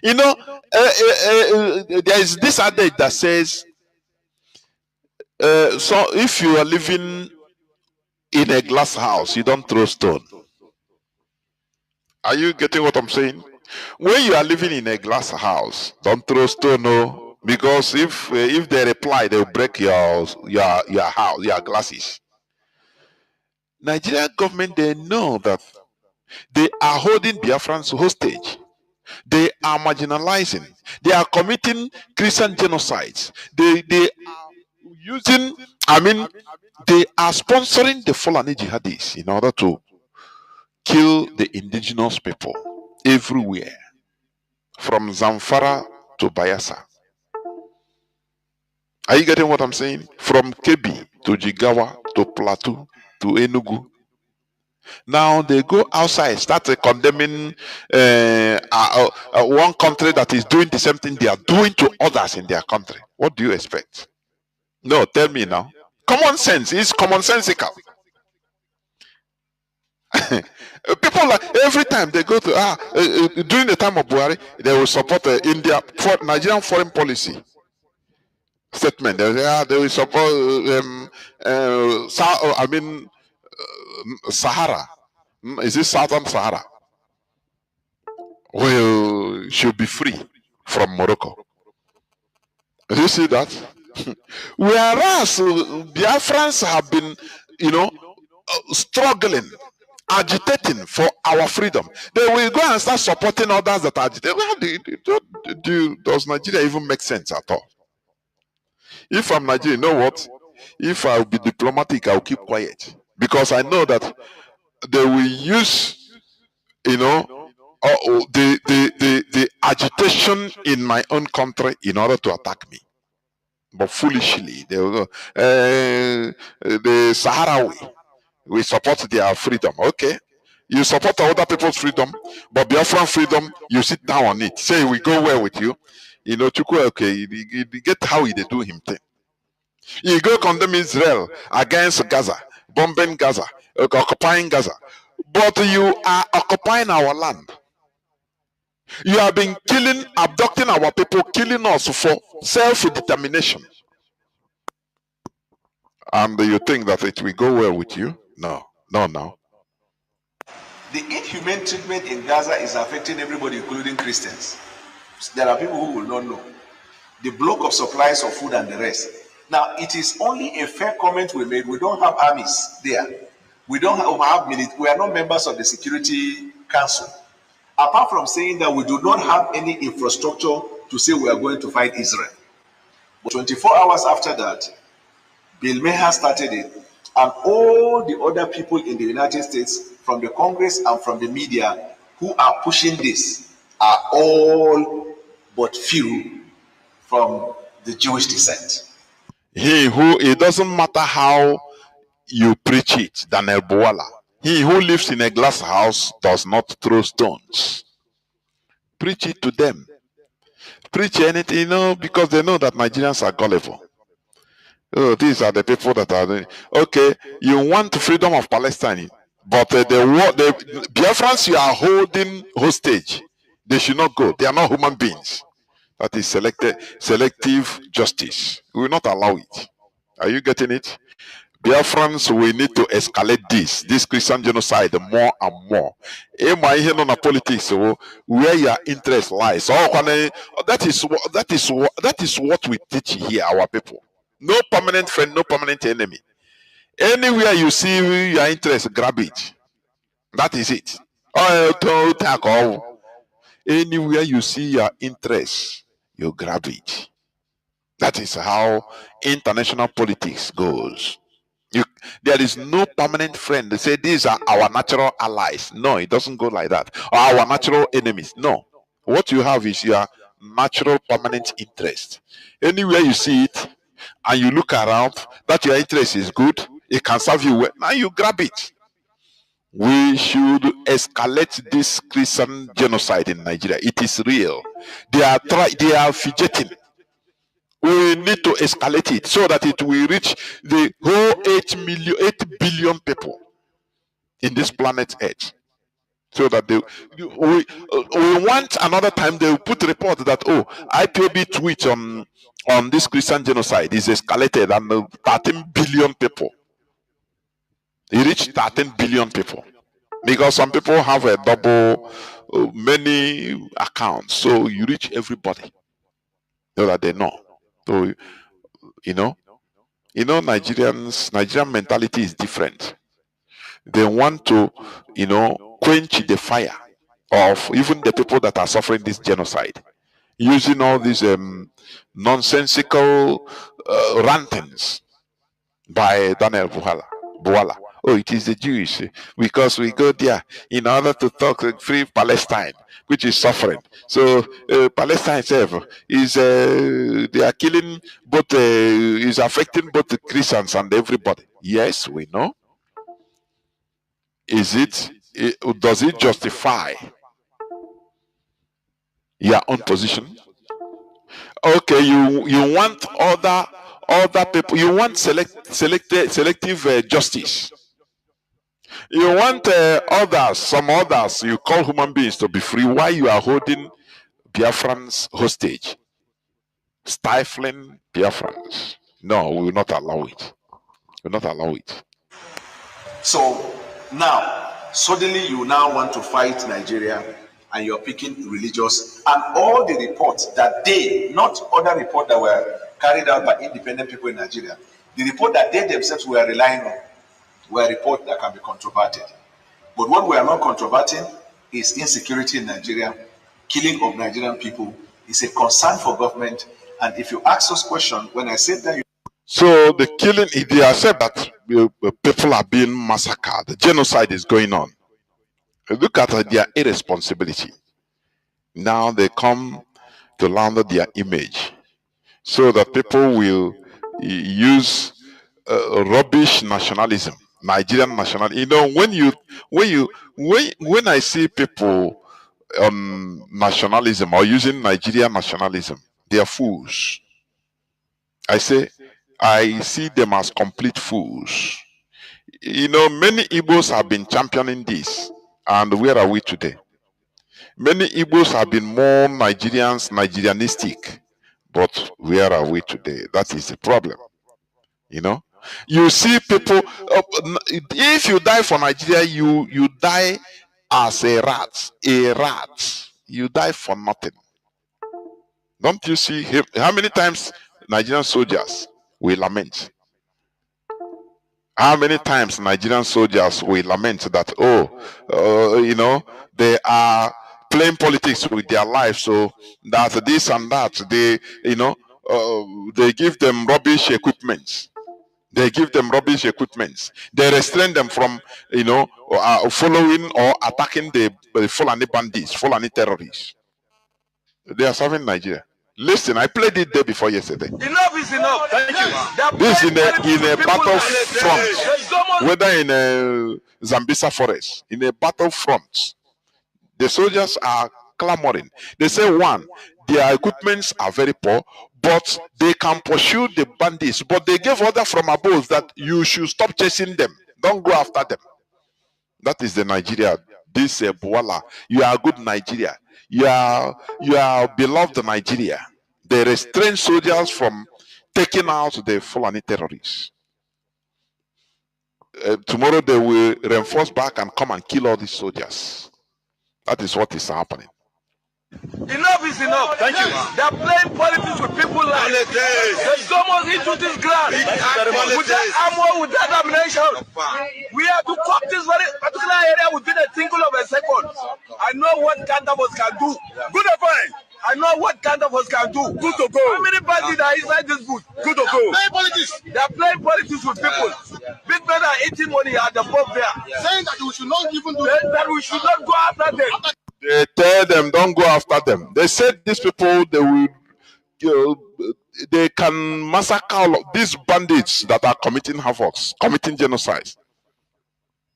You know, there is this adage that says, so if you are living in a glass house, you don't throw stone. Are you getting what I'm saying? When you are living in a glass house, don't throw stone, no, because if they reply, they'll break your house, your glasses. Nigerian government, they know that they are holding Biafrans hostage. They are marginalizing. They are committing Christian genocides. They are using, they are sponsoring the Fulani jihadis in order to kill the indigenous people everywhere, from Zamfara to Bayelsa. Are you getting what I'm saying? From Kebbi to Jigawa to Plateau to Enugu. Now they go outside, start condemning one country that is doing the same thing they are doing to others in their country. What do you expect? No, tell me now. Common sense is commonsensical. People like every time they go to during the time of Buhari, they will support India for Nigerian foreign policy statement. They will support Sahara. Is it Southern Sahara? Should be free from Morocco. Do you see that? Whereas Biafrans have been, struggling, agitating for our freedom. They will go and start supporting others that agitate. Does Nigeria even make sense at all? If I'm Nigeria, you know what? If I'll be diplomatic, I'll keep quiet. Because I know that they will use, the agitation in my own country in order to attack me. But foolishly, they will go, the Sahrawi, we support their freedom. Okay. You support other people's freedom, but Biafran freedom, you sit down on it. Say, we go well with you. Chukwu, okay, you get how he do him thing. You go condemn Israel against Gaza, bombing Gaza, occupying Gaza. But you are occupying our land. You have been killing, abducting our people, killing us for self-determination. And you think that it will go well with you? No. The inhumane treatment in Gaza is affecting everybody, including Christians. There are people who will not know. The block of supplies of food and the rest. Now, it is only a fair comment we made. We don't have armies there. We don't have military. We are not members of the Security Council. Apart from saying that we do not have any infrastructure to say we are going to fight Israel. But 24 hours after that, Bill Maher started it, and all the other people in the United States, from the Congress and from the media, who are pushing this, are all but few from the Jewish descent. It doesn't matter how you preach it, Daniel Boala. He who lives in a glass house does not throw stones. Preach it to them. Preach anything, because they know that Nigerians are gullible. Oh, these are the people that are doing. Okay, you want freedom of Palestine, but the Biafrans you are holding hostage, they should not go. They are not human beings. That is selective justice. We will not allow it. Are you getting it? Biafrans, we need to escalate this Christian genocide more and more. Politics, where your interest lies. That is what we teach here, our people. No permanent friend, no permanent enemy. Anywhere you see your interest, grab it. That is it. Anywhere you see your interest, you grab it. That is how international politics goes. There is no permanent friend. They say these are our natural allies. No, it doesn't go like that. Or our natural enemies. No. What you have is your natural permanent interest. Anywhere you see it and you look around, that your interest is good, it can serve you well. Now you grab it. We should escalate this Christian genocide in Nigeria. It is real. They are fidgeting. We need to escalate it so that it will reach the whole 8 billion people in this planet Earth. So that we want another time they will put report that IPOB tweet on this Christian genocide is escalated and 13 billion people. It reached 13 billion people. Because some people have a double, many accounts, so you reach everybody, so that they know. So Nigerian mentality is different. They want to, quench the fire of even the people that are suffering this genocide, using all these nonsensical rantings by Daniel Buala. Oh, it is the Jewish, because we go there in order to talk free Palestine, which is suffering. So Palestine itself is they are killing both, is affecting both the Christians and everybody. Yes, we know. Does it justify your own position? Okay, you want other people, you want selective justice. You want some others you call human beings to be free. Why you are holding Biafrans hostage, stifling Biafrans? No, we will not allow it. We will not allow it. So now, suddenly you now want to fight Nigeria, and you're picking religious, and all the reports that not other reports that were carried out by independent people in Nigeria, the report that they themselves were relying on were reports that can be controverted. But what we are not controverting is insecurity in Nigeria, killing of Nigerian people is a concern for government. And if you ask us questions, when I said that, so the killing, they have said that people are being massacred, the genocide is going on. Look at their irresponsibility. Now they come to launder their image, so that people will use rubbish nationalism, Nigerian nationalism. When I see people on nationalism or using Nigerian nationalism, they are fools. I see them as complete fools. Many Igbos have been championing this, and where are we today? Many Igbos have been more Nigerianistic, but where are we today? That is the problem. You see people, if you die for Nigeria, you die as a rat. You die for nothing. Don't you see him? How many times Nigerian soldiers will lament? How many times Nigerian soldiers will lament that, they are playing politics with their lives, so that this and that, they give them rubbish equipment. They give them rubbish equipment. They restrain them from, following or attacking the Fulani bandits, Fulani terrorists. They are serving Nigeria. Listen, I played it day before yesterday. Enough is enough. Thank you. This in a battlefront, whether in a Zambisa forest, in a battlefront, the soldiers are clamoring. They say, one, their equipments are very poor, but they can pursue the bandits. But they gave order from above that you should stop chasing them. Don't go after them. That is the Nigeria. This Buala, you are good Nigeria. You are beloved Nigeria. They restrain soldiers from taking out the Fulani terrorists. Tomorrow they will reinforce back and come and kill all these soldiers. That is what is happening. Enough is enough. Thank you. They are playing politics with people's lives. They almost into this ground with that armor, with that ammunition. We have to cop this very particular area within a single of a second. I know what kind of us can do. Good or fine. I know what kind of us can do. Good to go. How many parties are inside this booth? Good to go. They are playing politics with people. Big men are eating money at the pub there. Saying that we should not even do that. We should not go after them. They tell them don't go after them. They said these people they will, they can massacre all of these bandits that are committing havoc, committing genocide.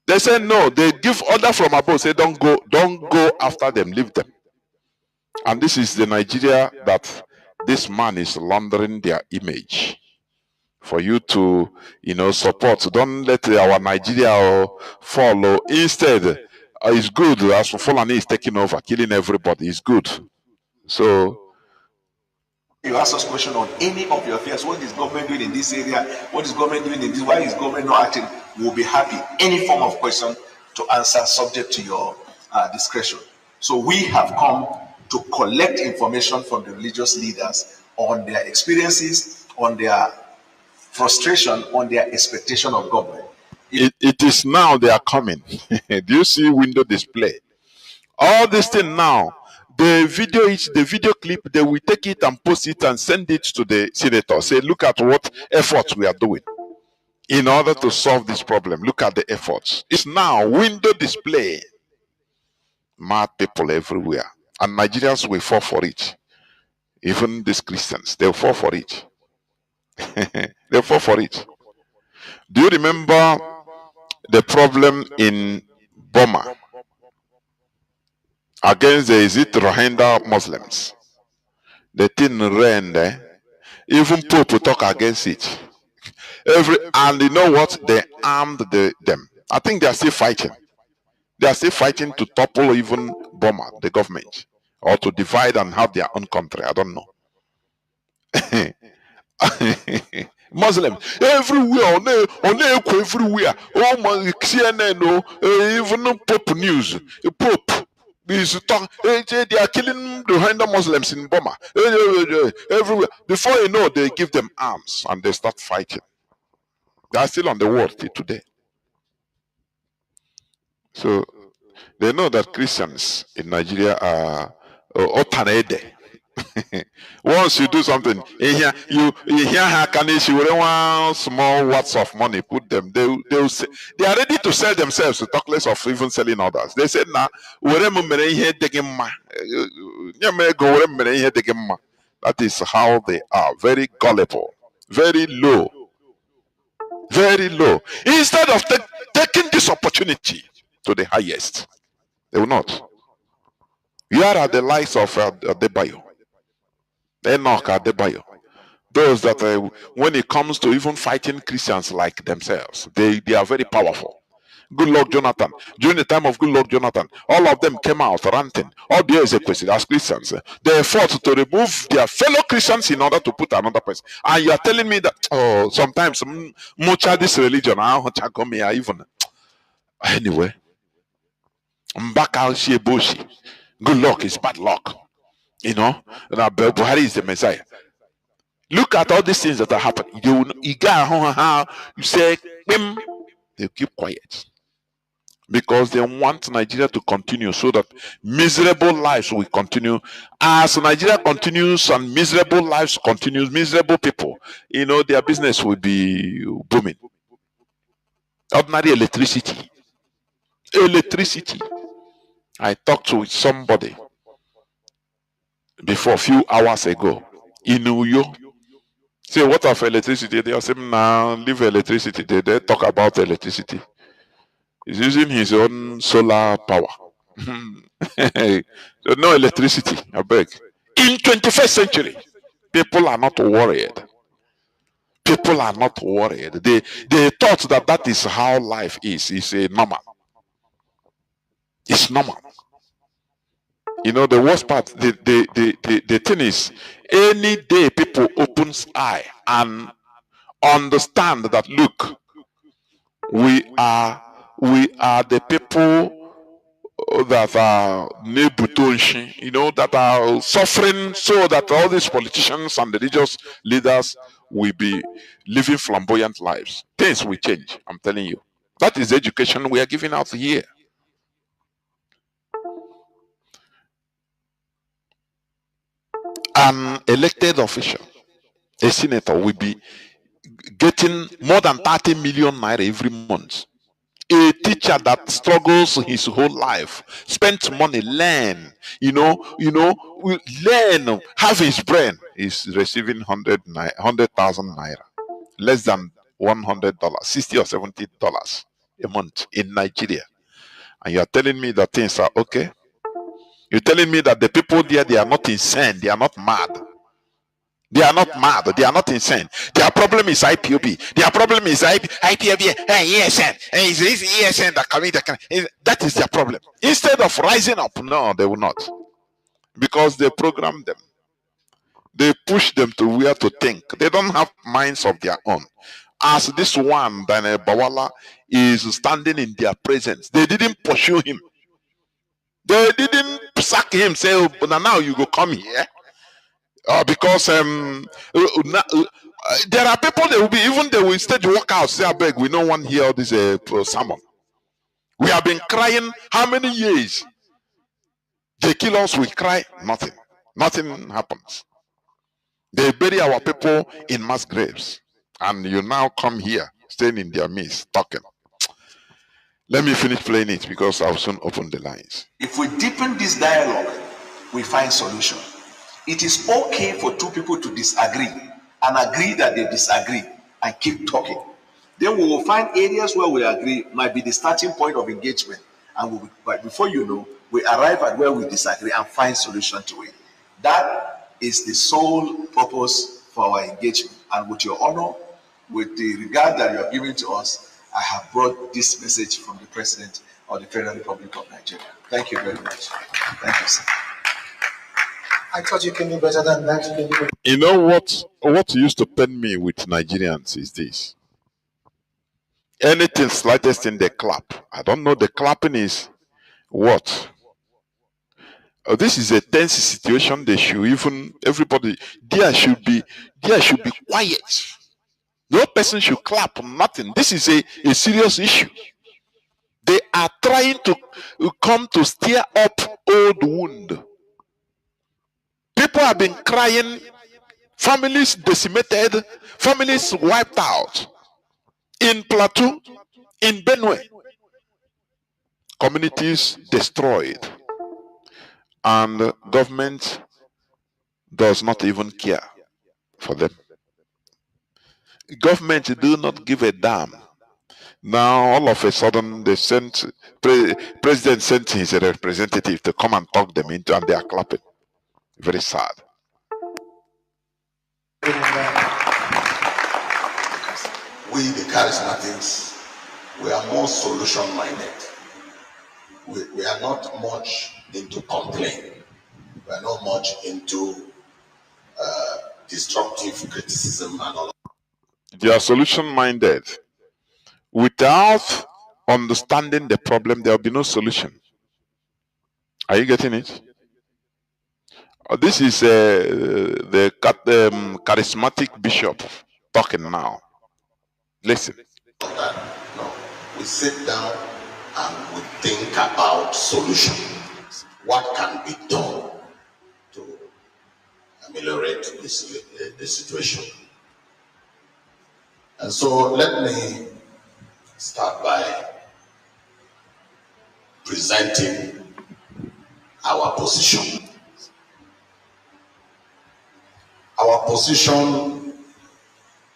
They say no, they give order from above, say don't go after them, leave them. And this is the Nigeria that this man is laundering their image for you to, support. Don't let our Nigeria follow. Instead, it's good as for Fulani is taking over, killing everybody. It's good. So you ask us question on any of your affairs, what is government doing in this area? What is government doing in this? Why is government not acting? We'll be happy. Any form of question to answer subject to your discretion. So we have come to collect information from the religious leaders on their experiences, on their frustration, on their expectation of government. It is now they are coming. Do you see window display? All this thing now, the video clip, they will take it and post it and send it to the senator. Say, look at what efforts we are doing in order to solve this problem. Look at the efforts. It's now window display. Mad people everywhere. And Nigerians will fall for it. Even these Christians, they'll fall for it. They'll fall for it. Do you remember the problem in Burma against the Rohingya Muslims? The thing ran there. Even Pope talk against it. And you know what? They armed them. I think they are still fighting. They are still fighting to topple even Burma, the government, or to divide and have their own country. I don't know. Muslims everywhere, on everywhere. Oh my CNN, even Pope News. Pope is talk. They are killing the Rohingya Muslims in Burma. Everywhere. Before you know, they give them arms and they start fighting. They are still on the world till today. So they know that Christians in Nigeria are otanede. Once you do something, you hear how can you want small words of money, put them. They are ready to sell themselves to talk less of even selling others. They said now, that is how they are. Very gullible, very low. Very low. Instead of taking this opportunity to the highest, they will not. Here are the likes of Adebayo, Enoch Adebayo. Those that, when it comes to even fighting Christians like themselves, they are very powerful. Good Lord Jonathan. During the time of Good Lord Jonathan, all of them came out ranting. All the executed as Christians. They fought to remove their fellow Christians in order to put another person. And you are telling me that, sometimes much of this religion, even. Anyway, Mbaka Boshi. Good luck is bad luck. Buhari is the Messiah. Look at all these things that are happening. You say, they keep quiet. Because they want Nigeria to continue so that miserable lives will continue. As Nigeria continues and miserable lives continues, miserable people, their business will be booming. Ordinary electricity. I talked to somebody before a few hours ago in New York. Say, what of electricity? They are saying now, leave electricity. They talk about electricity. He's using his own solar power. So no electricity, I beg. In 21st century, people are not worried. People are not worried. They thought that is how life is. It's normal. It's normal. The worst part, the thing is, any day people opens eye and understand that, look, we are the people that are that are suffering, so that all these politicians and religious leaders will be living flamboyant lives. Things will change, I'm telling you. That is the education we are giving out here. An elected official, a senator, will be getting more than 30 million naira every month. A teacher that struggles his whole life, spends money, learn, learn, have his brain, is receiving 100,000 naira, less than $100, $60 or $70. a month in Nigeria. And you are telling me that things are okay? You're telling me that the people there, they are not insane, they are not mad. They are not mad, they are not insane. Their problem is IPOB. Their problem is IPOB, ESN. It's ESN that commit that is their problem. Instead of rising up, no, they will not. Because they program them. They push them to where to think. They don't have minds of their own. As this one, Daniel Bawala, is standing in their presence, they didn't pursue him. They didn't sack him, say, oh, but now you go come here. Because there are people that will be, even they will stage walk out, say, I beg, we don't want to hear all this sermon. We have been crying how many years? They kill us, we cry, nothing. Nothing happens. They bury our people in mass graves. And you now come here, staying in their midst, talking. Let me finish playing it because I'll soon open the lines. If we deepen this dialogue, we find solution. It is okay for two people to disagree and agree that they disagree and keep talking. Then we will find areas where we agree might be the starting point of engagement. And but before you know, we arrive at where we disagree and find solution to it. That is the sole purpose for our engagement. And with your honor, with the regard that you are giving to us, I have brought this message from the President of the Federal Republic of Nigeria. Thank you very much. Thank you, sir. I thought you can do better than that. You know what used to pain me with Nigerians is this. Anything slightest thing they clap. I don't know, the clapping is what? This is a tense situation. They should even everybody there should be quiet. No person should clap, nothing. This is a serious issue. They are trying to come to stir up old wound. People have been crying, families decimated, families wiped out. In Plateau, in Benue, communities destroyed. And government does not even care for them. Government do not give a damn. Now, all of a sudden, they sent president sent his representative to come and talk them into, and they are clapping. Very sad. We, the charismatics, we are more solution-minded. We are not much into complaining. We are not much into destructive criticism and all. They are solution-minded. Without understanding the problem, there will be no solution. Are you getting it? This is the charismatic bishop talking now. Listen. No, we sit down and we think about solution. What can be done to ameliorate the situation? And so let me start by presenting our position. Our position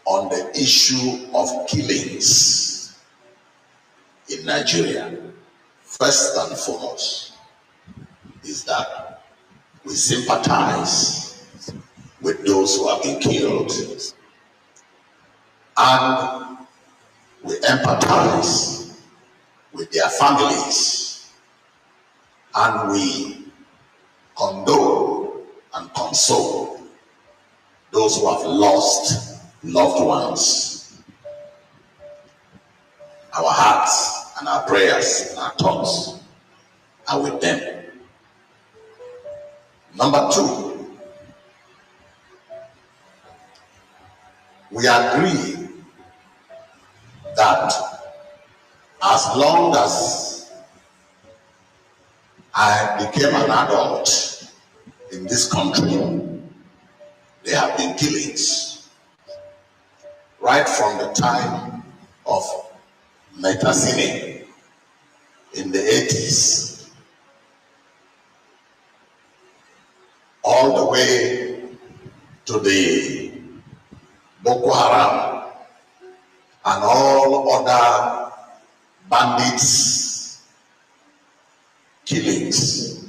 on the issue of killings in Nigeria, first and foremost, is that we sympathize with those who have been killed, and we empathize with their families, and we condole and console those who have lost loved ones. Our hearts and our prayers and our thoughts are with them. Number two, we agree that as long as I became an adult in this country, there have been killings right from the time of Metasine in the 80s all the way to the Boko Haram and all other bandits, killings.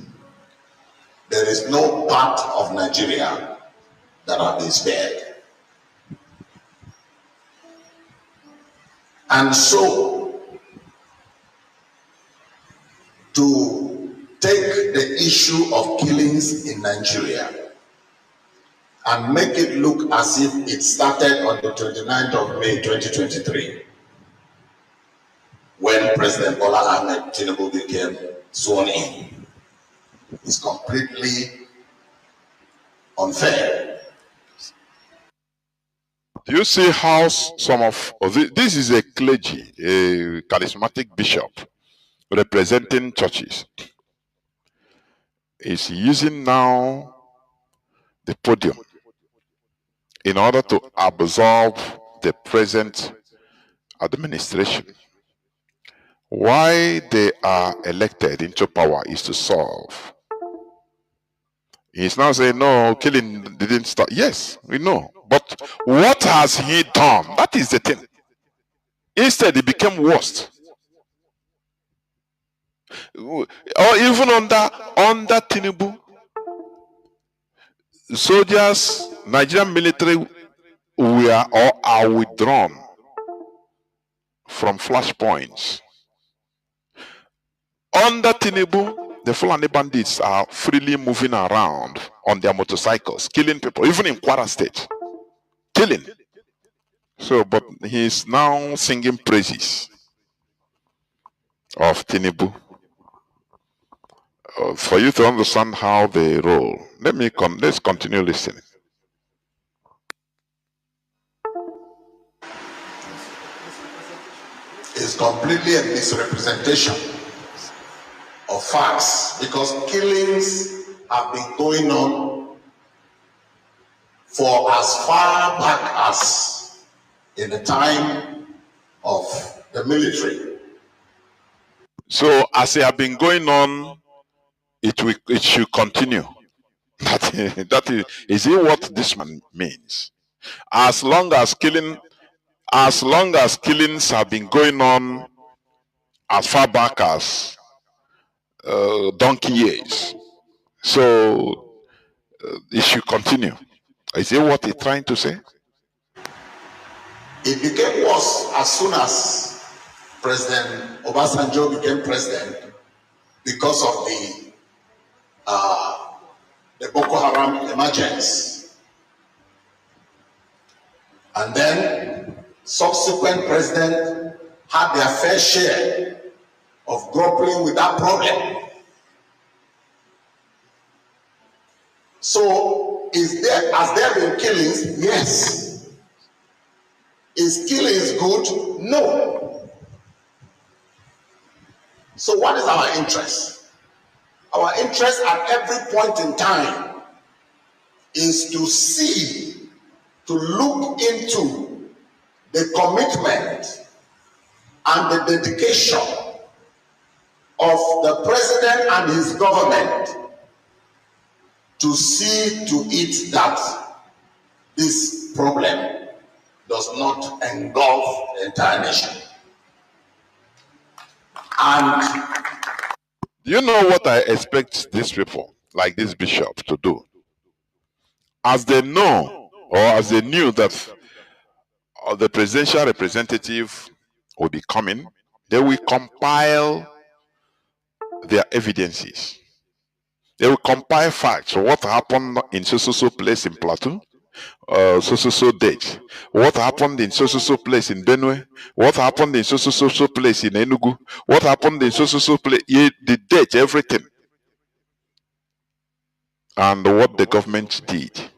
There is no part of Nigeria that have been spared. And so, to take the issue of killings in Nigeria and make it look as if it started on the 29th of May 2023, when President Bola Ahmed Tinubu became sworn in, is completely unfair. Do you see how some of this is a clergy, a charismatic bishop representing churches, is using now the podium in order to absorb the present administration. Why they are elected into power is to solve. He's now saying, no, killing didn't start. Yes, we know. But what has he done? That is the thing. Instead, it became worse. Or even under Tinubu, soldiers, Nigerian military were or are withdrawn from flashpoints. Under Tinubu, the Fulani bandits are freely moving around on their motorcycles, killing people, even in Kwara State. Killing. So, but he's now singing praises of Tinubu. For you to understand how they roll, let's continue listening. Is completely a misrepresentation of facts, because killings have been going on for as far back as in the time of the military. So as they have been going on, it should continue. That is it what this man means? As long as killings have been going on as far back as donkey years, so it should continue. Is it what he's trying to say? It became worse as soon as President Obasanjo became president because of the Boko Haram emergence. And then subsequent presidents had their fair share of grappling with that problem. So, has there been killings? Yes. Is killings good? No. So what is our interest? Our interest at every point in time is to see, to look into the commitment and the dedication of the president and his government to see to it that this problem does not engulf the entire nation. And do you know what I expect these people, like this bishop, to do? As they know, or as they knew that the presidential representative will be coming, they will compile their evidences. They will compile facts. What happened in so place in Plateau? So date. What happened in so place in Benue? What happened in so place in Enugu? What happened in so place? The date, everything. And what the government did.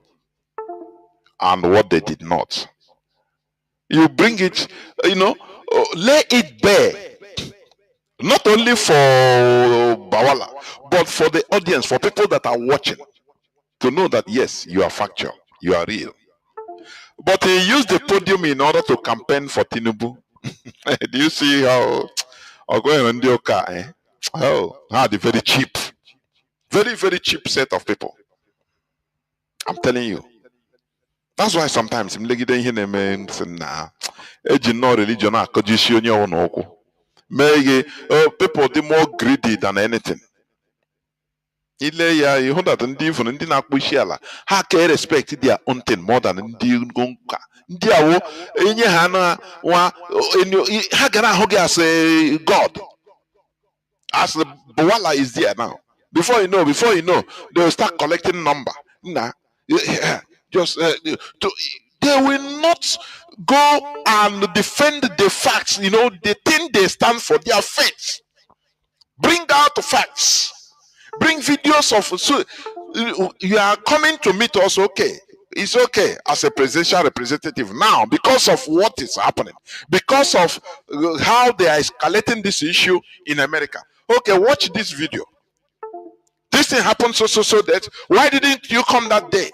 And what they did not. You bring it, lay it bare. Not only for Bawala, but for the audience, for people that are watching, to know that yes, you are factual, you are real. But he used the podium in order to campaign for Tinubu. Do you see how the very cheap, very, very cheap set of people? I'm telling you. That's why sometimes religion People are more greedy than anything. Ile ya you that ndị even ndị na-akpụ isi ala ha ka respect their own thing more than ndị nka ndị awo enye ha na nwa ha gara ahụ gị as a god, as the Bwala is there now. Before you know, they will start collecting number. Nah, just they will not go and defend the facts. The thing they stand for, their faith. Bring out the facts. Bring videos of. So you are coming to meet us, okay? It's okay as a presidential representative now because of what is happening, because of how they are escalating this issue in America. Okay, watch this video. This thing happened so that. Why didn't you come that day?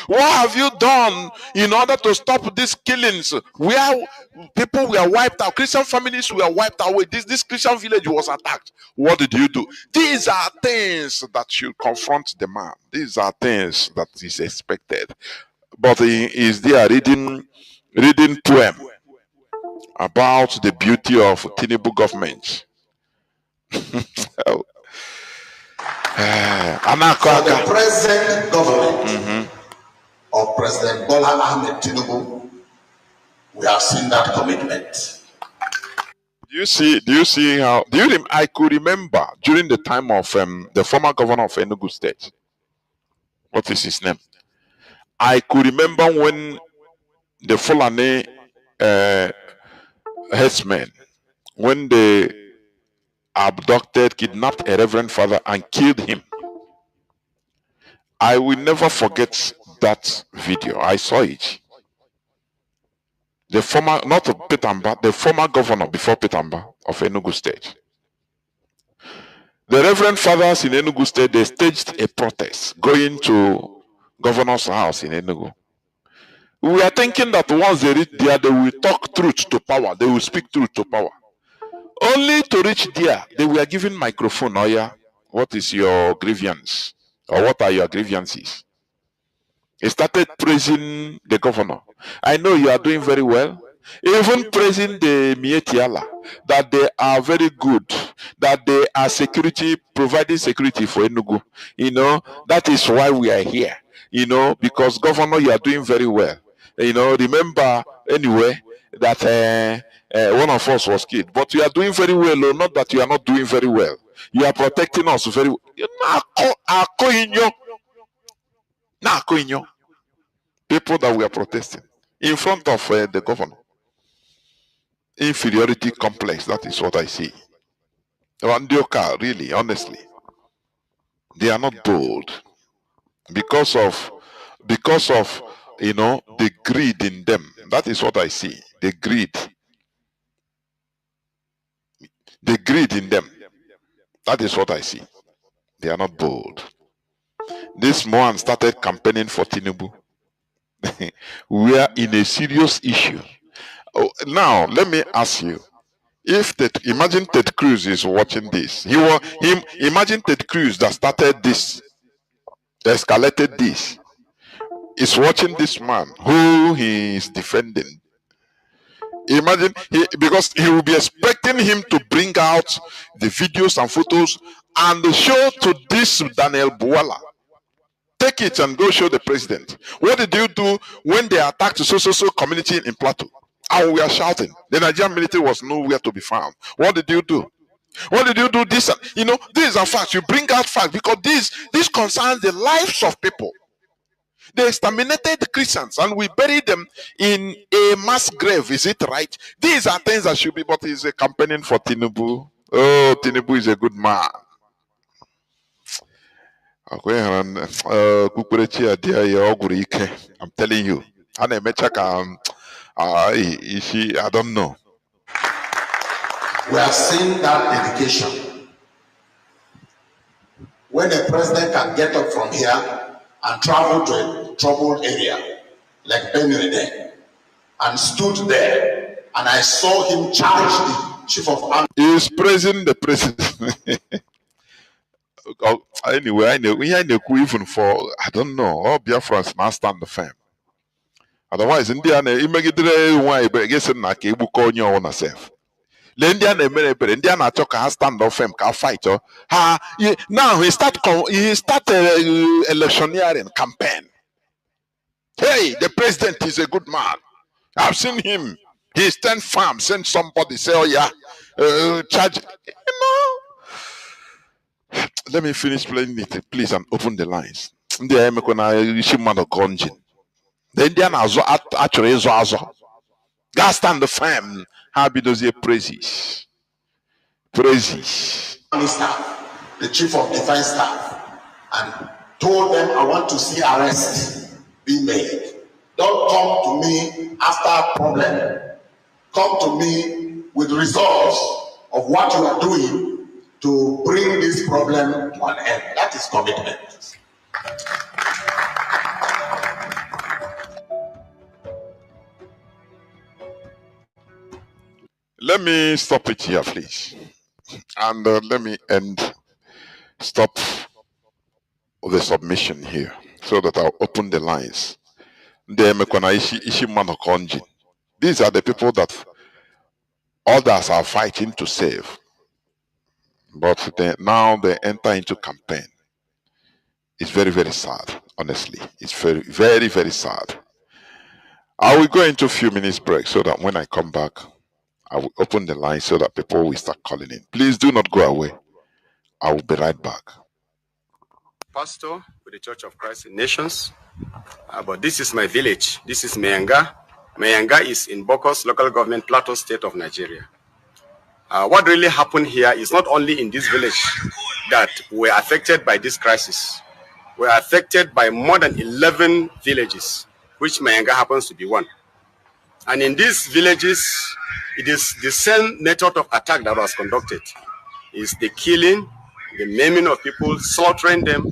What have you done in order to stop these killings? Where people were wiped out, Christian families were wiped away. This Christian village was attacked. What did you do? These are things that should confront the man. These are things that is expected. But he is there reading poem about the beauty of Tinubu government. For the present government of President Bola Ahmed Tinubu, we have seen that commitment. Do you see how? I could remember during the time of the former governor of Enugu State. What is his name? I could remember when the Fulani headsmen, when they abducted, kidnapped a reverend father and killed him. I will never forget that video. I saw it. The former, not of Petamba, the former governor before Petamba of Enugu State. The reverend fathers in Enugu State, they staged a protest going to governor's house in Enugu. We are thinking that once they reach there, they will talk truth to power. They will speak truth to power. Only to reach there, they were given microphone. Oh yeah, what is your grievance? Or what are your grievances? He started praising the governor. I know you are doing very well. Even praising the Mietiala, that they are very good, that they are providing security for Enugu. That is why we are here. Because governor, you are doing very well. Remember anyway that one of us was killed, but you are doing very well. Not that you are not doing very well. You are protecting us very well. People that were protesting in front of the governor. Inferiority complex, that is what I see. Wandioka, really, honestly. They are not bold. Because of the greed in them. That is what I see. The greed. The greed in them. That is what I see. They are not bold. This man started campaigning for Tinubu. We are in a serious issue. Now, let me ask you. Imagine Ted Cruz is watching this. Imagine Ted Cruz that started this, escalated this, is watching this man who he is defending. Imagine, because he will be expecting him to bring out the videos and photos and show to this Daniel Bwala. Take it and go show the president. What did you do when they attacked the so community in Plateau? And we are shouting. The Nigerian military was nowhere to be found. What did you do? What did you do? This, these are facts. You bring out facts because this concerns the lives of people. They exterminated the Christians and we buried them in a mass grave. Is it right? These are things that should be, but he's campaigning for Tinubu. Oh, Tinubu is a good man. I'm telling you. I don't know. We have seen that dedication. When a president can get up from here and travel to a troubled area like Benue and stood there, and I saw him charge the chief of army. He is praising the president. Anyway, I know even for I don't know. All Biafrans now stand the firm. Otherwise, India imegidere why but guess na ka egbuko onye ọwụ na self. The Indian American, Indian are talking, stand off him, can fight. Now he start electioneering campaign. Hey, the president is a good man. I've seen him. He stand firm. Send somebody say, oh yeah, charge. Let me finish playing it, please, and open the lines. The Indian actually is gas stand the firm. How be those praises? Praises. Staff, the chief of defense staff, and told them I want to see arrests being made. Don't come to me after a problem. Come to me with results of what you are doing to bring this problem to an end. That is commitment. Let me stop it here, please. And let me stop the submission here so that I'll open the lines. These are the people that others are fighting to save. But now they enter into campaign. It's very, very sad, honestly. It's very, very, very sad. I will go into a few minutes break so that when I come back, I will open the line so that people will start calling in. Please do not go away. I will be right back. Pastor with the Church of Christ in Nations, but this is my village. This is Mayanga. Mayanga is in Bokos local government, Plateau State of Nigeria. What really happened here is not only in this village that were affected by this crisis. We're affected by more than 11 villages, which Mayanga happens to be one. And in these villages, it is the same method of attack that was conducted. It's the killing, the maiming of people, slaughtering them,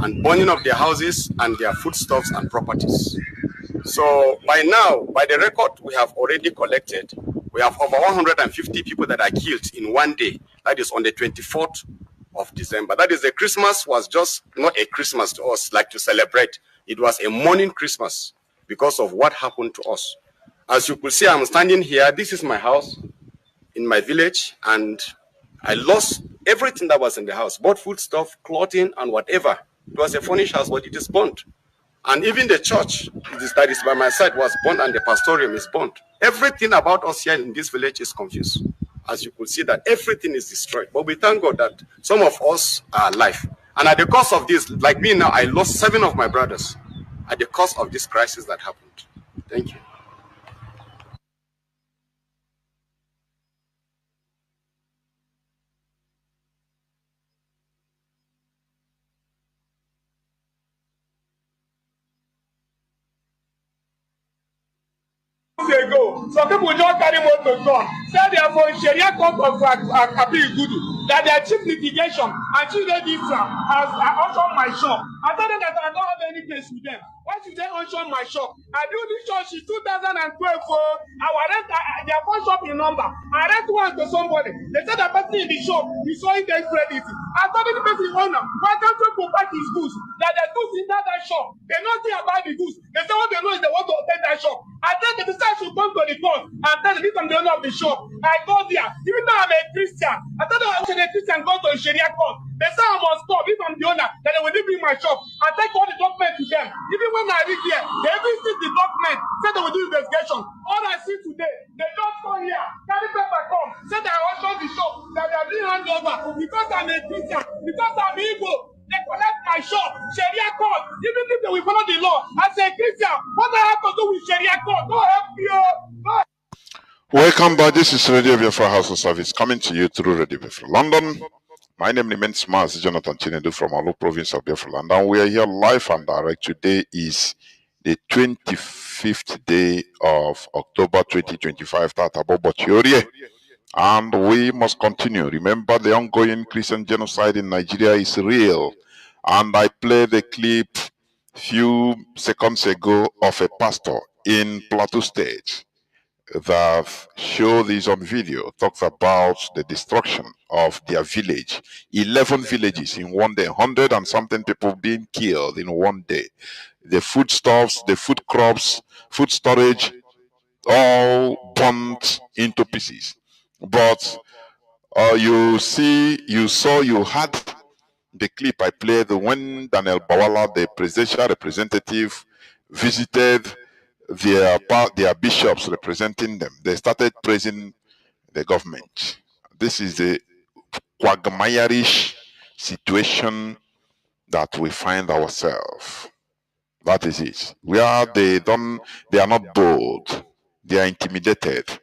and burning of their houses and their foodstuffs and properties. So by now, by the record we have already collected, we have over 150 people that are killed in one day. That is on the 24th of December. That is, the Christmas was just not a Christmas to us, like to celebrate. It was a mourning Christmas because of what happened to us. As you could see, I'm standing here. This is my house in my village, and I lost everything that was in the house, both foodstuff, clothing, and whatever. It was a furnished house, but it is burnt. And even the church that is by my side was burnt, and the pastorium is burnt. Everything about us here in this village is confused. As you could see, that everything is destroyed. But we thank God that some of us are alive. And at the cost of this, like me now, I lost 7 of my brothers at the cost of this crisis that happened. Thank you. Ago, some people just carry motor gun, say they are from Sharia court of Gudu, that their chief litigation and Chinedu has auctioned my shop. I told them that I don't have any case with them. Why should they auction my shop? I do this shop in 2012 for our rent, their phone shop in number. I rent one to somebody. They said the person in the shop is showing their credit. I told the person owner, why can't you go back his goods? That the goods in that shop, they don't think about the goods. They say what they know is they want to open that shop. I tell the person should come to the court and tell the people I'm the owner of the shop. I go there. Even though I'm a Christian, I told them I should a Christian go to a Sharia court. They say I must stop if I'm the owner, that they will leave me my shop. I take all the documents to them. Even when I read here, they even see the document, say they will do investigation. All I see today, they just come here, carry paper come, say that I auction the shop, that they are being handed over because I'm a Christian, because I'm Igbo. They collect my shop, Sharia court. Even if they will follow the law, as a Christian, what I have to do with Sharia court? Go help me, go. Welcome back. This is Radio Biafra House of Service coming to you through Radio Biafra London. My name is Mazi, Jonathan Chinedu from Olu province of Biafra London. We are here live and direct. Today is the 25th day of October 2025. And we must continue. Remember, the ongoing Christian genocide in Nigeria is real. And I played a clip few seconds ago of a pastor in Plateau State that show this on video, talks about the destruction of their village. 11 villages in one day, 100 and something people being killed in one day. The foodstuffs, the food crops, food storage, all burnt into pieces. But you had the clip I played when Daniel Bawala, the presidential representative, visited their bishops representing them. They started praising the government. This is the quagmire-ish situation that we find ourselves. That is it. Where they are not bold, they are intimidated.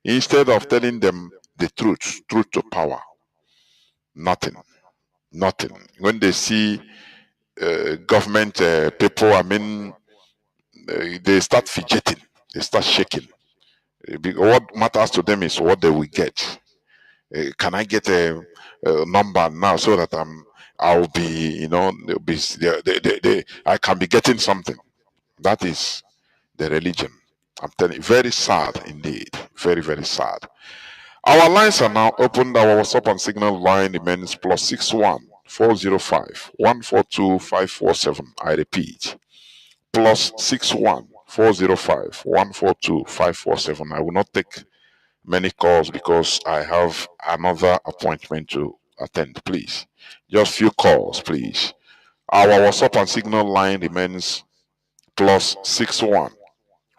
Instead of telling them the truth to power, nothing. When they see government people, they start fidgeting, they start shaking. What matters to them is what they will get. Can I get a number now so that I'll be, I can be getting something. That is the religion. I'm telling you, very sad indeed. Very, very sad. Our lines are now opened. Our WhatsApp and Signal line remains +61 405 142 547. I repeat, +61 405 142 547. I will not take many calls because I have another appointment to attend. Please, just few calls, please. Our WhatsApp and Signal line remains +61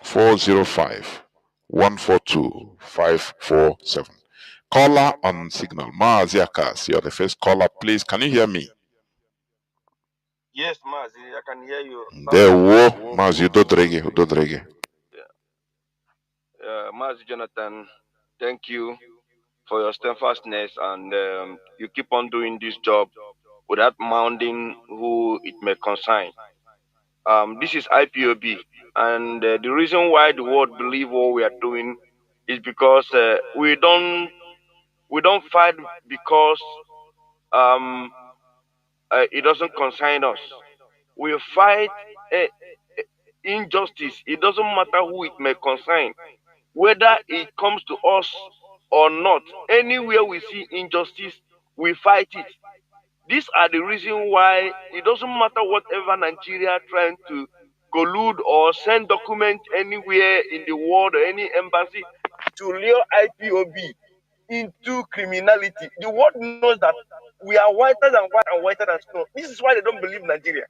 405 142 547. Caller on Signal. Mazi, you're the first caller. Please, can you hear me? Yes, Mazi, I can hear you. There, whoa, Mazi, udodrege. Mazi Jonathan, thank you for your steadfastness, and you keep on doing this job without minding who it may concern. This is IPOB, and the reason why the world believe what we are doing is because we don't fight because it doesn't concern us. We fight injustice. It doesn't matter who it may concern, whether it comes to us or not. Anywhere we see injustice, we fight it. These are the reason why it doesn't matter whatever Nigeria trying to collude or send documents anywhere in the world or any embassy to lure IPOB into criminality. The world knows that we are whiter than white and whiter than snow. This is why they don't believe Nigeria.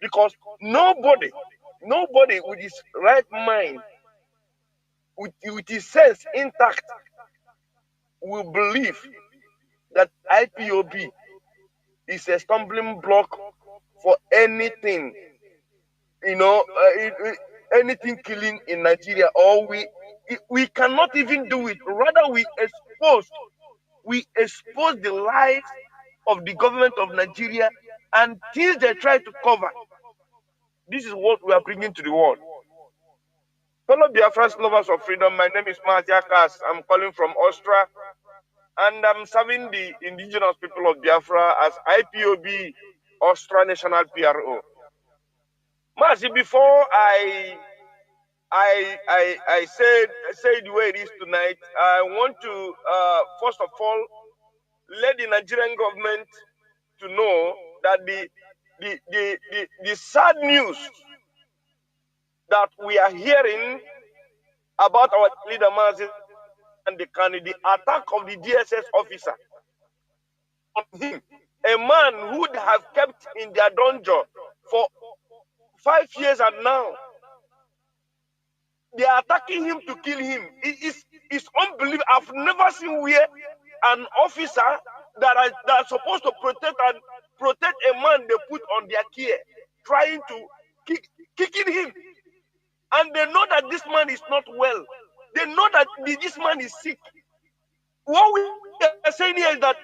Because nobody with his right mind, with his sense intact, will believe that IPOB is a stumbling block for anything, anything killing in Nigeria, or we cannot even do it. Rather, we expose the lives of the government of Nigeria and things they try to cover. This is what we are bringing to the world. Fellow Biafrans, lovers of freedom, my name is Mazi. I'm calling from Austria, and I'm serving the indigenous people of Biafra as IPOB Austria National PRO. Mazi, before I say the way it is tonight, I want to first of all let the Nigerian government to know that the sad news that we are hearing about our leader Mazi and the Kanu, the attack of the DSS officer on him, a man who they have kept in their dungeon for 5 years, and now they are attacking him to kill him. It's unbelievable. I've never seen where an officer that are supposed to protect a man they put on their care, trying to kicking him. And they know that this man is not well. They know that this man is sick. What we are saying here is that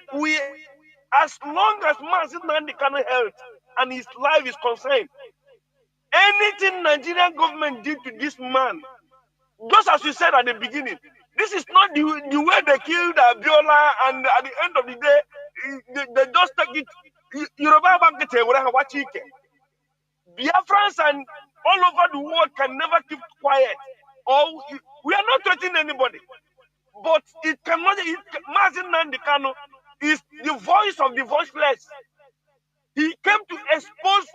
as long as Nnamdi Kanu health and his life is concerned, anything Nigerian government did to this man, just as you said at the beginning, this is not the way they killed Abiola, and at the end of the day, they just take it. Biafrans and all over the world can never keep quiet. We are not threatening anybody, but it cannot. Mazi Nnamdi Kanu is the voice of the voiceless. He came to expose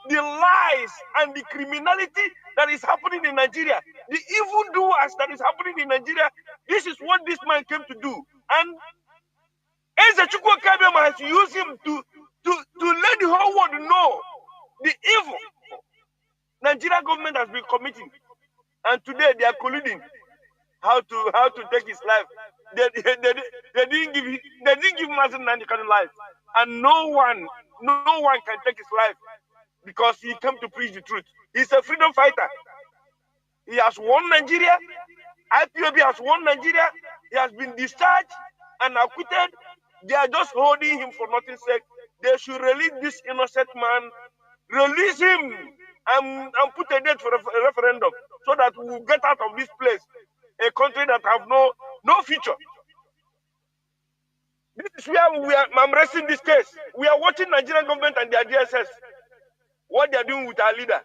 the lies and the criminality that is happening in Nigeria, the evildoers that is happening in Nigeria. This is what this man came to do. And Ezechukwu Kabiyama has used him to let the whole world know the evil Nigerian government has been committing. And today they are colluding how to take his life. They didn't give Mazi Nnamdi Kanu life, and no one can take his life because he came to preach the truth. He's a freedom fighter. He has won Nigeria. IPOB has won Nigeria. He has been discharged and acquitted. They are just holding him for nothing's sake. They should release this innocent man, release him, and put a date for a referendum so that we will get out of this place, a country that have no future. This is where I'm raising this case. We are watching Nigerian government and their DSS, what they are doing with our leader.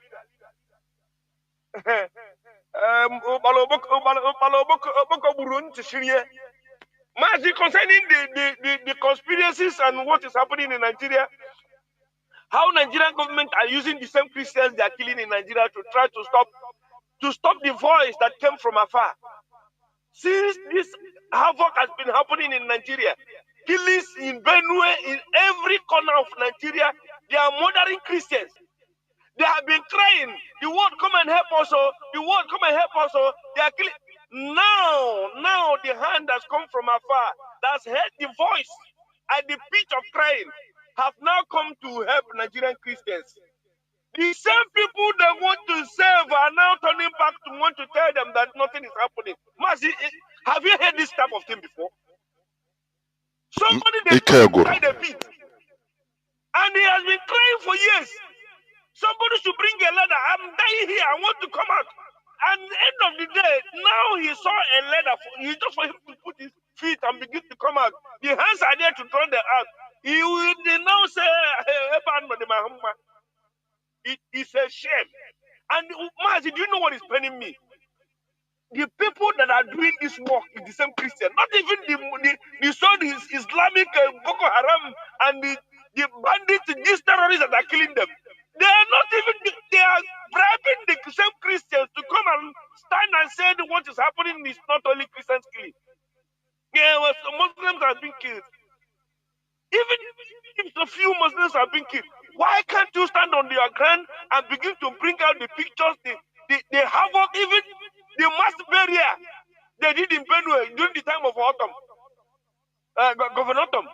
Mazi, concerning the conspiracies and what is happening in Nigeria, how Nigerian government are using the same Christians they are killing in Nigeria to try to stop the voice that came from afar. Since this havoc has been happening in Nigeria, killings in Benue, in every corner of Nigeria, they are murdering Christians. They have been crying, the world come and help us, oh, the world come and help us, oh. They are killing. Now the hand has come from afar, that's heard the voice at the pitch of crying, have now come to help Nigerian Christians. The same people that want to save are now turning back to want to tell them that nothing is happening. Mazi, have you heard this type of thing before? Somebody they tried a bit, and he has been crying for years. Somebody should bring a ladder. I'm dying here. I want to come out. And at the end of the day, now he saw a ladder. It's just for him to put his feet and begin to come out. The hands are there to draw them out. He will now say, it is a shame. And Mazi, do you know what is paining me? The people that are doing this work is the same Christian. Not even the Islamic Boko Haram and the bandits, these terrorists that are killing them. They are not even, they are bribing the same Christians to come and stand and say that what is happening is not only Christians killing. Yeah, Muslims have been killed. Even if a few Muslims have been killed, why can't you stand on your ground and begin to bring out the pictures, the havoc, even the mass barrier they did in Benue during the time of autumn, Governor Autumn?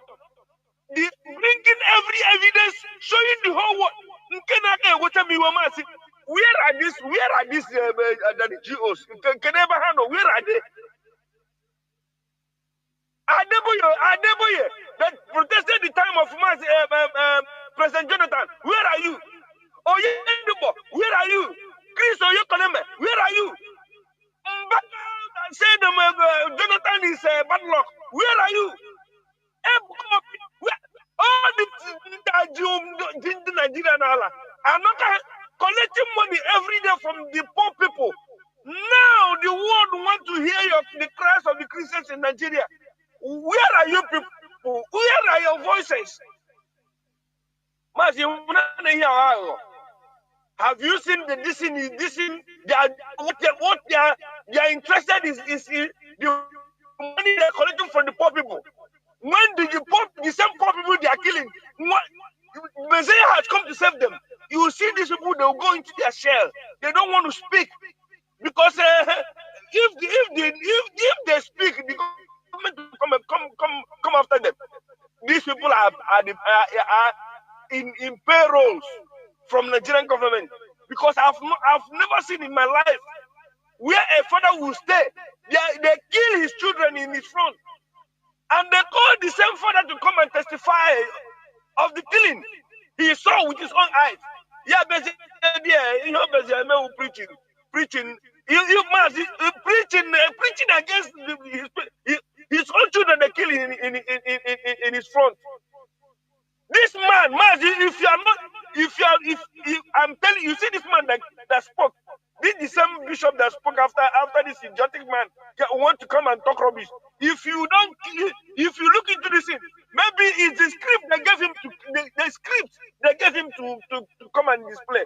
Bringing every evidence, showing the whole world. Where are these the GOs? Where are they? Adeboye, that protested the time of President Jonathan. Where are you? Oyedepo, where are you? Chris Oyekoneme, where are you? Said Jonathan is bad luck. Where are you? All the Nigeria are not collecting money every day from the poor people. Now the world want to hear the cries of the Christians in Nigeria. Where are you people? Where are your voices? Have you seen the what they are interested is the money they are collecting from the poor people. When the same poor people they are killing, Messiah has come to save them. You will see these people, they will go into their shell. They don't want to speak because if they speak, the government will come after them. These people are in payrolls from Nigerian government, because I've never seen in my life where a father will stay. They kill his children in his front, and they call the same father to come and testify of the killing he saw with his own eyes. Yeah, preaching, preaching against his own children they kill in his front. This man, Mazi, if I'm telling you, see this man that spoke. This is the same bishop that spoke after this idiotic man want to come and talk rubbish. If you look into this thing, maybe it's the script they gave him the script they gave him to come and display.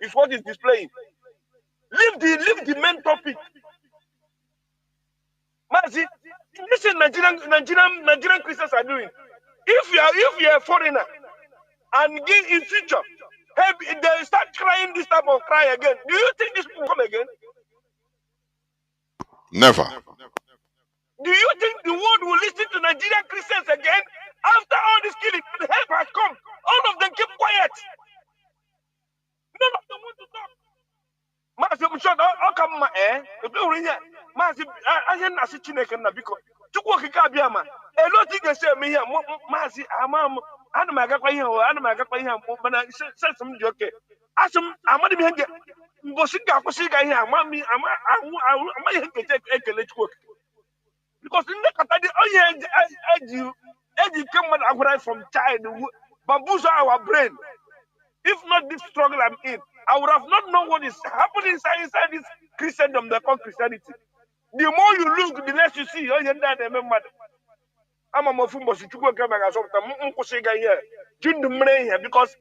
Is what he's displaying. Leave the main topic. Mazi, this in Nigeria. Nigerian Christians are doing. If you're a foreigner and in future, hey, they start crying this type of cry again, do you think this will come again? Never. Do you think the world will listen to Nigerian Christians again after all this killing? The help has come. All of them keep quiet. None of them want to talk. Mazi, I'm sure how come Mazi, I hear Nasi Chineke na biko. Chukwu okike abịa ma. A lot of things say me here. Mazi, ana m agakwa ihe o, ana m agakwa ihe mbụ, mana sense m dị okay. Asị m amadi m ihe nge mbosi ga-akwụsị ịga ihe ama ihe nkeji ekele Chukwu okike. Because in the Katadi, Eji came out from child, bamboozle our brain. If not this struggle I'm in, I would have not known what is happening inside this Christendom they call Christianity. The more you look, the less you see. Oh, I'm a mofumbo sichuko kamera something. Mkushiga here. Here because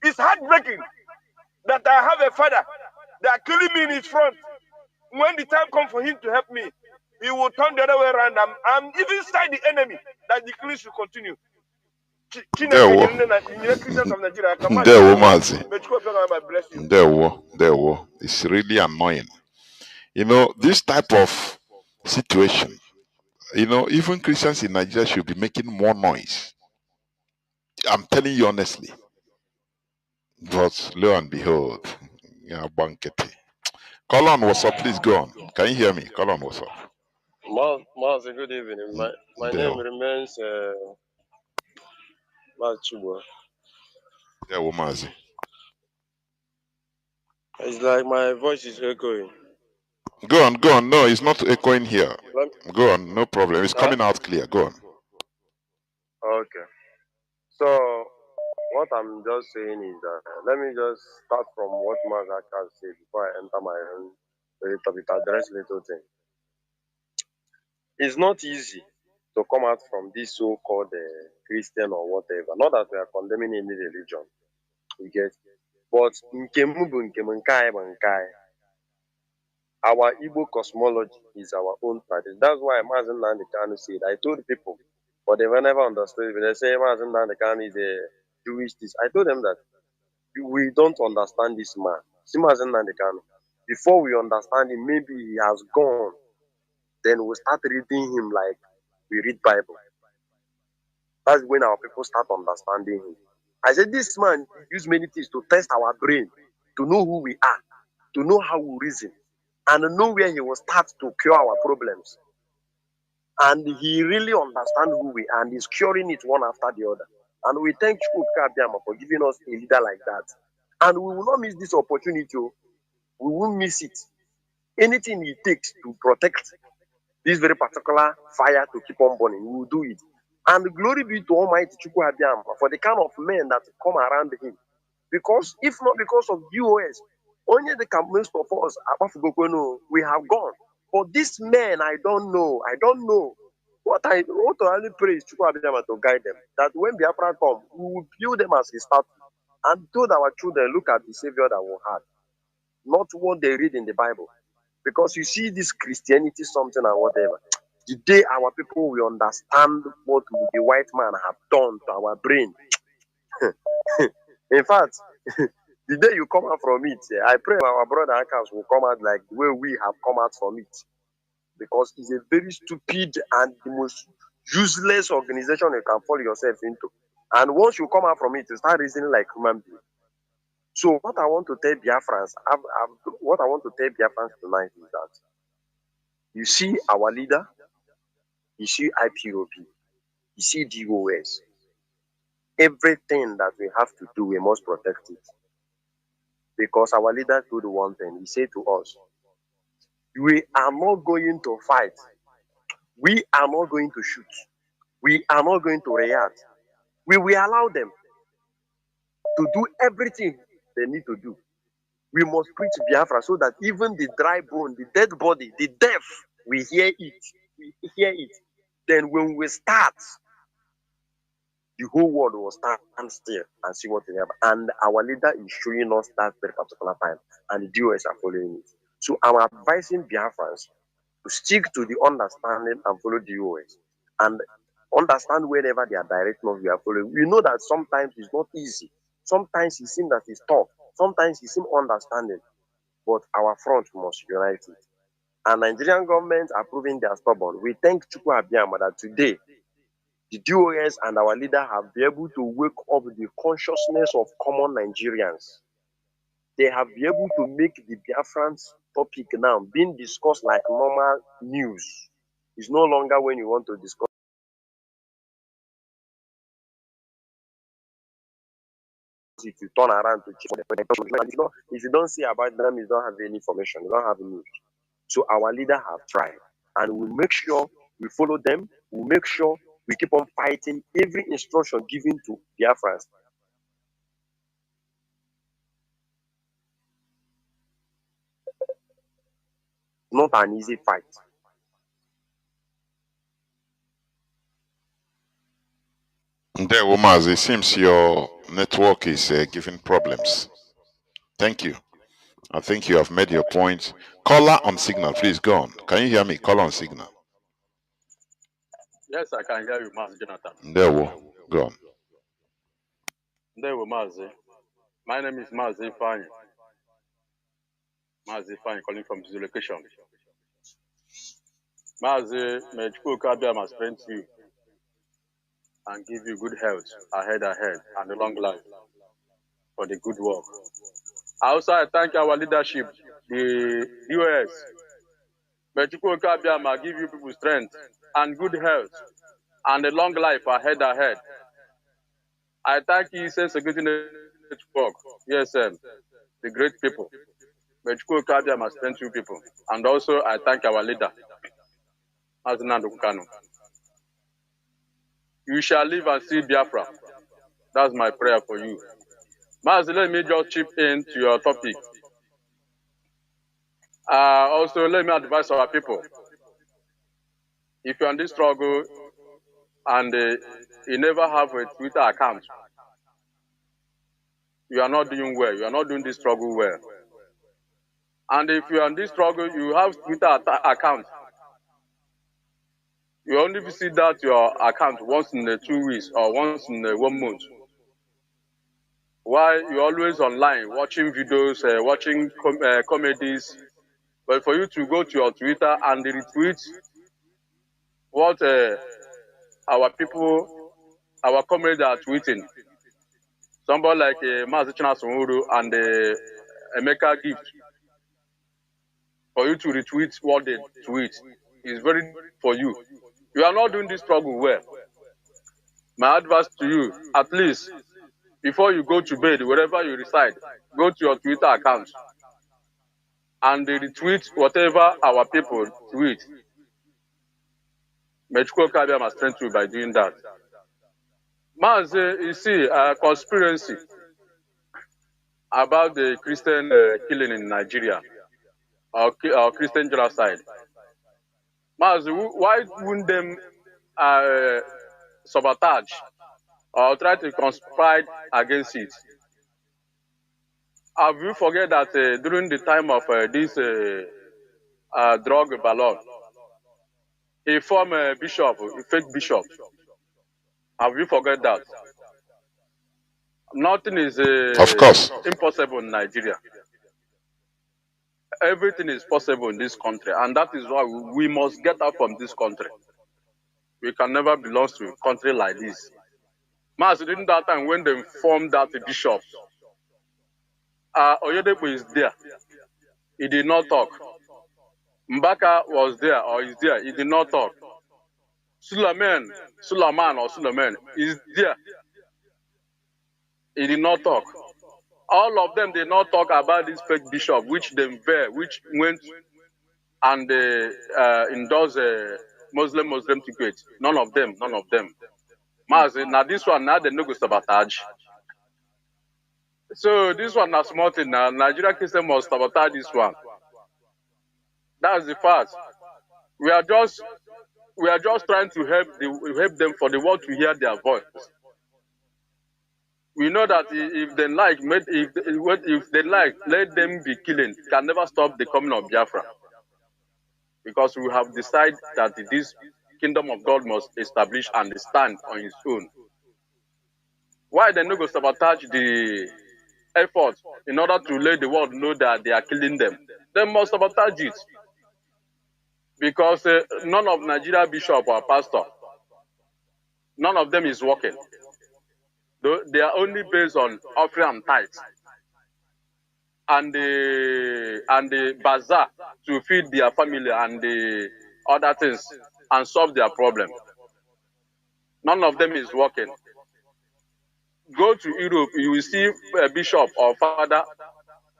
it's heartbreaking that I have a father that killing me in his front. When the time comes for him to help me, he will turn the other way around. I'm even inside the enemy that the killing should continue. There Mazi. It's really annoying. You know, this type of situation, you know, even Christians in Nigeria should be making more noise. I'm telling you honestly. But lo and behold, yeah, bankete. Call on, what's up? Please go on. Can you hear me? Call on, what's up? Mazi, good evening. My name remains Mazi. Yeah, Mazi. It's like my voice is echoing. Go on, go on. No, it's not echoing here. Go on, no problem. It's coming out clear. Go on. Okay. So, what I'm just saying is that let me just start from what Mazi has said before I enter my own very topic, address little thing. It's not easy to come out from this so-called Christian or whatever. Not that we are condemning any religion, you get. But our Igbo cosmology is our own practice. That's why Mazi Nnamdi Kanu said, I told people, but they were never understood. They say Mazi Nnamdi Kanu is a Jewish this. I told them that we don't understand this man. See Mazi Nnamdi Kanu. Before we understand him, maybe he has gone. Then we start reading him like we read Bible. That's when our people start understanding him. I said, this man used many things to test our brain, to know who we are, to know how we reason, and know where he will start to cure our problems. And he really understands who we are and is curing it one after the other. And we thank Chukwuka Abiyama for giving us a leader like that. And we will not miss this opportunity. We won't miss it. Anything it takes to protect this very particular fire to keep on burning, we will do it. And glory be to Almighty Chukwuka Abiyama for the kind of men that come around him. Because if not because of UOS, only the most of us, we have gone. But these men, I don't know. What I only pray is Chukwuka Abiyama to guide them. That when Biafra come, we will build them as a statue and told our children, look at the Savior that we had. Not what they read in the Bible. Because you see this Christianity something and whatever. The day our people will understand what the white man have done to our brain. In fact, the day you come out from it, I pray our brother Akas will come out like the way we have come out from it. Because it's a very stupid and the most useless organization you can fall yourself into. And once you come out from it, you start reasoning like human being. So what I want to tell Biafrans, what I want to tell Biafrans tonight is that you see our leader, you see IPOB, you see DOS. Everything that we have to do, we must protect it. Because our leader told one thing, he said to us, we are not going to fight. We are not going to shoot. We are not going to react. We will allow them to do everything they need to do. We must preach Biafra so that even the dry bone, the dead body, the deaf, we hear it. We hear it. Then when we start, the whole world will stand still and see what we have. And our leader is showing us that very particular time. And the DOS are following it. So I'm advising Biafrans to stick to the understanding and follow the OS and understand wherever they are directing us, we are following. We know that sometimes it's not easy. Sometimes it seems that it's tough. Sometimes it seems understanding. But our front must unite it. And Nigerian government are proving they are stubborn. We thank Chukwu Abiyama that today the DOS and our leader have been able to wake up the consciousness of common Nigerians. They have been able to make the Biafrans topic now being discussed like normal news. It's no longer when you want to discuss it, you turn around to check. If you don't say about them, you don't have any information, you don't have news. So our leader have tried, and we'll make sure we follow them. We'll make sure we keep on fighting every instruction given to Biafrans. Not an easy fight. There, Mazi, it seems your network is giving problems. Thank you. I think you have made your point. Caller on signal, please go on. Can you hear me? Caller on signal. Yes, I can hear you, Mazi Jonathan. There, go on. There, Mazi. My name is Mazi Fine. Mazi Fine, calling from this location. Mazi, may Chukwu must strength you and give you good health ahead, and a long life for the good work. Also, I thank our leadership, the US. May Chukwu must give you people strength and good health and a long life ahead. I thank you, Security Network, ESM, the great people. May Chukwu must strength you people. And also, I thank our leader, Nnamdi Kanu. You shall live and see Biafra. That's my prayer for you. Mazi, let me just chip in to your topic. Also, let me advise our people. If you're in this struggle and you never have a Twitter account, you are not doing well. You are not doing this struggle well. And if you are in this struggle, you have Twitter account. You only visit that your account once in 2 weeks or once in 1 month. While you're always online, watching videos, watching comedies, but for you to go to your Twitter and retweet what our people, our comrades are tweeting. Somebody like Mazi Chinedu and Emeka Gift, for you to retweet what they tweet is very for you. You are not doing this struggle well. My advice to you, at least before you go to bed, wherever you reside, go to your Twitter account and retweet whatever our people tweet. May Chukwu must strengthen you by doing that. Mazi, you see a conspiracy about the Christian killing in Nigeria, or Christian genocide. Mazi, why wouldn't them sabotage or try to conspire against it? Have you forget that during the time of this drug ballon, he formed a bishop, a fake bishop? Have you forget that? Nothing is Of course. impossible in Nigeria. Everything is possible in this country, and that is why we must get out from this country. We can never belong to a country like this. Mazi, during that time when they formed that bishop, Oyedepo is there. He did not talk. Mbaka was there or is there. He did not talk. Suleiman is there. He did not talk. All of them did not talk about this fake bishop, which which went and endorsed Muslim ticket. None of them. Mazi, now this one, now they no go sabotage. So this one is small thing now. Nigeria Christian must sabotage this one. That's the fact. We are just trying to help them for the world to hear their voice. We know that if they like, let them be killing. Can never stop the coming of Biafra. because we have decided that this kingdom of God must establish and stand on its own. Why they no go sabotage the effort in order to let the world know that they are killing them? They must sabotage it because none of Nigeria bishop or pastor, none of them is working. They are only based on offering and tithes and the bazaar to feed their family and the other things and solve their problem. None of them is working. Go to Europe, you will see a bishop or father.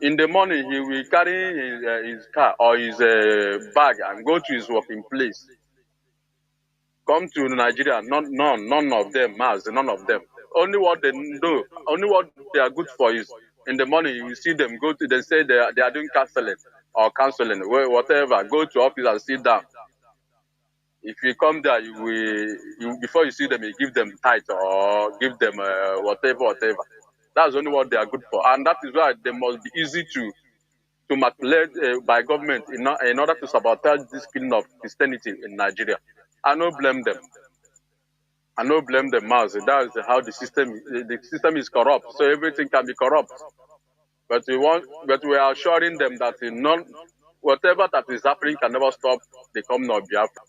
In the morning, he will carry his car or his bag and go to his working place. Come to Nigeria, none of them, Mazi, none of them. Only what they know, only what they are good for is in the morning you will see them go to, they say they are doing counseling or counseling, whatever. Go to office and sit down. If you come there, before you see them, you give them tithe or give them whatever. That's only what they are good for, and that is why they must be easy to manipulate by government in order to sabotage this killing of Christianity in Nigeria. I don't blame them. I don't blame them, Mazi. That is how the system is corrupt. So everything can be corrupt. But we are assuring them that whatever that is happening can never stop the coming of Biafra.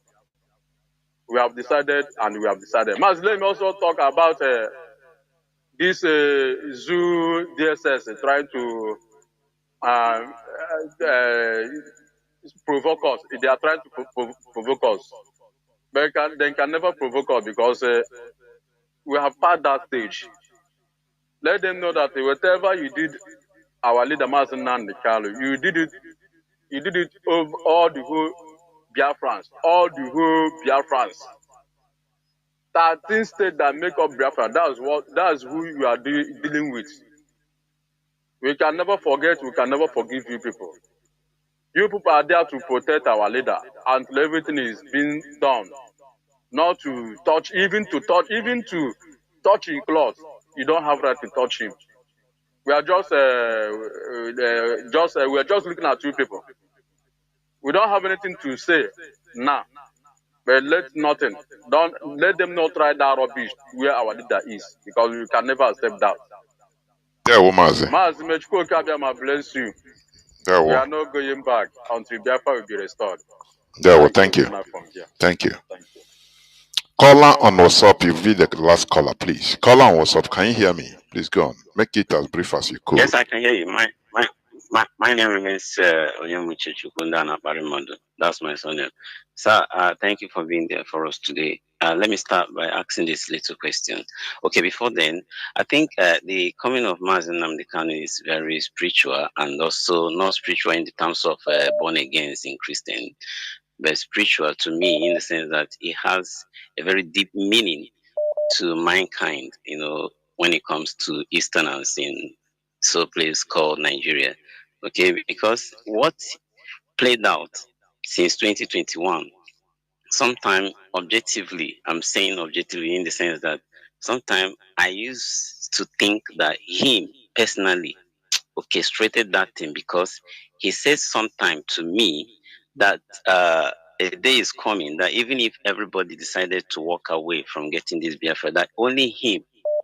We have decided, and we have decided. Mazi, let me also talk about this zoo DSS trying to provoke us. They are trying to provoke us. But they can never provoke us because we have passed that stage. Let them know that whatever you did, our leader Mazi Nnamdi Kanu, you did it over all the whole Biafrans, 13 states that make up Biafra. That's who you are dealing with. We can never forget, we can never forgive you people. You people are there to protect our leader until everything is being done. Not to touch, even to touch his clothes. You don't have right to touch him. We are just looking at you people. We don't have anything to say now. But let them not try that rubbish where our leader is, because we can never accept that. Yeah, Mazi. Mazi, may Chukwu Kabiyama bless you. Yeah, we are not going back until Biafra will be restored. yeah, thank you. Thank you. Caller on WhatsApp, you'll be the last caller, please. Caller on WhatsApp, can you hear me? Please go on. Make it as brief as you could. Yes, I can hear you. My name remains Onyemuche Chukundana Barimondo. That's my surname. Sir, thank you for being there for us today. Let me start by asking this little question. Okay, before then, I think the coming of Mazi Nnamdi Kanu is very spiritual, and also not spiritual in the terms of born again in Christian, but spiritual to me in the sense that it has a very deep meaning to mankind, when it comes to Easterners in so place called Nigeria. Okay, because what played out since 2021, sometimes objectively, I'm saying objectively in the sense that sometimes I used to think that him personally orchestrated that thing, because he says sometime to me that a day is coming that even if everybody decided to walk away from getting this Biafra, that only him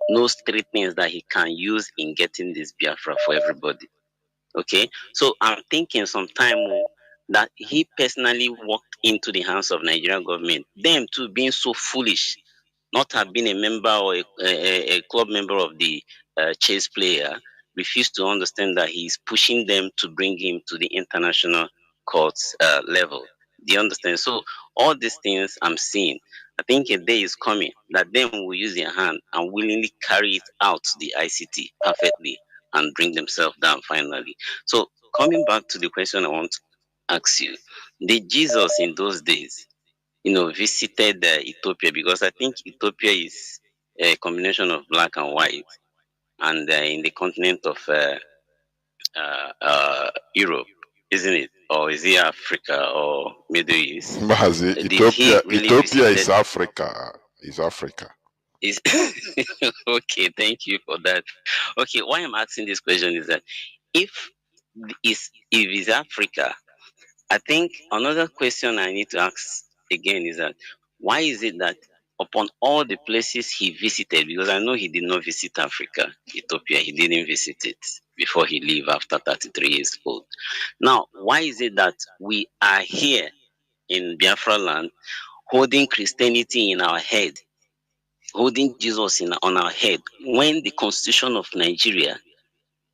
knows 3 things that he can use in getting this Biafra for everybody. Okay, so I'm thinking sometime that he personally walked into the hands of Nigerian government, them too being so foolish, not have been a member or a club member of the chess player, refused to understand that he's pushing them to bring him to the international courts level. Do you understand? So all these things I'm seeing, I think a day is coming that them will use their hand and willingly carry it out to the ICT perfectly and bring themselves down finally. So coming back to the question I want to ask you, did Jesus in those days, visited Ethiopia? Because I think Ethiopia is a combination of black and white, and in the continent of Europe, isn't it? Or is it Africa or Middle East? Mazi, Did Ethiopia, he really Ethiopia is visited? Africa. Is Africa. Is okay. Thank you for that. Okay, why I'm asking this question is that if it's Africa, I think another question I need to ask again is that why is it that upon all the places he visited, because I know he did not visit Africa, Ethiopia, he didn't visit it before he left after 33 years old. Now, why is it that we are here in Biafra land holding Christianity in our head, holding Jesus on our head, when the constitution of Nigeria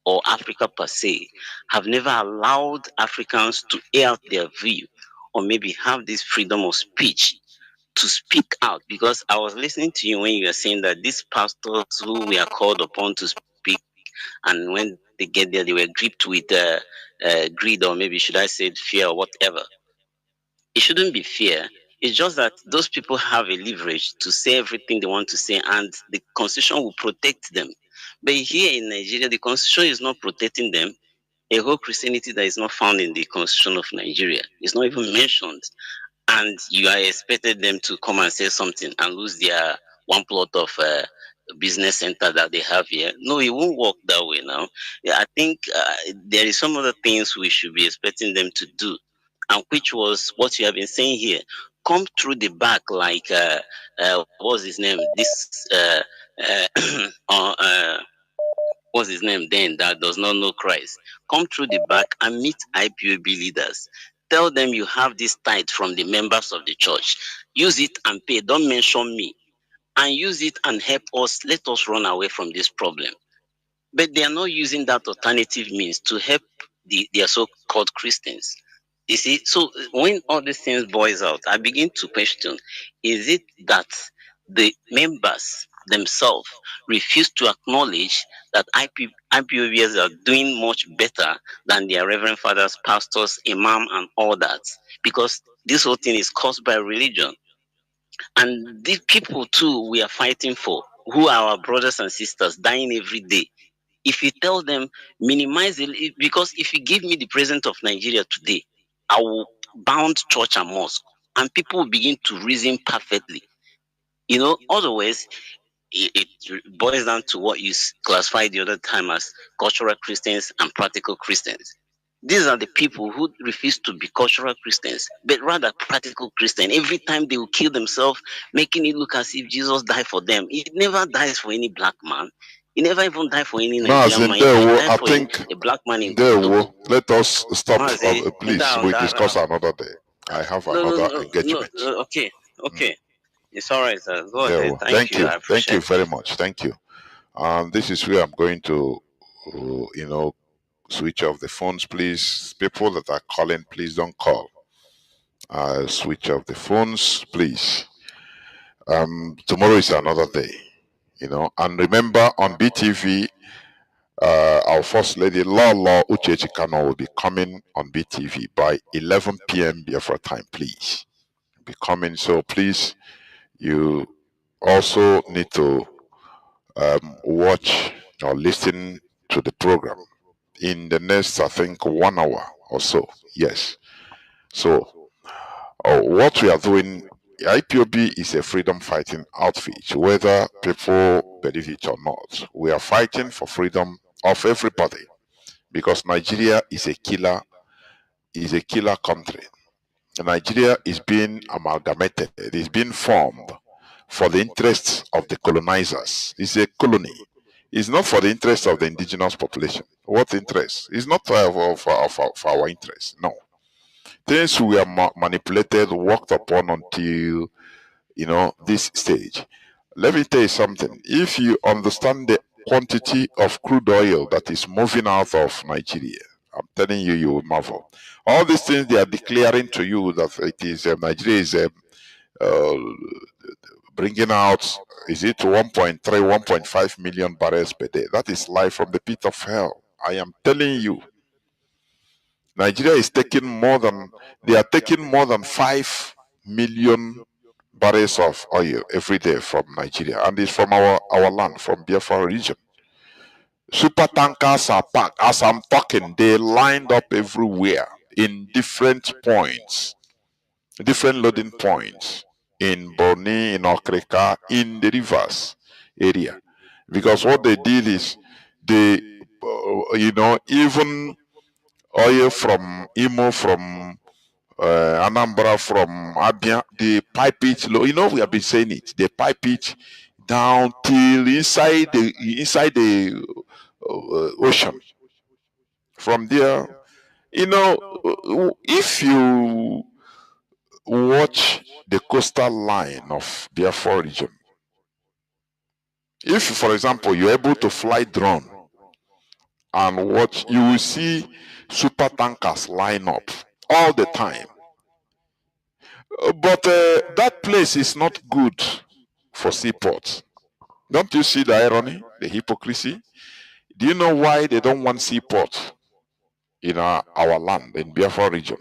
or Africa per se have never allowed Africans to air out their view or maybe have this freedom of speech to speak out? Because I was listening to you when you were saying that these pastors who we are called upon to speak, and when they get there, they were gripped with greed, or maybe should I say fear or whatever. It shouldn't be fear. It's just that those people have a leverage to say everything they want to say, and the constitution will protect them. But here in Nigeria, the constitution is not protecting them. A whole Christianity that is not found in the constitution of Nigeria is not even mentioned, and you are expected them to come and say something and lose their one plot of business center that they have here. No, it won't work that way now. Yeah, I think there is some other things we should be expecting them to do, and which was what you have been saying here. Come through the back, like what's his name? This what's his name then that does not know Christ. Come through the back and meet IPOB leaders. Tell them you have this tithe from the members of the church. Use it and pay. Don't mention me. And use it and help us. Let us run away from this problem. But they are not using that alternative means to help their so-called Christians. You see, so when all these things boils out, I begin to question, is it that the members themselves refuse to acknowledge that IPOBs are doing much better than their reverend fathers, pastors, imam, and all that? Because this whole thing is caused by religion. And the people too we are fighting for, who are our brothers and sisters dying every day. If you tell them, minimize it, because if you give me the president of Nigeria today, I will bound church and mosque, and people will begin to reason perfectly. Otherwise, it boils down to what you classified the other time as cultural Christians and practical Christians. These are the people who refuse to be cultural Christians, but rather practical Christian. Every time they will kill themselves, making it look as if Jesus died for them. He never dies for any black man. He never even died for any Nigerian man. He died I for think a black man in there, Togo. let us stop. Mazi, Please, we discuss another day. I have no, no, another no, no. engagement. Okay. It's all right, sir. Go ahead. There, Thank thank you. you. I Thank you appreciate very it. much. Thank you. This is where I'm going to, switch off the phones, please. People that are calling, please don't call. Switch off the phones, please. Tomorrow is another day, And remember, on BTV, our First Lady, Law Uchechi Kanu, will be coming on BTV by 11 p.m. Biafra time, please. Be coming, so please, you also need to watch or listen to the program in the next, I think, 1 hour or so. Yes. So, what we are doing, IPOB is a freedom fighting outfit, whether people believe it or not. We are fighting for freedom of everybody because Nigeria is a killer country. Nigeria is being amalgamated. It is being formed for the interests of the colonizers. It's a colony. It's not for the interests of the indigenous population. What interest? It's not for our interests. No. Things we are manipulated, worked upon until, this stage. Let me tell you something. If you understand the quantity of crude oil that is moving out of Nigeria, I'm telling you, you will marvel. All these things they are declaring to you that it is Nigeria is uh, bringing out, is it 1.3, 1.5 million barrels per day? That is life from the pit of hell. I am telling you. Nigeria is taking they are taking more than 5 million barrels of oil every day from Nigeria, and it's from our land, from Biafra region. Super tankers are packed. As I'm talking, they lined up everywhere in different points, different loading points in Borni, in Okreka, in the rivers area. Because what they did is even oil from Imo, from Anambra from Abia, they pipe it low. You know, we have been saying it. They pipe it down till inside the ocean. From there, you know, if you watch the coastal line of Biafra region, if, for example, you're able to fly drone and watch, you will see super tankers line up all the time. But that place is not good for seaports. Don't you see the irony, the hypocrisy? Do you know why they don't want seaports in our land, in Biafra region,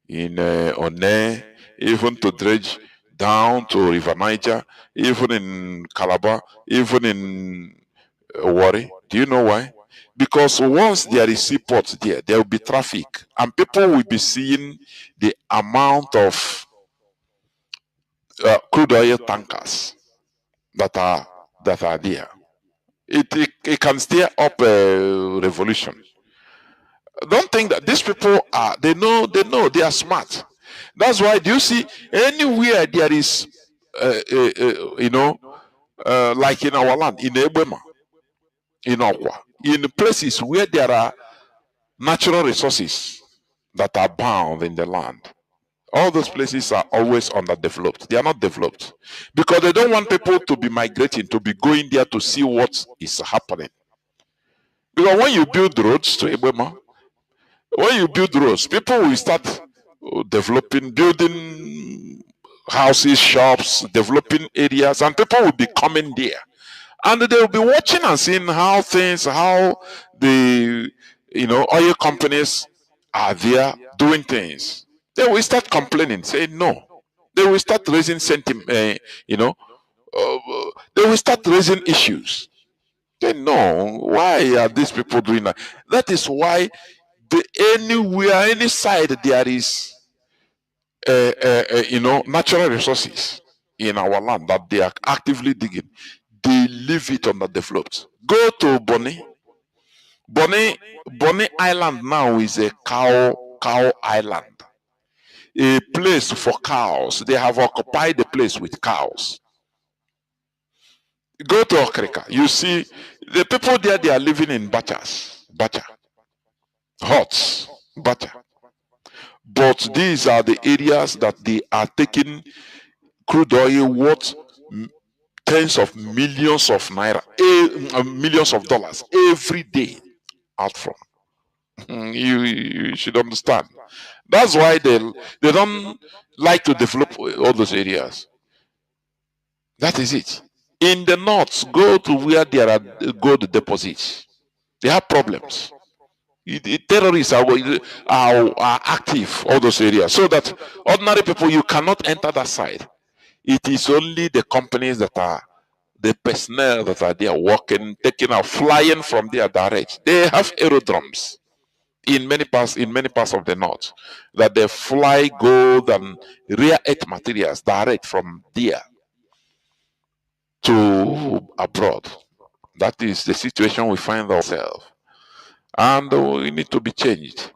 in One, even to dredge down to River Niger, even in Calabar, even in Warri? Do you know why? Because once there is seaports there will be traffic, and people will be seeing the amount of crude oil tankers that are there. It can stir up a revolution. Don't think that these people are, they know, they are smart. That's why, do you see anywhere there is like in our land, in Ebema, in Okwa, in places where there are natural resources that are bound in the land, all those places are always underdeveloped. They are not developed because they don't want people to be migrating, to be going there to see what is happening. Because when you build roads to Ebema, when you build roads, people will start building houses, shops, developing areas, and people will be coming there. And they will be watching and seeing how the oil companies are there doing things. They will start complaining, saying no. They will start raising they will start raising issues. They know, why are these people doing that? That is why anywhere, any side there is natural resources in our land that they are actively digging, they leave it underdeveloped. Go to Bonny. Bonny Island now is a cow island, a place for cows. They have occupied the place with cows. Go to Okrika, you see the people there, they are living in bacha, huts, bacha. But these are the areas that they are taking crude oil worth tens of millions of naira, millions of dollars every day out from. You should understand. That's why they don't like to develop all those areas. That is it. In the north, go to where there are gold deposits. They have problems. Terrorists are active, all those areas, so that ordinary people, you cannot enter that side. It is only the companies that are, the personnel that are there working, taking out, flying from there direct. They have aerodromes in many parts of the north, that they fly gold and rare earth materials direct from there to abroad. That is the situation we find ourselves, and we need to be changed.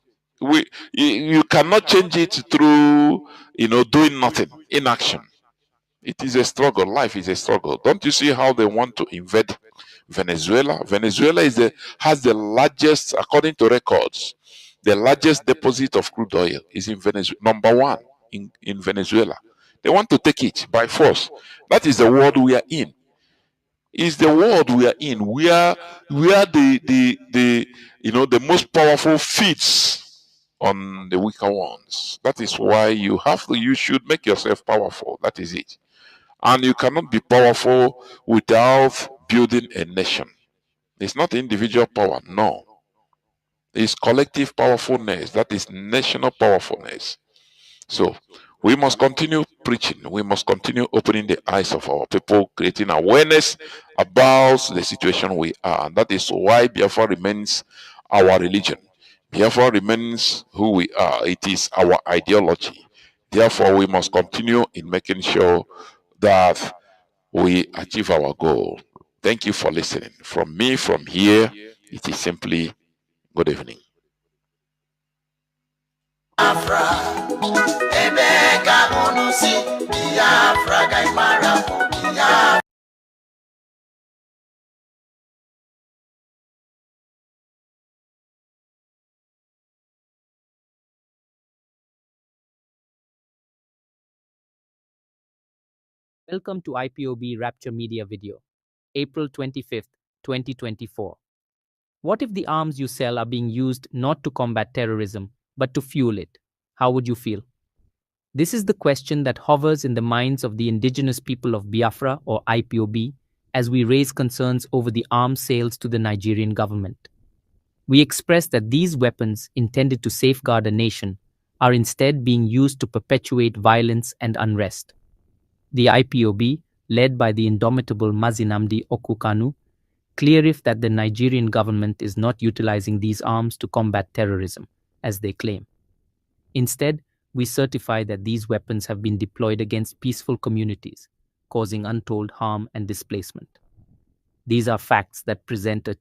You cannot change it through doing nothing, inaction. It is a struggle. Life is a struggle. Don't you see how they want to invade Venezuela? Venezuela has the largest, according to records, the largest deposit of crude oil is in Venezuela. Number one in Venezuela. They want to take it by force. That is the world we are in. Is the world we are in, where the most powerful feeds on the weaker ones. That is why you should make yourself powerful. That is it. And you cannot be powerful without building a nation. It's not individual power, no. It's collective powerfulness. That is national powerfulness. So we must continue preaching. We must continue opening the eyes of our people, creating awareness about the situation we are. And that is why Biafra remains our religion. Biafra remains who we are. It is our ideology. Therefore, we must continue in making sure that we achieve our goal. Thank you for listening. From me, from here, it is simply good evening. Biafra, ebe ka unu si Biafra ka ịmara bụ Biafra. Welcome to IPOB Rapture Media video, April 25th, 2024. What if the arms you sell are being used not to combat terrorism, but to fuel it? How would you feel? This is the question that hovers in the minds of the indigenous people of Biafra, or IPOB, as we raise concerns over the arms sales to the Nigerian government. We express that these weapons, intended to safeguard a nation, are instead being used to perpetuate violence and unrest. The IPOB, led by the indomitable Mazi Nnamdi Kanu, cleareth that the Nigerian government is not utilizing these arms to combat terrorism, as they claim. Instead, we certify that these weapons have been deployed against peaceful communities, causing untold harm and displacement. These are facts that present a